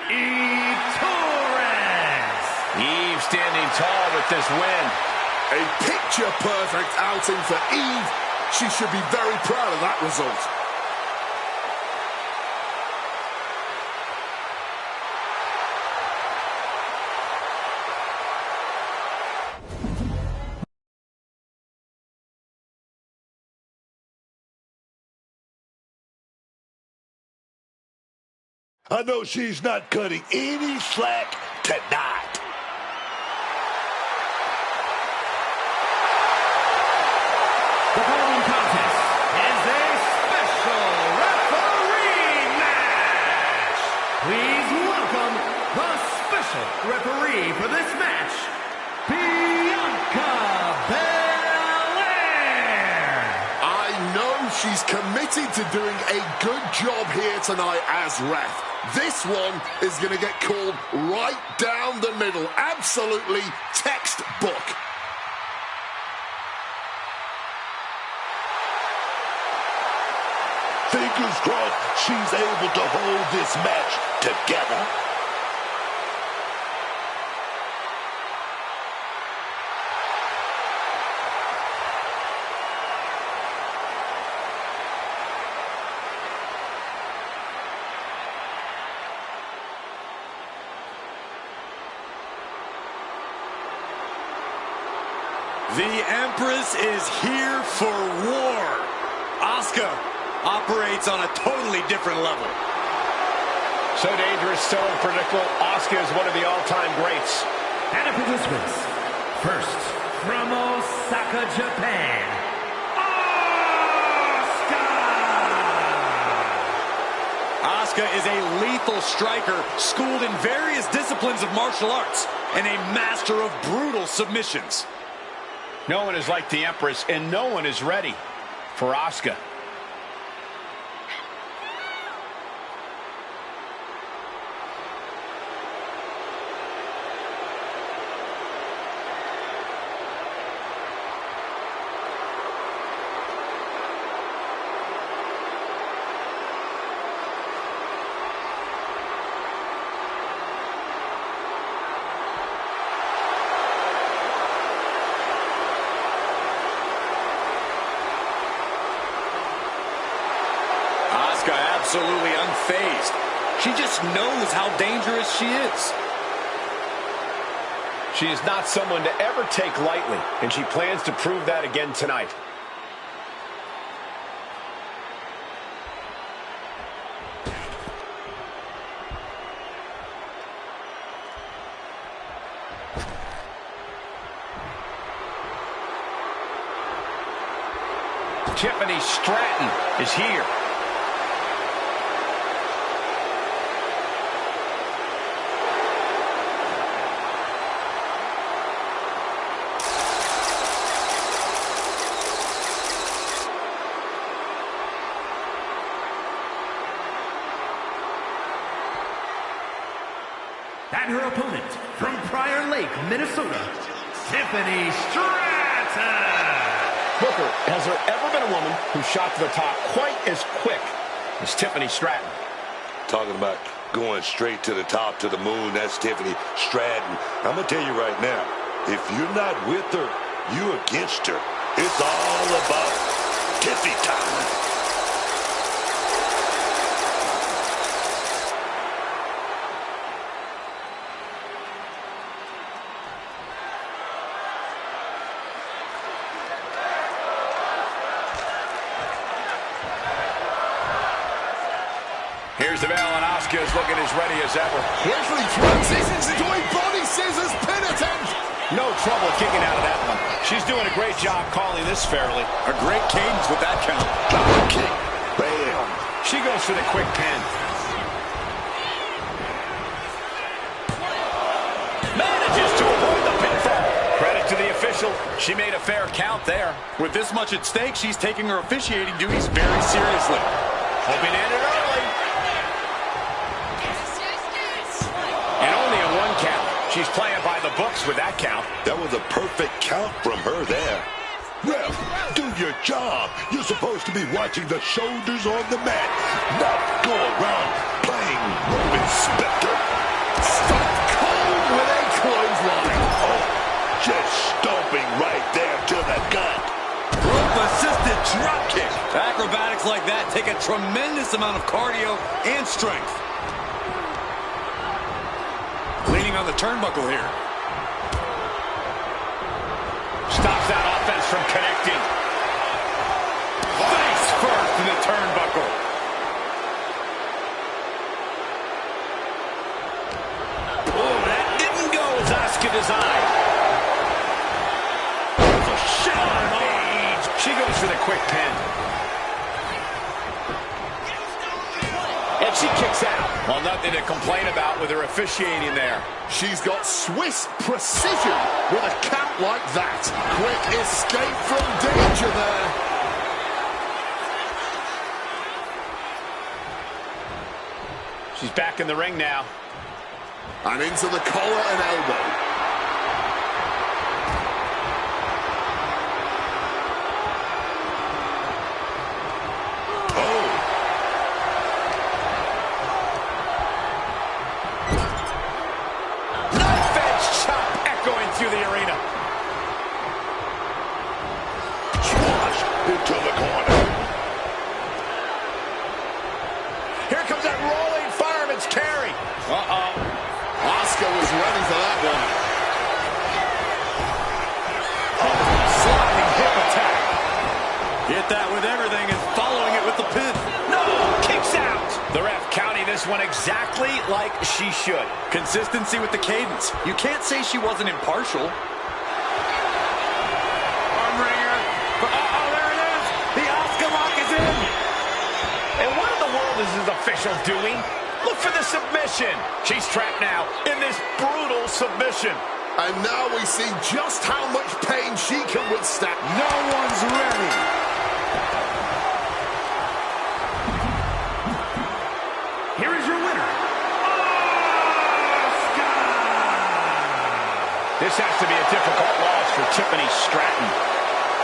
Eve Torres. Eve standing tall with this win. A picture-perfect outing for Eve. She should be very proud of that result. I know she's not cutting any slack tonight. The following contest is a special referee match. Please welcome the special referee for this match, Bianca Belair. I know she's committed to doing a good job here tonight as ref. This one is going to get called right down the middle. Absolutely textbook. Fingers crossed she's able to hold this match together. The Empress is here for war. Asuka operates on a totally different level. So dangerous, so unpredictable. Asuka is one of the all-time greats. And the participants, first from Osaka, Japan, Asuka is a lethal striker, schooled in various disciplines of martial arts, and a master of brutal submissions. No one is like the Empress, and no one is ready for Asuka. Absolutely unfazed. She just knows how dangerous she is. She is not someone to ever take lightly, and she plans to prove that again tonight. Tiffany Stratton is here. And her opponent from Prior Lake, Minnesota, Tiffany Stratton. Booker, has there ever been a woman who shot to the top quite as quick as Tiffany Stratton? Talking about going straight to the top, to the moon, that's Tiffany Stratton. I'm going to tell you right now, if you're not with her, you're against her. It's all about Tiffy time. Here's the bell, and Asuka is looking as ready as ever. Quickly transitions into a body scissors pin attempt. No trouble kicking out of that one. She's doing a great job calling this fairly. A great cadence with that count. Double kick. Bam. She goes for the quick pin. Manages to avoid the pinfall. Credit to the official. She made a fair count there. With this much at stake, she's taking her officiating duties very seriously. Hoping to end it early. And only a 1 count. She's playing by the books with that count. That was a perfect count from her there. Ref, do your job. You're supposed to be watching the shoulders on the mat, not go around playing room inspector. Stop cold with a clothesline. Oh, just stomping right there to the gut. Rope-assisted drop kick. Acrobatics like that take a tremendous amount of cardio and strength. Leaning on the turnbuckle here. Stops that offense from connecting. Face first in the turnbuckle. Oh, that didn't go as Asuka designed. A shot. She goes for the quick pin. And she kicks out. Well, nothing to complain about with her officiating there. She's got Swiss precision with a count like that. Quick escape from danger there. She's back in the ring now. And into the collar and elbow. Through the arena. Squash into the corner. Here comes that rolling fireman's carry. Uh-oh. Asuka was ready for that one. Sliding hip attack. Hit that with everything and following it with the pin. No! Kicks out. The ref counting this one exactly like she should. Consistency with the cadence. You can't say she wasn't impartial. Arm wringer. Uh-oh, there it is. The Asuka lock is in. And what in the world is this official doing? Look for the submission. She's trapped now in this brutal submission. And now we see just how much pain she can withstand. No one's ready. Here is your winner, Asuka! This has to be a difficult loss for Tiffany Stratton.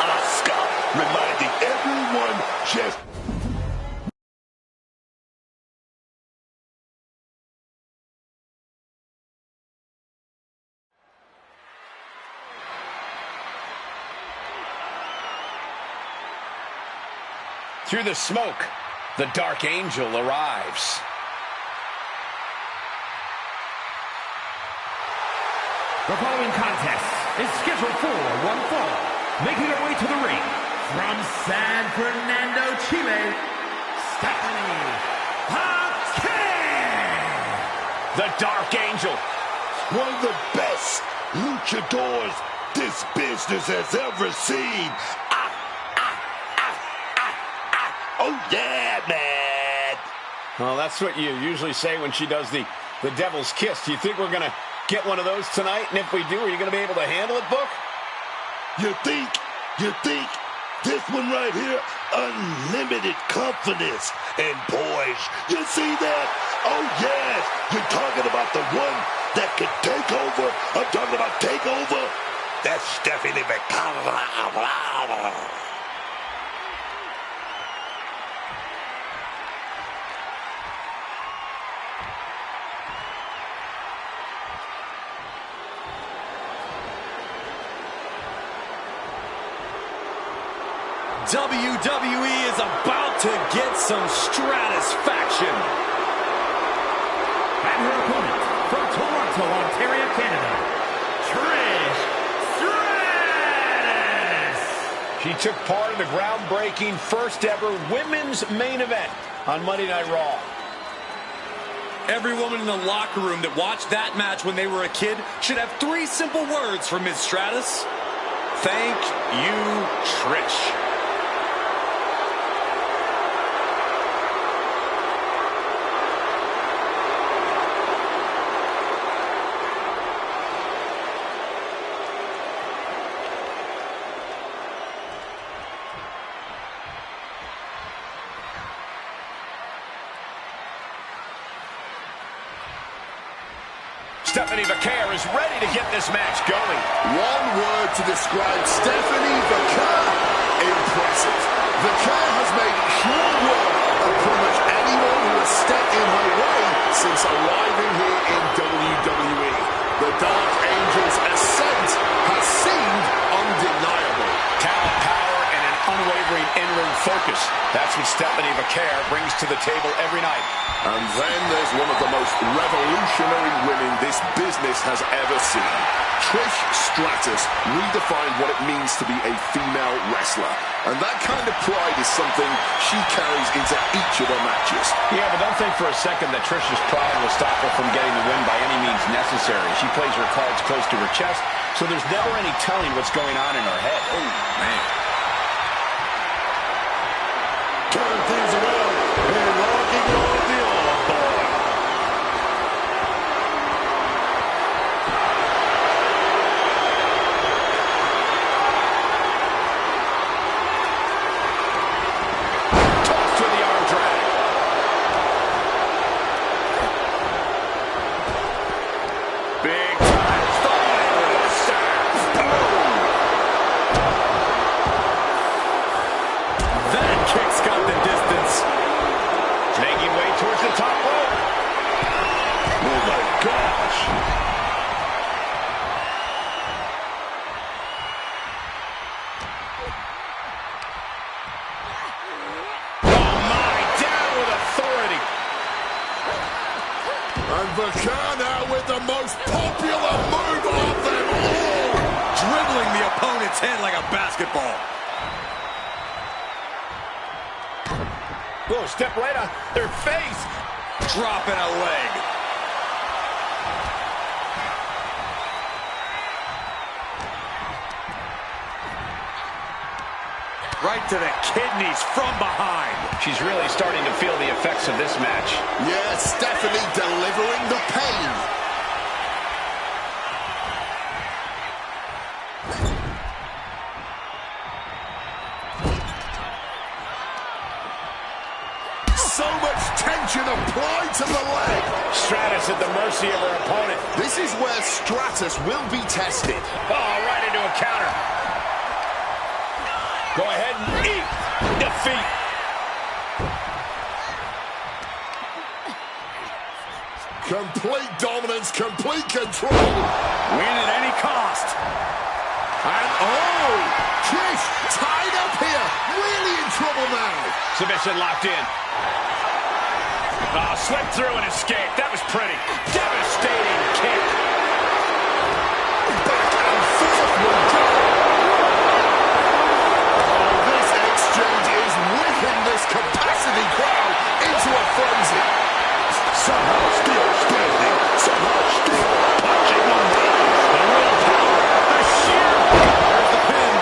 Asuka reminding everyone just... Through the smoke, the Dark Angel arrives. The following contest is scheduled for one fall. Making her way to the ring from San Fernando, Chile, Stephanie Hackett! The Dark Angel. One of the best luchadors this business has ever seen. Oh, yeah, man. Well, that's what you usually say when she does the Devil's Kiss. Do you think we're going to get one of those tonight? And if we do, are you going to be able to handle it, Book? You think this one right here, unlimited confidence. And boys, you see that? Oh, yes. You're talking about the one that can take over. I'm talking about takeover. That's Stephanie McConnell. WWE is about to get some stratisfaction. And her opponent from Toronto, Ontario, Canada, Trish Stratus. She took part in the groundbreaking first ever women's main event on Monday Night Raw. Every woman in the locker room that watched that match when they were a kid should have 3 simple words for Ms. Stratus. Thank you, Trish. Stephanie Vaquer is ready to get this match going. One word to describe Stephanie Vaquer: impressive. Vaquer has made short work of pretty much anyone who has stepped in her way since arriving here in WWE. The Dark Angel's ascent has seemed undeniable. Talent, power, and an unwavering in-ring focus. That's what Stephanie Vaquer brings to the table every night. And then there's one of the most revolutionary women this business has ever seen. Trish Stratus redefined what it means to be a female wrestler. And that kind of pride is something she carries into each of her matches. Yeah, but don't think for a second that Trish's pride will stop her from getting the win by any means necessary. She plays her cards close to her chest, so there's never any telling what's going on in her head. Oh, man. Turn things around and locking on the armbar. Toss to the arm drag. Big time thigh with a staff. That kick's got the distance. Making way towards the top rope. Oh my gosh. Oh my, down with authority. And Vaquer now with the most popular move of them all. Dribbling the opponent's head like a basketball. Whoa, step right on their face. Dropping a leg. Right to the kidneys from behind. She's really starting to feel the effects of this match. Yes, Stephanie delivering the pain. So much tension applied to the leg. Stratus at the mercy of her opponent. This is where Stratus will be tested. Oh, right into a counter. Go ahead and eat defeat. Complete dominance, complete control. Win at any cost. And oh, Trish tied up here. Really in trouble now. Submission locked in. Oh, slipped through and escaped. That was pretty. Devastating kick. Back and forth will go. Oh, this exchange is whipping this capacity crowd into a frenzy. Somehow still standing. Somehow still punching the knees. The willpower. The sheer. There's the pin.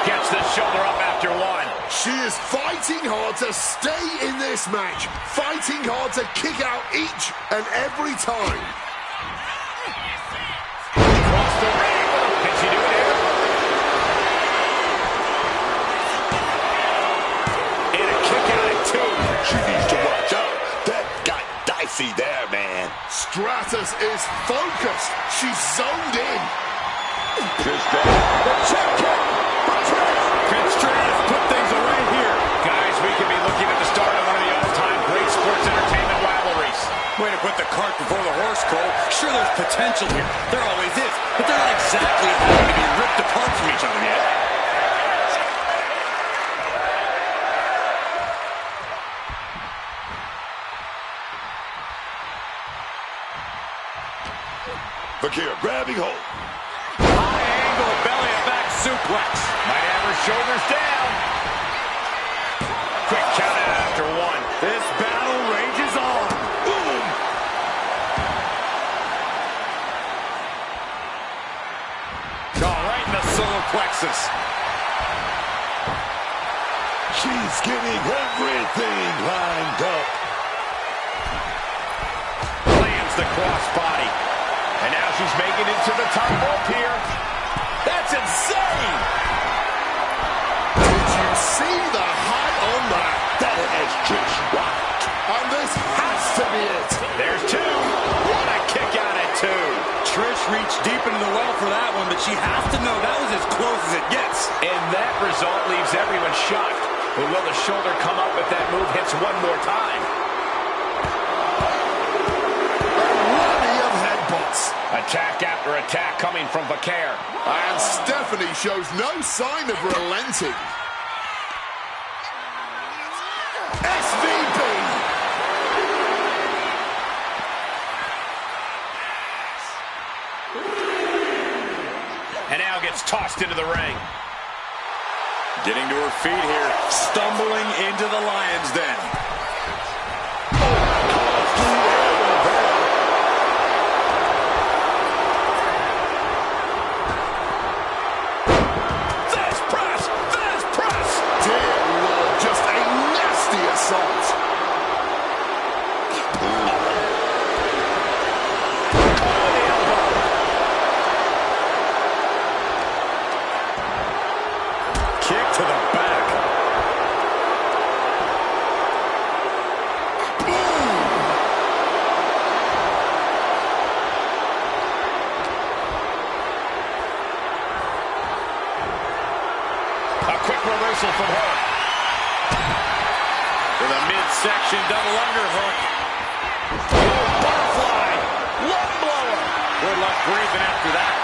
Gets the shoulder up after one. She is fighting hard to stay in this match. Fighting hard to kick out each and every time. Across the ring. Can she do it here? And a kick out at two. She needs to watch out. That got dicey there, man. Stratus is focused. She's zoned in. Just the check kick. Can Stratus put things away here? Guys, we could be looking at the start of one of the all-time great sports entertainment rivalries. Way to put the cart before the horse, Cole. Sure, there's potential here. There always is. But they're not exactly having to be ripped apart from each other yet. Vaquer grabbing hold. High angle belly-to-back suplex. Might have her shoulders down. Quick count out after one. This battle plexus. She's getting everything lined up. Lands the crossbody. And now she's making it to the top rope here. That's insane! Did you see the height on that? That is just right. And this has to be it. There's two. What a kick out at two. Trish reached deep into the well for that one, but she has to know that was as close as it gets. And that result leaves everyone shocked. But will the shoulder come up if that move hits one more time? A rally of headbutts. Attack after attack coming from Vaquer. And Stephanie shows no sign of relenting. SVP. And now gets tossed into the ring. Getting to her feet here. Stumbling into the lion's den. Fist press! Fist press! Dear Lord, just a nasty assault. Kick to the back. A quick reversal from her. With a midsection double underhook. Oh, butterfly. Lung blower. Good luck breathing after that.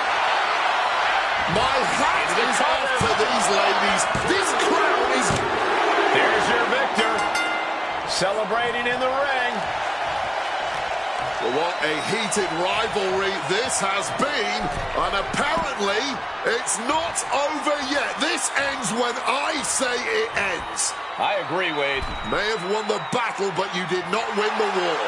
My hat is off to these ladies. This crowd is... There's your victor. Celebrating in the ring. Well, what a heated rivalry this has been. And apparently, it's not over yet. This ends when I say it ends. I agree, Wade. May have won the battle, but you did not win the war.